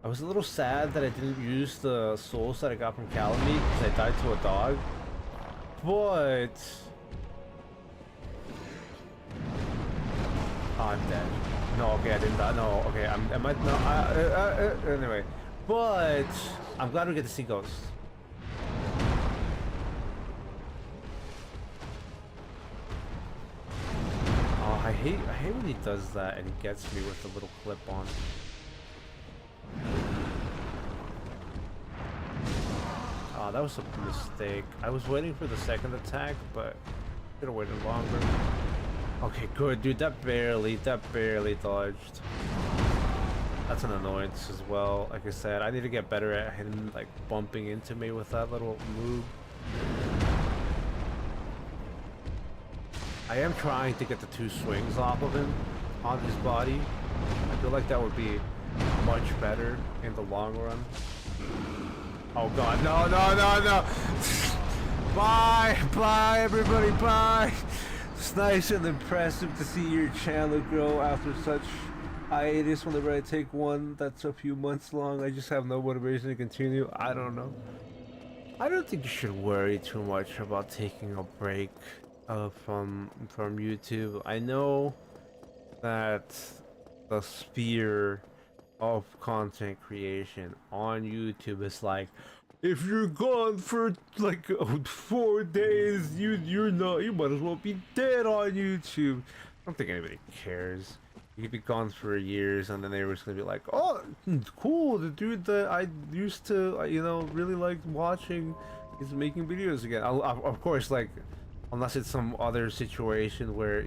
I was a little sad that I didn't use the souls that I got from Calamite because I died to a dog. But oh, I'm dead. No, okay, I didn't die. No, okay, am I? No, anyway. But I'm glad we get to see ghosts. I hate when he does that and he gets me with the little clip on. Oh, that was a mistake. I was waiting for the second attack, but could have waited longer. Okay, good, dude. That barely dodged. That's an annoyance as well. Like I said, I need to get better at him like bumping into me with that little move. I am trying to get the 2 swings off of him on his body. I feel like that would be much better in the long run. Oh god, no, no, no, no! Bye, everybody, bye! It's nice and impressive to see your channel grow after such hiatus. Whenever I take one that's a few months long, I just have no motivation to continue. I don't know. I don't think you should worry too much about taking a break from YouTube. I know that the sphere of content creation on YouTube is like, if you're gone for like 4 days, you might as well be dead on YouTube. I don't think anybody cares. You could be gone for years and then they were just gonna be like, oh, cool, the dude that I used to really liked watching is making videos again. Of course, like, unless it's some other situation where,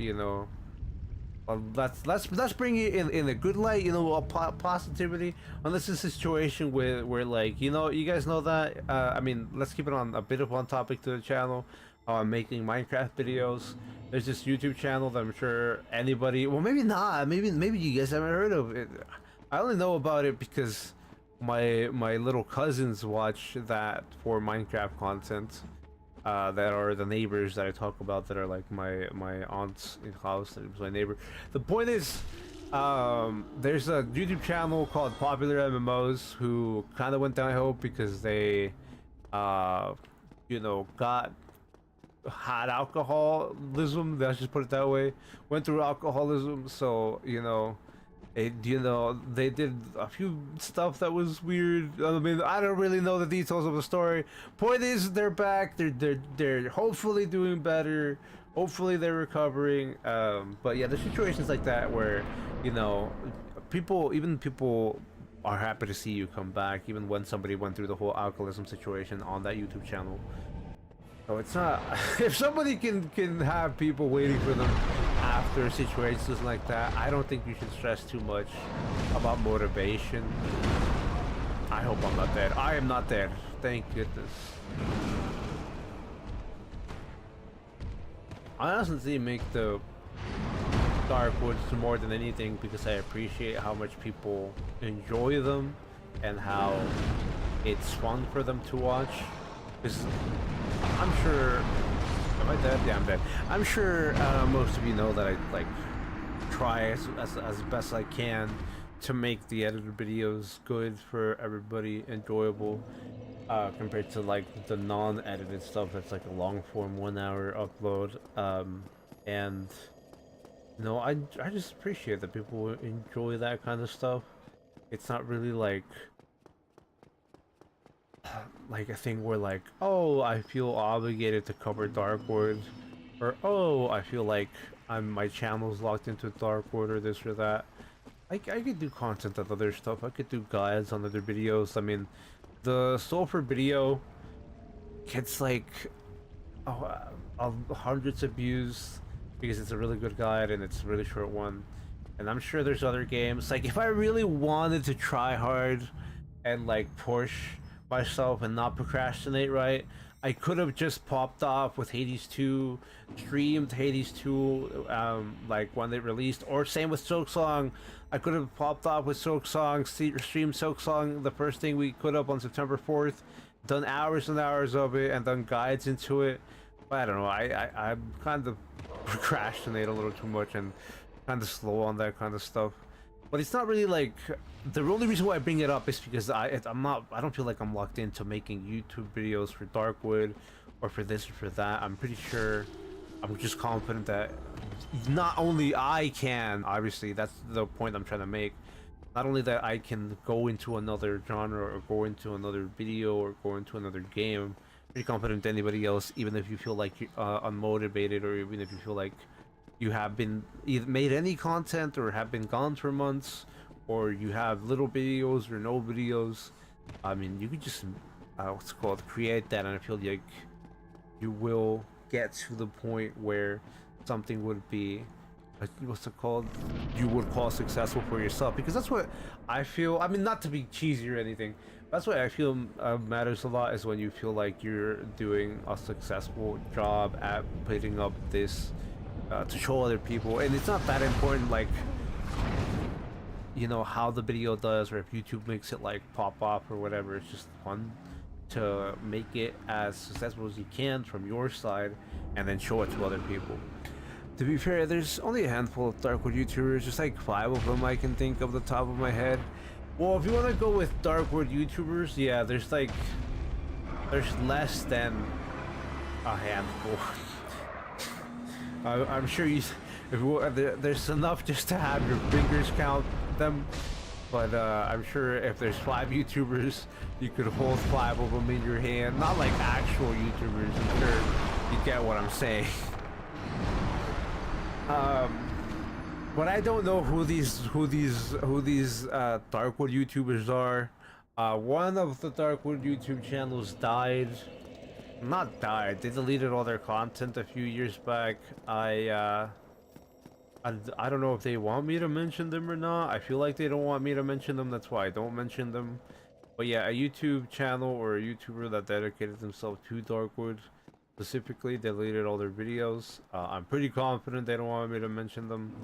let's bring it in a good light, you know, positivity. Unless it's a situation where like, you know, you guys know that. I mean, let's keep it on a bit of one topic to the channel. I'm making Minecraft videos. There's this YouTube channel that I'm sure anybody, well, maybe not, maybe you guys haven't heard of it. I only know about it because my little cousins watch that for Minecraft content. That are the neighbors that I talk about, that are like my aunt's in house, that was my neighbor. The point is, there's a YouTube channel called Popular MMOs who kind of went downhill because they, you know, had alcoholism. Let's just put it that way. Went through alcoholism, so you know. You know, they did a few stuff that was weird. I mean, I don't really know the details of the story. Point is, they're back. They're hopefully doing better. Hopefully, they're recovering. But yeah, there's situations like that where, you know, people are happy to see you come back, even when somebody went through the whole alcoholism situation on that YouTube channel. So it's not, if somebody can have people waiting for them after situations like that, I don't think you should stress too much about motivation. I hope I'm not dead. I am not dead. Thank goodness. I honestly make the Dark Woods more than anything because I appreciate how much people enjoy them and how it's fun for them to watch. Because I'm sure, am I dead? Yeah, I'm dead. I'm sure most of you know that I like try as best I can to make the edited videos good for everybody, enjoyable, compared to like the non-edited stuff that's like a long form 1 hour upload. And you know, I just appreciate that people enjoy that kind of stuff. It's not really like a thing where like, oh, I feel obligated to cover Dark Word, or oh, I feel like my channel's locked into Dark Word, or this or that. I could do content on other stuff. I could do guides on other videos. I mean, the Sulfur video gets like hundreds of views because it's a really good guide and it's a really short one. And I'm sure there's other games. Like, if I really wanted to try hard and like push myself and not procrastinate, right, I could have just popped off with Hades 2, streamed Hades 2 like when it released, or same with Silksong. I could have popped off with Silksong, streamed Silksong the first thing we put up on September 4th, done hours and hours of it and done guides into it. But I don't know, I'm kind of procrastinate a little too much and kind of slow on that kind of stuff. But it's not really like, the only reason why I bring it up is because I don't feel like I'm locked into making YouTube videos for Darkwood or for this or for that. I'm pretty sure, I'm just confident that not only I can, obviously that's the point I'm trying to make, not only that I can go into another genre or go into another video or go into another game, pretty confident anybody else, even if you feel like you're unmotivated, or even if you feel like you have been either made any content or have been gone for months, or you have little videos or no videos. I mean, you could just what's it called, create that, and I feel like you will get to the point where something would be, what's it called, you would call successful for yourself. Because that's what I feel. I mean, not to be cheesy or anything, that's what I feel matters a lot, is when you feel like you're doing a successful job at putting up this to show other people. And it's not that important, like, you know, how the video does, or if YouTube makes it like pop off or whatever. It's just fun to make it as successful as you can from your side and then show it to other people. To be fair, there's only a handful of Darkwood YouTubers, just like 5 of them I can think of the top of my head. Well, if you want to go with Darkwood YouTubers, yeah, there's less than a handful. I'm sure there's enough just to have your fingers count them, but I'm sure if there's 5 YouTubers, you could hold 5 of them in your hand. Not like actual YouTubers, I'm sure you get what I'm saying. But I don't know who these Darkwood YouTubers are. One of the Darkwood YouTube channels died. Not died, they deleted all their content a few years back. I don't know if they want me to mention them or not. I feel like they don't want me to mention them. That's why I don't mention them. But yeah, a YouTube channel or a YouTuber that dedicated themselves to Darkwood specifically deleted all their videos. I'm pretty confident they don't want me to mention them,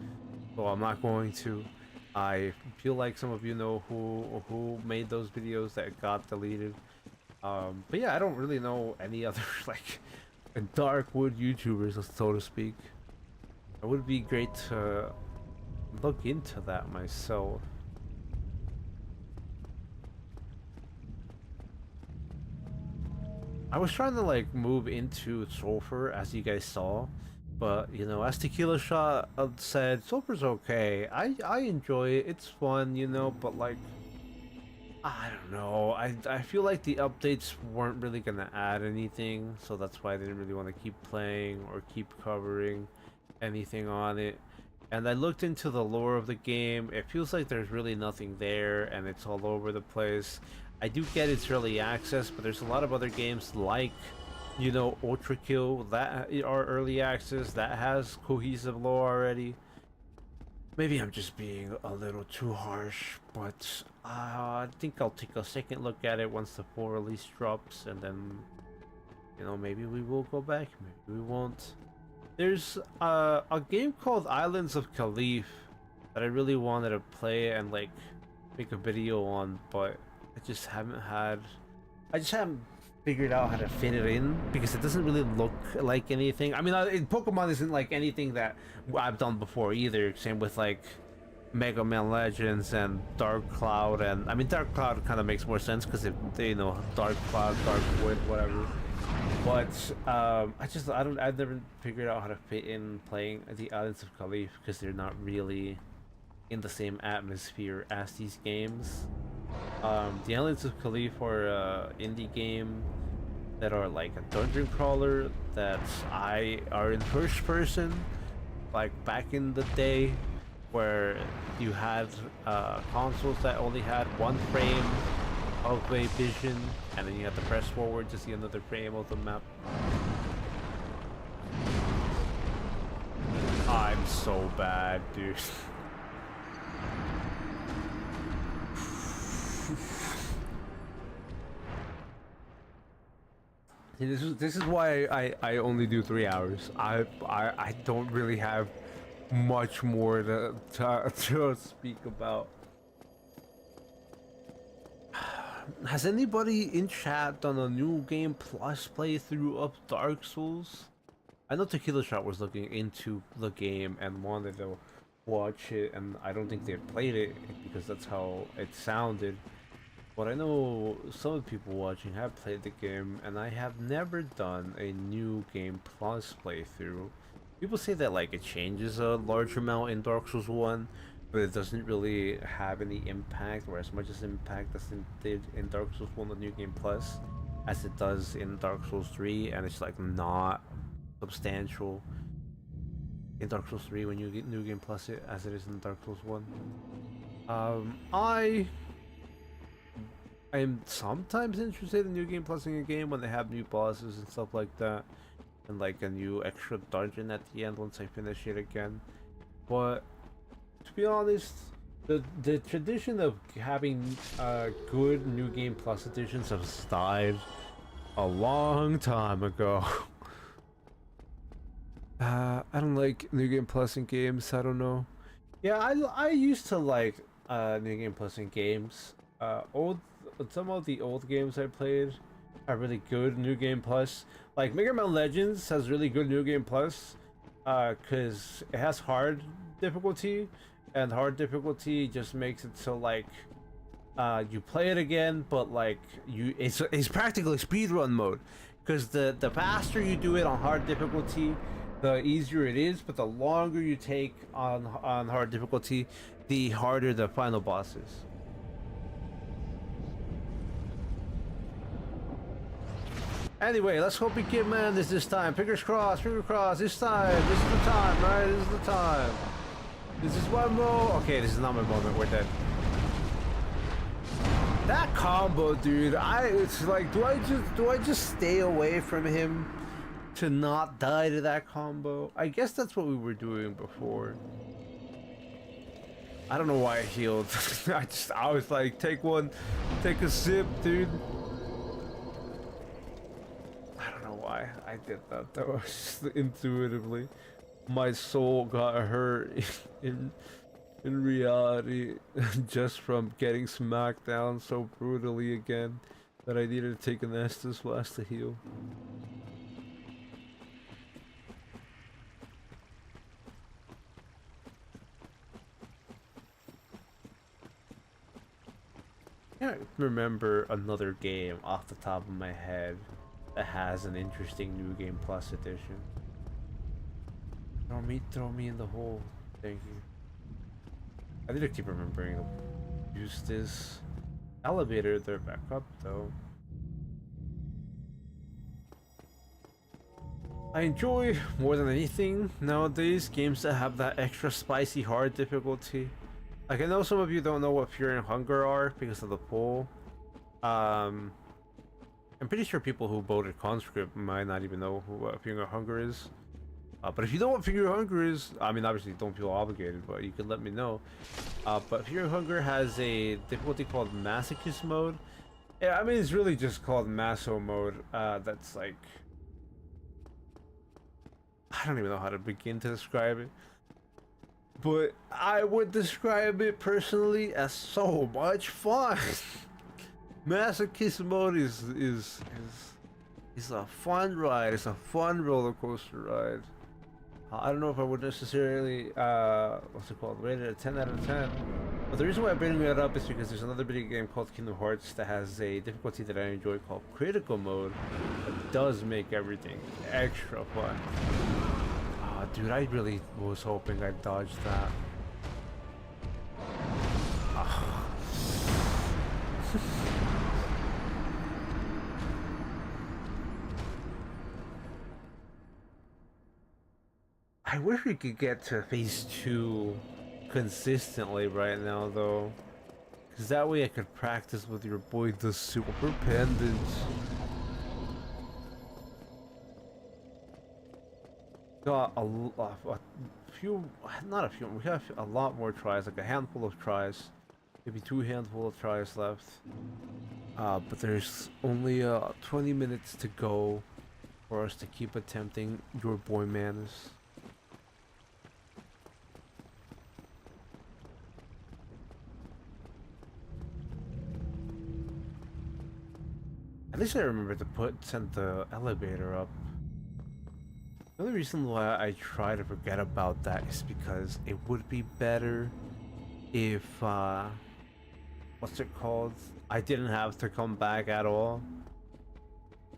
so I'm not going to. I feel like some of you know who made those videos that got deleted. But yeah, I don't really know any other like Darkwood YouTubers, so to speak. It would be great to look into that myself. I was trying to like move into Sulfur as you guys saw, but you know, as Tequila Shot said, Sulfur's okay. I enjoy it. It's fun, you know, but like I don't know. I feel like the updates weren't really gonna add anything, so that's why I didn't really want to keep playing or keep covering anything on it. And I looked into the lore of the game. It feels like there's really nothing there, and it's all over the place. I do get it's early access, but there's a lot of other games like, you know, Ultra Kill that are early access that has cohesive lore already. Maybe I'm just being a little too harsh, but I think I'll take a second look at it once the full release drops, and then, you know, maybe we will go back, maybe we won't. There's a game called Islands of Caliph that I really wanted to play and like make a video on, but I just haven't figured out how to fit it in because it doesn't really look like anything. I mean, Pokemon isn't like anything that I've done before either. Same with like Mega Man Legends and Dark Cloud, and I mean Dark Cloud kind of makes more sense because you know, Dark Cloud, Dark Wood, whatever. But I've never figured out how to fit in playing the Islands of Caliph because they're not really in the same atmosphere as these games. The Islands of Caliph are a indie game that are like a dungeon crawler that are in first person, like back in the day where you had consoles that only had one frame of a vision, and then you have to press forward to see another frame of the map. I'm so bad, dude. See, this is why I only do 3 hours. I don't really have much more to speak about. Has anybody in chat done a new game plus playthrough of Dark Souls? I know Tequila Shot was looking into the game and wanted to watch it, and I don't think they played it because that's how it sounded. But I know some of the people watching have played the game, and I have never done a new game plus playthrough. People say that like it changes a large amount in Dark Souls 1, but it doesn't really have any impact, or as much as impact as it did in Dark Souls 1 the New Game Plus, as it does in Dark Souls 3, and it's like not substantial in Dark Souls 3 when you get New Game Plus it as it is in Dark Souls 1. I am sometimes interested in New Game Plusing a game when they have new bosses and stuff like that, and like a new extra dungeon at the end once I finish it again. But to be honest, the tradition of having good New Game Plus editions has died a long time ago. I don't like New Game Plus in games. I don't know. Yeah, I used to like New Game Plus in games. Some of the old games I played are really good New Game Plus. Like Mega Man Legends has really good New Game Plus, cause it has hard difficulty, and hard difficulty just makes it so like you play it again, but like it's practically speedrun mode, cause the faster you do it on hard difficulty, the easier it is, but the longer you take on hard difficulty, the harder the final boss is. Anyway, let's hope we get Manus this time. Fingers crossed, this time. This is the time, right? This is the time. This is one more. Okay, this is not my moment. We're dead. That combo, dude. It's like, do I just stay away from him to not die to that combo? I guess that's what we were doing before. I don't know why I healed. I was like, take a sip, dude. I don't know why I did that. That was just intuitively. My soul got hurt in in reality just from getting smacked down so brutally again that I needed to take an Estus Blast to heal. I can't remember another game off the top of my head that has an interesting New Game Plus edition. Throw me in the hole. Thank you. I need to keep remembering to use this elevator there back up though. I enjoy more than anything nowadays games that have that extra spicy hard difficulty. Like I know some of you don't know what Fear and Hunger are because of the poll. I'm pretty sure people who voted conscript might not even know what Fear and Hunger is. But if you know what Fear and Hunger is, I mean obviously don't feel obligated, but you can let me know. But Fear and Hunger has a difficulty called Masochist mode. Yeah, I mean it's really just called Maso mode. That's like, I don't even know how to begin to describe it. But I would describe it personally as so much fun. Masochist mode is a fun ride. It's a fun roller coaster ride. I don't know if I would necessarily what's it called, rate it a 10 out of 10. But the reason why I'm bringing it up is because there's another video game called Kingdom Hearts that has a difficulty that I enjoy called Critical Mode that does make everything extra fun. Dude, I really was hoping I dodged that. I wish we could get to phase 2 consistently right now, though. Because that way I could practice with your boy, the Super Pendants. Got a few, not a few, we have a lot more tries, like a handful of tries. Maybe 2 handful of tries left. But there's only 20 minutes to go for us to keep attempting your boy Manus. At least I remember to send the elevator up. The only reason why I try to forget about that is because it would be better if, what's it called? I didn't have to come back at all.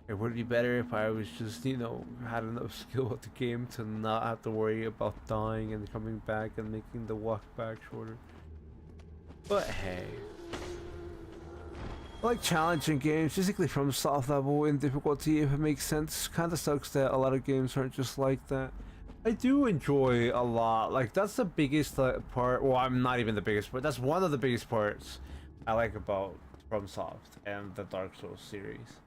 It would be better if I was just, you know, had enough skill at the game to not have to worry about dying and coming back and making the walk back shorter. But hey. I like challenging games, basically from soft level in difficulty if it makes sense. Kinda sucks that a lot of games aren't just like that. I do enjoy a lot, like that's the biggest part, well I'm not even the biggest part, that's one of the biggest parts I like about FromSoft and the Dark Souls series.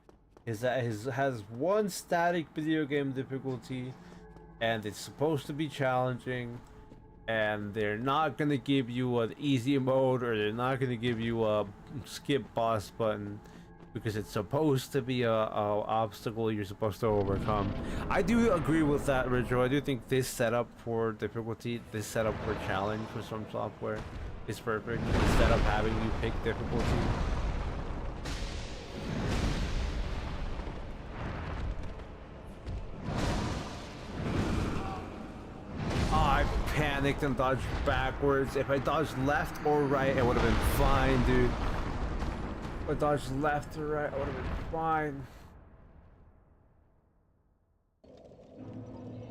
Is that it has one static video game difficulty and it's supposed to be challenging. And they're not gonna give you an easy mode, or they're not gonna give you a skip boss button because it's supposed to be a obstacle you're supposed to overcome. I do agree with that, Ridjo. I do think this setup for difficulty, this setup for challenge for some software is perfect instead of having you pick difficulty. Panicked and dodged backwards. If I dodged left or right, it would have been fine, dude. If I dodged left or right, I would have been fine.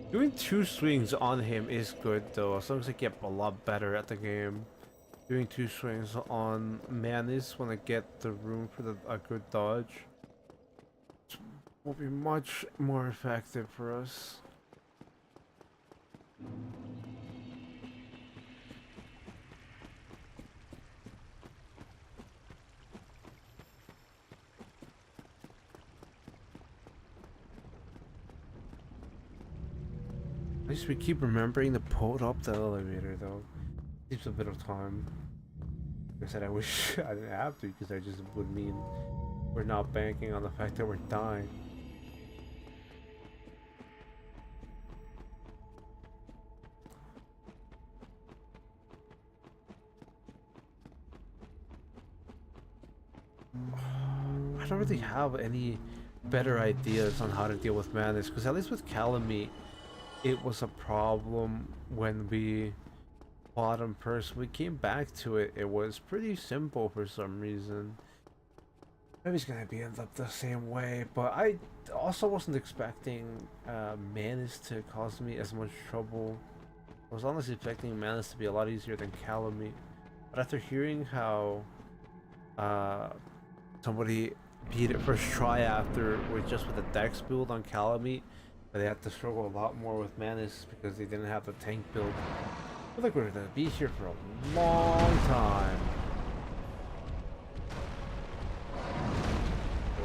Doing 2 swings on him is good though, as long as I get a lot better at the game. Doing 2 swings on Manus when I get the room for a good dodge will be much more effective for us. At least we keep remembering to pull up the elevator though. Keeps a bit of time. Like I said, I wish I didn't have to, because that just would mean we're not banking on the fact that we're dying. I don't really have any better ideas on how to deal with Manus, because at least with Calamite, it was a problem when we fought him first. We came back to it, it was pretty simple for some reason. Maybe it's gonna be end up the same way, but I also wasn't expecting Manus to cause me as much trouble. I was honestly expecting Manus to be a lot easier than Calamite, but after hearing how somebody beat it first try after with just with a dex build on Calamite, but they had to struggle a lot more with Manus because they didn't have the tank build. I feel like we're gonna be here for a long time.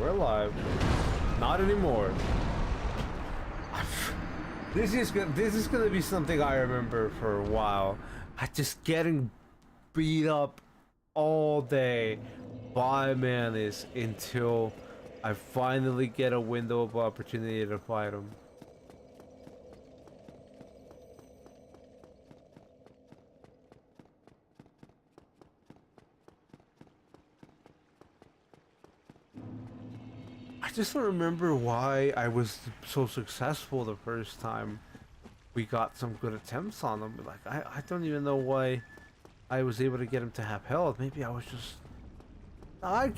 We're alive. Not anymore. This is gonna be something I remember for a while. I just getting beat up all day by Manus until I finally get a window of opportunity to fight him. I just don't remember why I was so successful the first time we got some good attempts on him. Like, I don't even know why I was able to get him to have health. Maybe I was just... I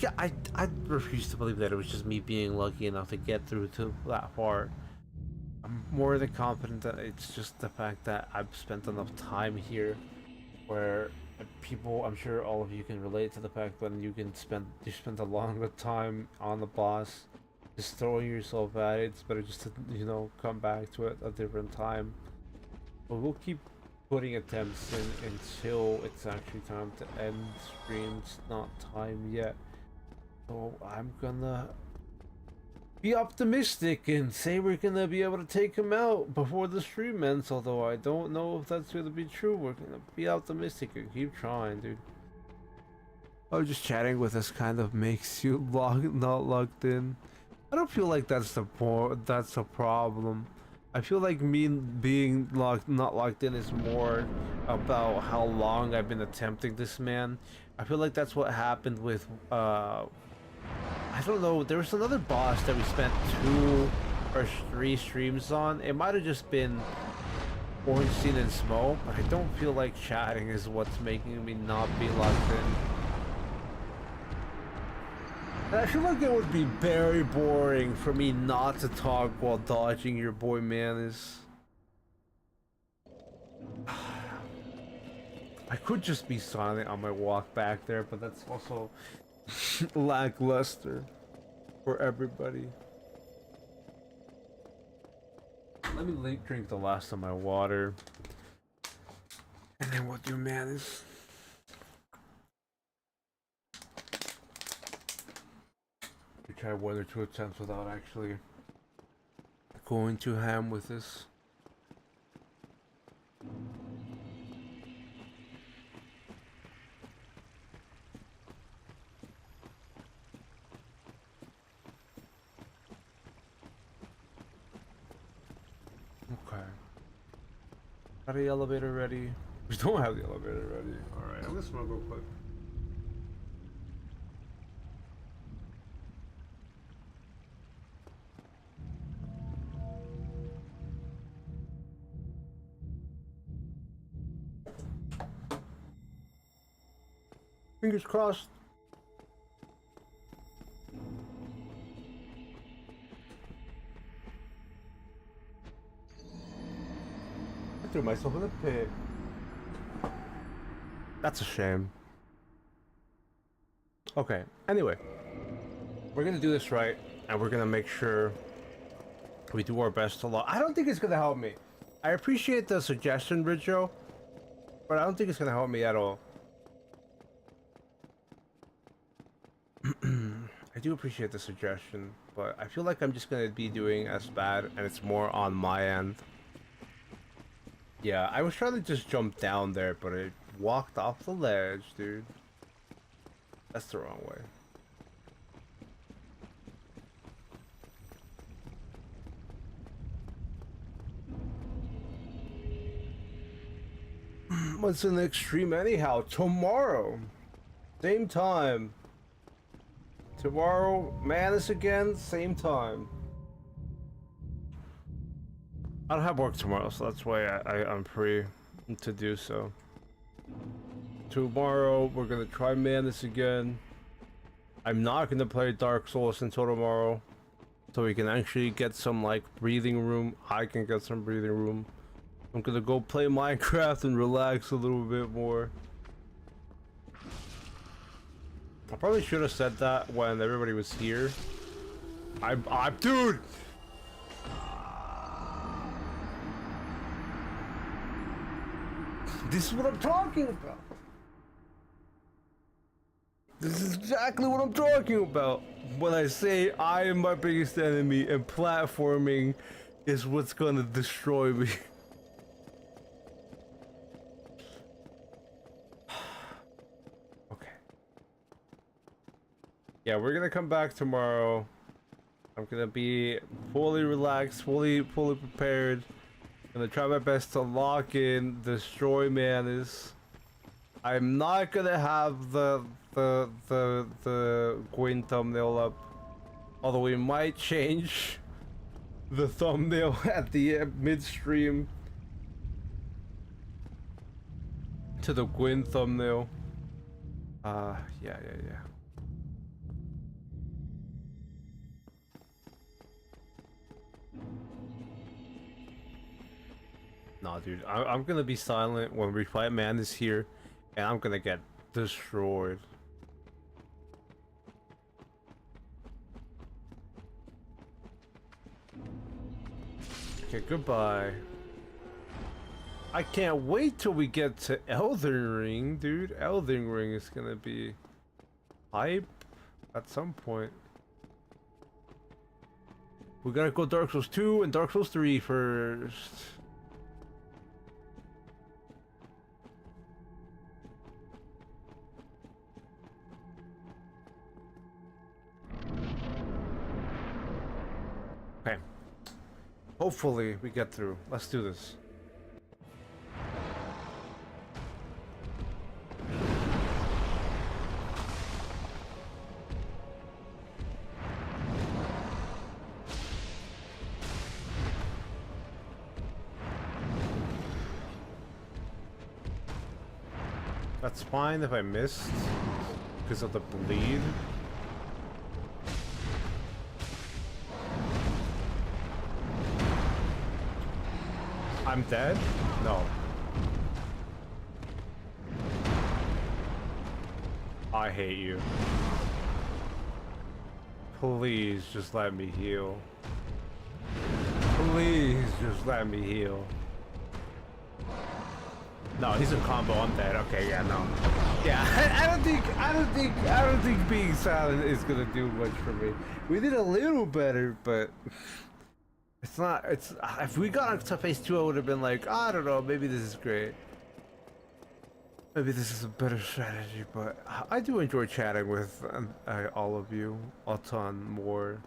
refuse to believe that it was just me being lucky enough to get through to that far. I'm more than confident that it's just the fact that I've spent enough time here where people, I'm sure all of you can relate to the fact when you spend a longer time on the boss just throwing yourself at it. It's better just to, you know, come back to it a different time. But we'll keep putting attempts in until it's actually time to end stream. It's not time yet, so I'm gonna be optimistic and say we're gonna be able to take him out before the stream ends, although I don't know if that's gonna be true. We're gonna be optimistic and keep trying, dude. Oh, just chatting with us kind of makes you not logged in. I don't feel like that's the problem. I feel like me being not locked in is more about how long I've been attempting this man. I feel like that's what happened with I don't know, there was another boss that we spent 2 or 3 streams on. It might have just been Orange Scene and Smoke, but I don't feel like chatting is what's making me not be locked in. I feel like it would be very boring for me not to talk while dodging your boy Manus. I could just be silent on my walk back there, but that's also lackluster for everybody. Let me drink the last of my water, and then we'll do Manus. Try 1 or 2 attempts without actually going too ham with this. Okay. Got the elevator ready. We don't have the elevator ready. Alright, I'm gonna smoke real quick. Fingers crossed. I threw myself in the pit. That's a shame. Okay, anyway. We're gonna do this right, and we're gonna make sure we do our best to log. I don't think it's gonna help me. I appreciate the suggestion, Rijo, but I don't think it's gonna help me at all. I do appreciate the suggestion, but I feel like I'm just gonna be doing as bad, and it's more on my end. Yeah, I was trying to just jump down there, but it walked off the ledge, dude. That's the wrong way. What's the next stream anyhow? Tomorrow. Same time. Tomorrow, Manus again, same time. I don't have work tomorrow, so that's why I'm free to do so. Tomorrow, we're gonna try Manus again. I'm not gonna play Dark Souls until tomorrow, so we can actually get some, like, breathing room. I can get some breathing room. I'm gonna go play Minecraft and relax a little bit more. I probably should have said that when everybody was here. Dude! This is what I'm talking about. This is exactly what I'm talking about when I say I am my biggest enemy and platforming is what's gonna destroy me. Okay. Yeah, we're gonna come back tomorrow. I'm gonna be fully relaxed, fully prepared. Gonna try my best to lock in, destroy Manus. I'm not gonna have the Gwyn thumbnail up, although we might change the thumbnail at the midstream to the Gwyn thumbnail. Yeah. Nah, dude, I'm gonna be silent when we fight Manus here, and I'm gonna get destroyed. Okay, goodbye. I can't wait till we get to Elden Ring, dude. Elden Ring is gonna be hype at some point. We gotta go Dark Souls 2 and Dark Souls 3 first. Okay. Hopefully we get through. Let's do this. That's fine if I missed because of the bleed. I'm dead? No. I hate you. Please just let me heal. Please just let me heal. No, he's in combo. I'm dead. Okay, yeah, no. Yeah, I don't think being silent is gonna do much for me. We did a little better, but it's not. It's if we got into phase 2, I would have been like, I don't know, maybe this is great. Maybe this is a better strategy, but I do enjoy chatting with all of you a ton more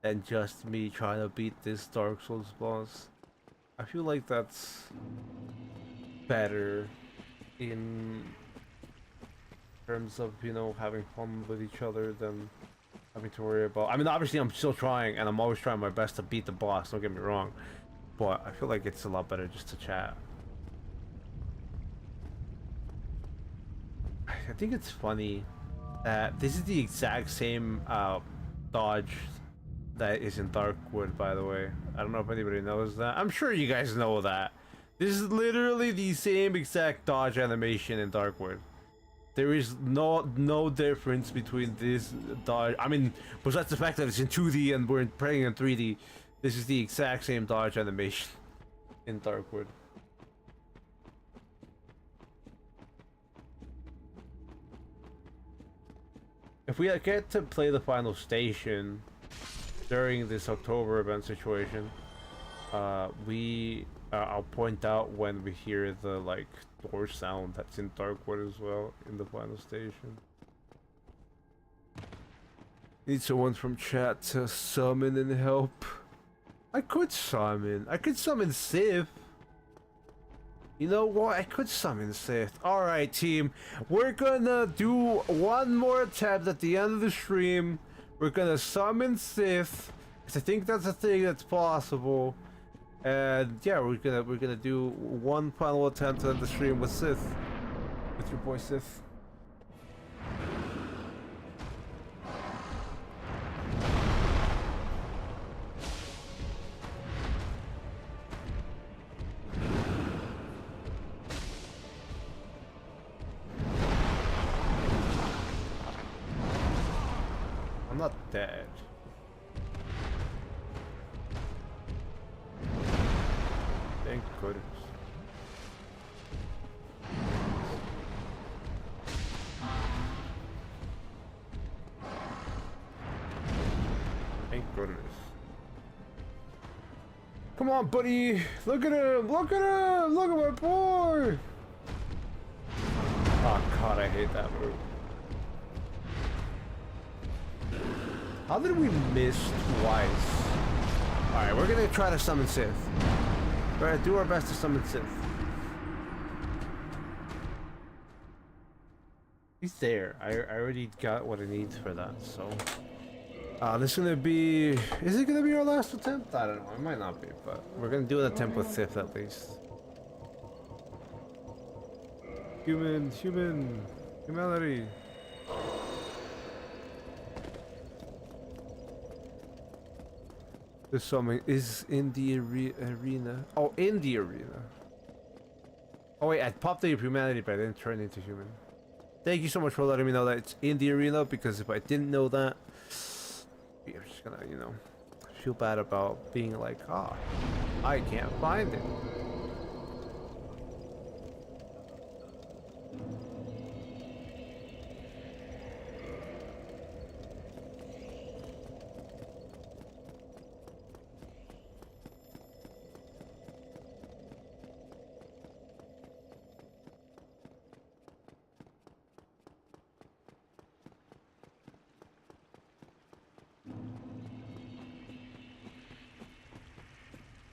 than just me trying to beat this Dark Souls boss. I feel like that's better in terms of, you know, having fun with each other than having to worry about. I mean, obviously I'm still trying and I'm always trying my best to beat the boss, don't get me wrong, but I feel like it's a lot better just to chat. I think it's funny that this is the exact same dodge that is in Darkwood, by the way. I don't know if anybody knows that. I'm sure you guys know that. This is literally the same exact dodge animation in Darkwood. There is no difference between this dodge. I mean, besides the fact that it's in 2D and we're playing in 3D, this is the exact same dodge animation in Darkwood. If we get to play the final station during this October event situation, we I'll point out when we hear the like door sound that's in Darkwood as well in the final station. Need someone from chat to summon and help. I could summon Sith. You know what? I could summon Sith. Alright, team. We're gonna do one more attempt at the end of the stream. We're gonna summon Sith. Cause I think that's a thing that's possible. And yeah, we're gonna do one final attempt at the stream with Sith. With your boy Sith. I'm not dead. Thank goodness. Thank goodness. Come on, buddy! Look at him! Look at him! Look at my boy! Oh god, I hate that move. How did we miss twice? Alright, we're gonna try to summon Sith. We're gonna do our best to summon Sith. He's there. I already got what I need for that, so... this is gonna be... Is it gonna be our last attempt? I don't know. It might not be, but we're gonna do an attempt with Sith at least. Humanity. This summon is in the arena. Oh, in the arena. Oh wait, I popped the humanity, but I didn't turn into human. Thank you so much for letting me know that it's in the arena, because if I didn't know that, I'm just gonna, you know, feel bad about being like, ah, I can't find it.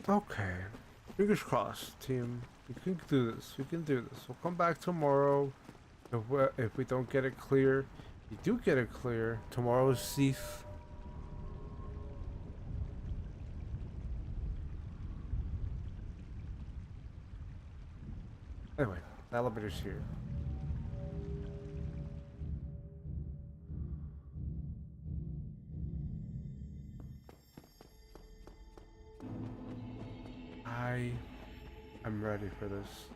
Okay, fingers crossed, team. We can do this. We can do this. We'll come back tomorrow. If we don't get it clear, you do get it clear. Tomorrow's Sith. Anyway, the elevator's here. I'm ready for this.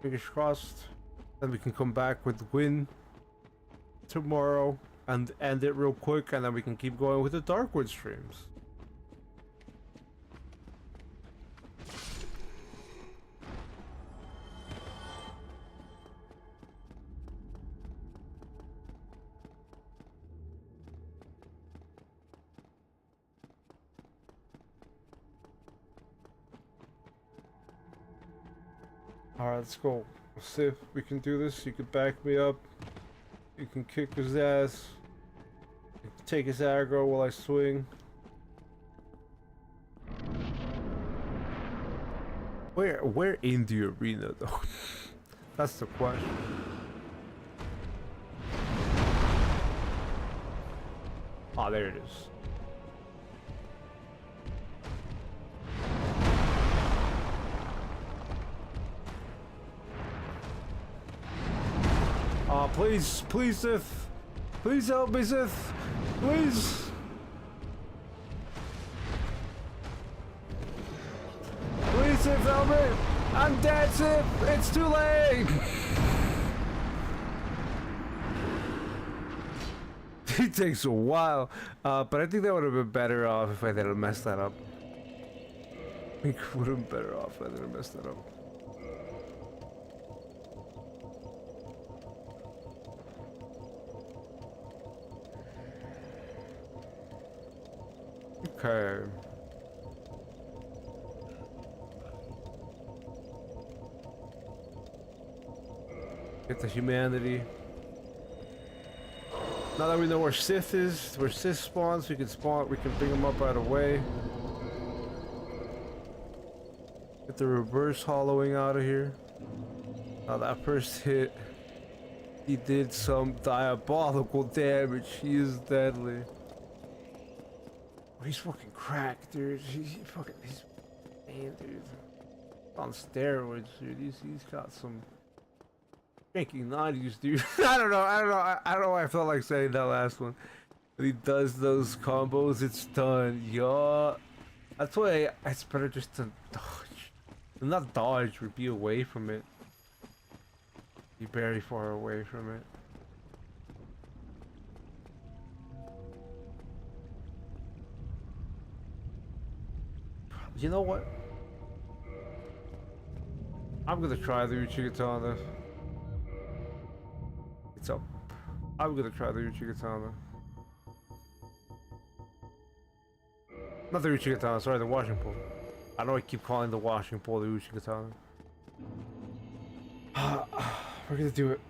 Fingers crossed. Then we can come back with win tomorrow and end it real quick, and then we can keep going with the Darkwood streams. Alright, let's go. Let's see if we can do this. You can back me up. You can kick his ass. You can take his aggro while I swing. Where in the arena though? That's the question. Ah, there it is. Please, please, Sith. Please help me, Sith. Please. Please, Sith, help me. I'm dead, Sith. It's too late. It takes a while, but I think that would have been better off if I didn't mess that up. I think it would have been better off if I didn't mess that up. Okay. Get the humanity. Now that we know where Sith is, where Sith spawns, we can bring them up right away. Get the reverse hollowing out of here. Now that first hit, he did some diabolical damage. He is deadly. Oh, he's fucking cracked, dude. He's man, dude. On steroids, dude. He's got some drinking 90s, dude. I don't know why I felt like saying that last one. When he does those combos, it's done. Yeah. That's why it's better just to dodge. Not dodge, but be away from it. Be very far away from it. You know what? I'm gonna try the Uchigatana. It's up. I'm gonna try the Uchigatana. Not the Uchigatana, sorry, the washing pole. I know I keep calling the washing pole the Uchigatana. We're gonna do it.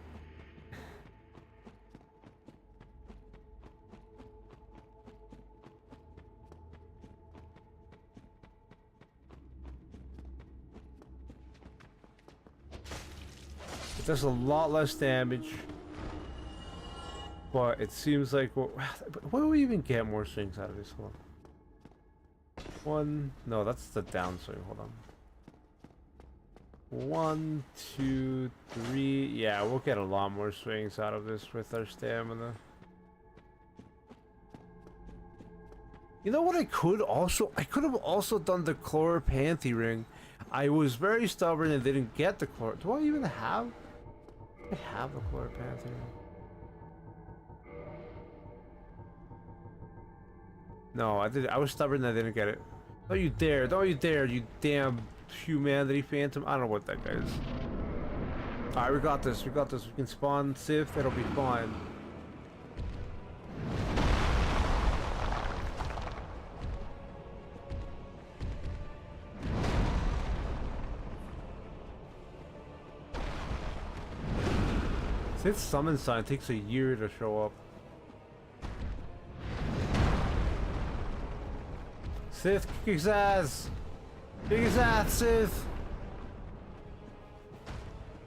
It does a lot less damage, but it seems like what do we even get more swings out of this one? One, no, that's the downswing. Hold on. 1, 2, 3. Yeah, we'll get a lot more swings out of this with our stamina. You know what I could have also done the Chloropanthy ring. I was very stubborn and didn't get the Chlor. Do I even have? I have the Chloropanthy ring. No, I did. I was stubborn and I didn't get it. Don't you dare! Don't you dare! You damn humanity phantom! I don't know what that guy is. All right, we got this. We got this. We can spawn Sith. It'll be fine. Sith summon sign takes a year to show up. Sith, kick his ass! Kick his ass, Sith!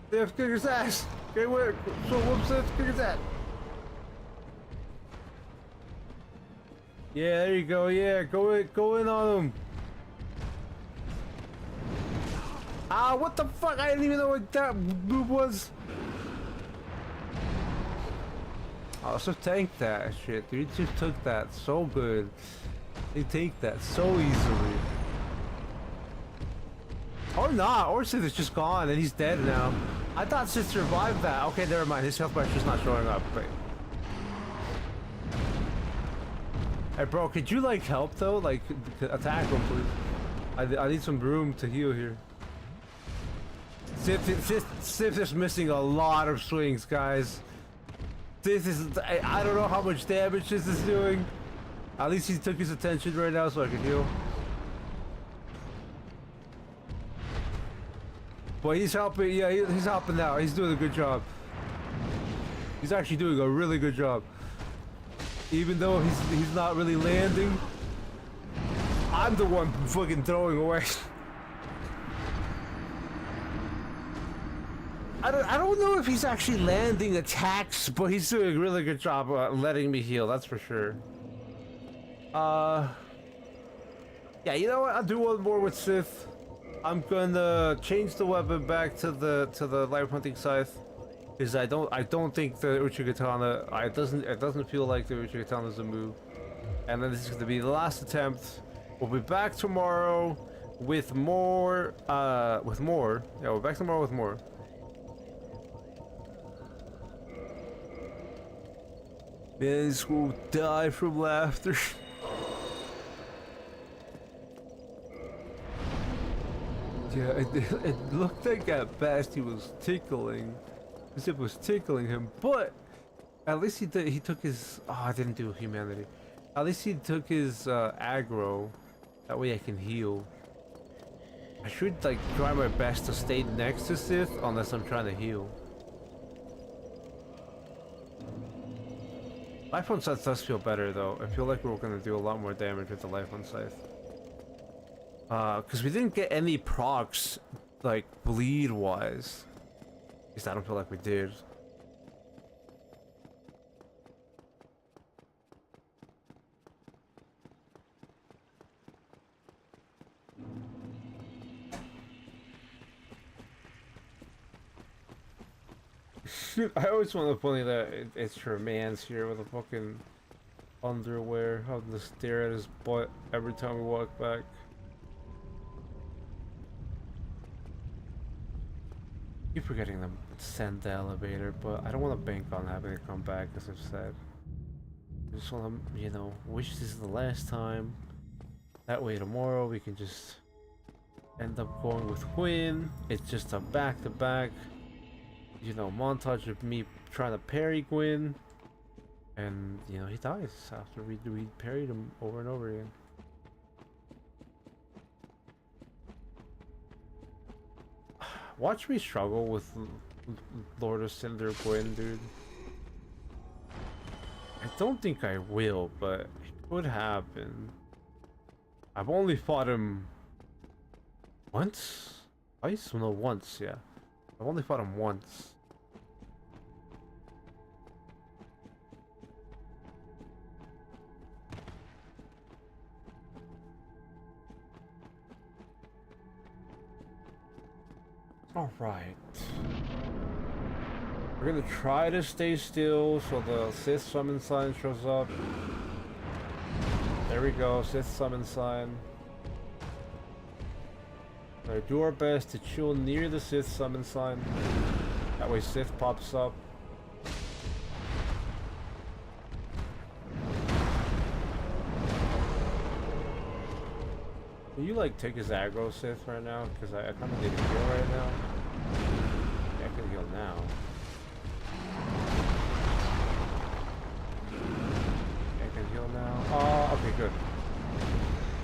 Sith, kick his ass! Okay, where? So whoop Sith, kick his ass! Yeah, there you go, yeah, go in on him! Ah, what the fuck? I didn't even know what that move was! I also tanked that shit, dude. Just took that so good. They take that so easily. Or not, or Sith is just gone and he's dead now. I thought Sith survived that. Okay, never mind. His health bar's just not showing up. Wait. Hey, bro, could you like help though? Like, attack him, please. I need some room to heal here. Sith is missing a lot of swings, guys. This is, I don't know how much damage this is doing. At least he took his attention right now so I can heal. But he's helping, yeah, he's helping out. He's doing a good job. He's actually doing a really good job. Even though he's not really landing. I'm the one fucking throwing away. I don't know if he's actually landing attacks, but he's doing a really good job letting me heal, that's for sure. Yeah, you know what? I'll do one more with Sith. I'm gonna change the weapon back to the live hunting scythe, because I don't think the Uchigatana. It doesn't feel like the Uchigatana is a move. And then this is gonna be the last attempt. We'll be back tomorrow with more. Yeah, we're back tomorrow with more. Manus will die from laughter. Yeah, it looked like at best he was tickling. As if it was tickling him, but at least he took his. Oh, I didn't do humanity. At least he took his aggro. That way I can heal. I should like try my best to stay next to Sith unless I'm trying to heal. Life on Scythe does feel better though. I feel like we're gonna do a lot more damage with the Life on Scythe. Because we didn't get any procs, like, bleed-wise. At least I don't feel like we did. I always want to funny that it's your man's here with a fucking underwear, having to stare at his butt every time we walk back. Keep forgetting to send the elevator, but I don't want to bank on having it come back, as I've said. I just want to, you know, wish this is the last time. That way tomorrow we can just end up going with Quinn. It's just a back-to-back, you know, montage of me trying to parry Gwyn, and you know he dies after we parried him over and over again. Watch me struggle with Lord of Cinder Gwyn, dude. I don't think I will, but it could happen. I've only fought him once? Twice? No, once, yeah. I've only fought him once. Alright. We're gonna try to stay still so the Sith summon sign shows up. There we go, Sith summon sign. Do our best to chill near the Sith summon sign. That way Sith pops up. Can you like take his aggro, Sith, right now? Because I kind of need to heal right now. Yeah, I can heal now. Yeah, I can heal now. Oh, okay, good.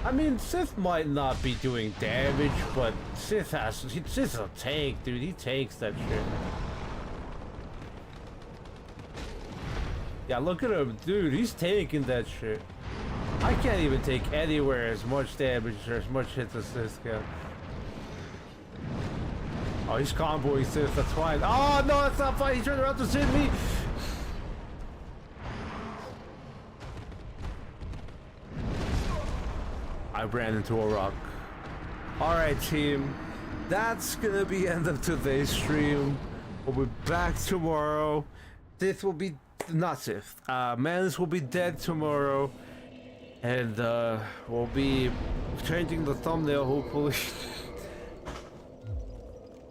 I mean, Sith might not be doing damage, but Sith's a tank, dude. He takes that shit. Yeah, look at him, dude. He's taking that shit. I can't even take anywhere as much damage or as much hits as Sith can. Oh, he's comboing Sith. That's fine. Oh no, that's not fine. He turned around to hit me. I ran into a rock. Alright team, that's gonna be end of today's stream. We'll be back tomorrow. Sith will be, not Sith, Manus will be dead tomorrow. And we'll be changing the thumbnail hopefully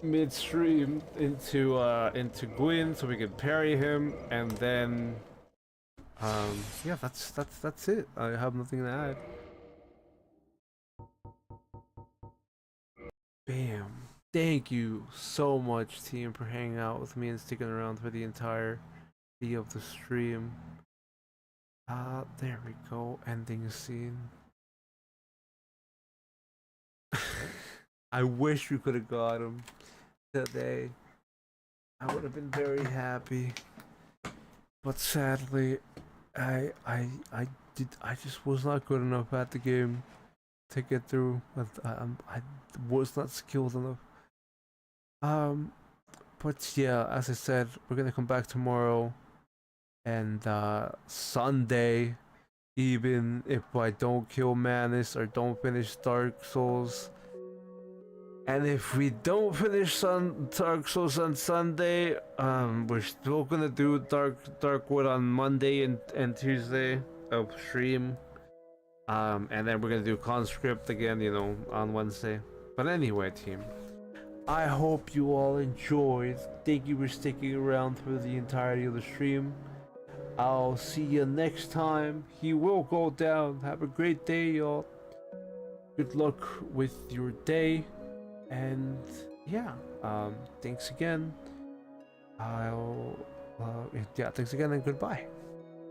midstream into Gwyn so we can parry him, and then yeah, that's it. I have nothing to add. Bam. Thank you so much, team, for hanging out with me and sticking around for the entirety of the stream. There we go, ending scene. I wish we could have got him today. I would have been very happy. But sadly, I just was not good enough at the game to get through. I was not skilled enough. But yeah, as I said, we're gonna come back tomorrow. And Sunday, even if I don't kill Manus or don't finish Dark Souls, and if we don't finish Dark Souls on Sunday, we're still gonna do Darkwood on Monday and Tuesday of stream, and then we're gonna do Conscript again, you know, on Wednesday. But anyway, team, I hope you all enjoyed. Thank you for sticking around through the entirety of the stream. I'll see you next time. He will go down. Have a great day, y'all. Good luck with your day. And yeah, thanks again. Yeah, thanks again and goodbye.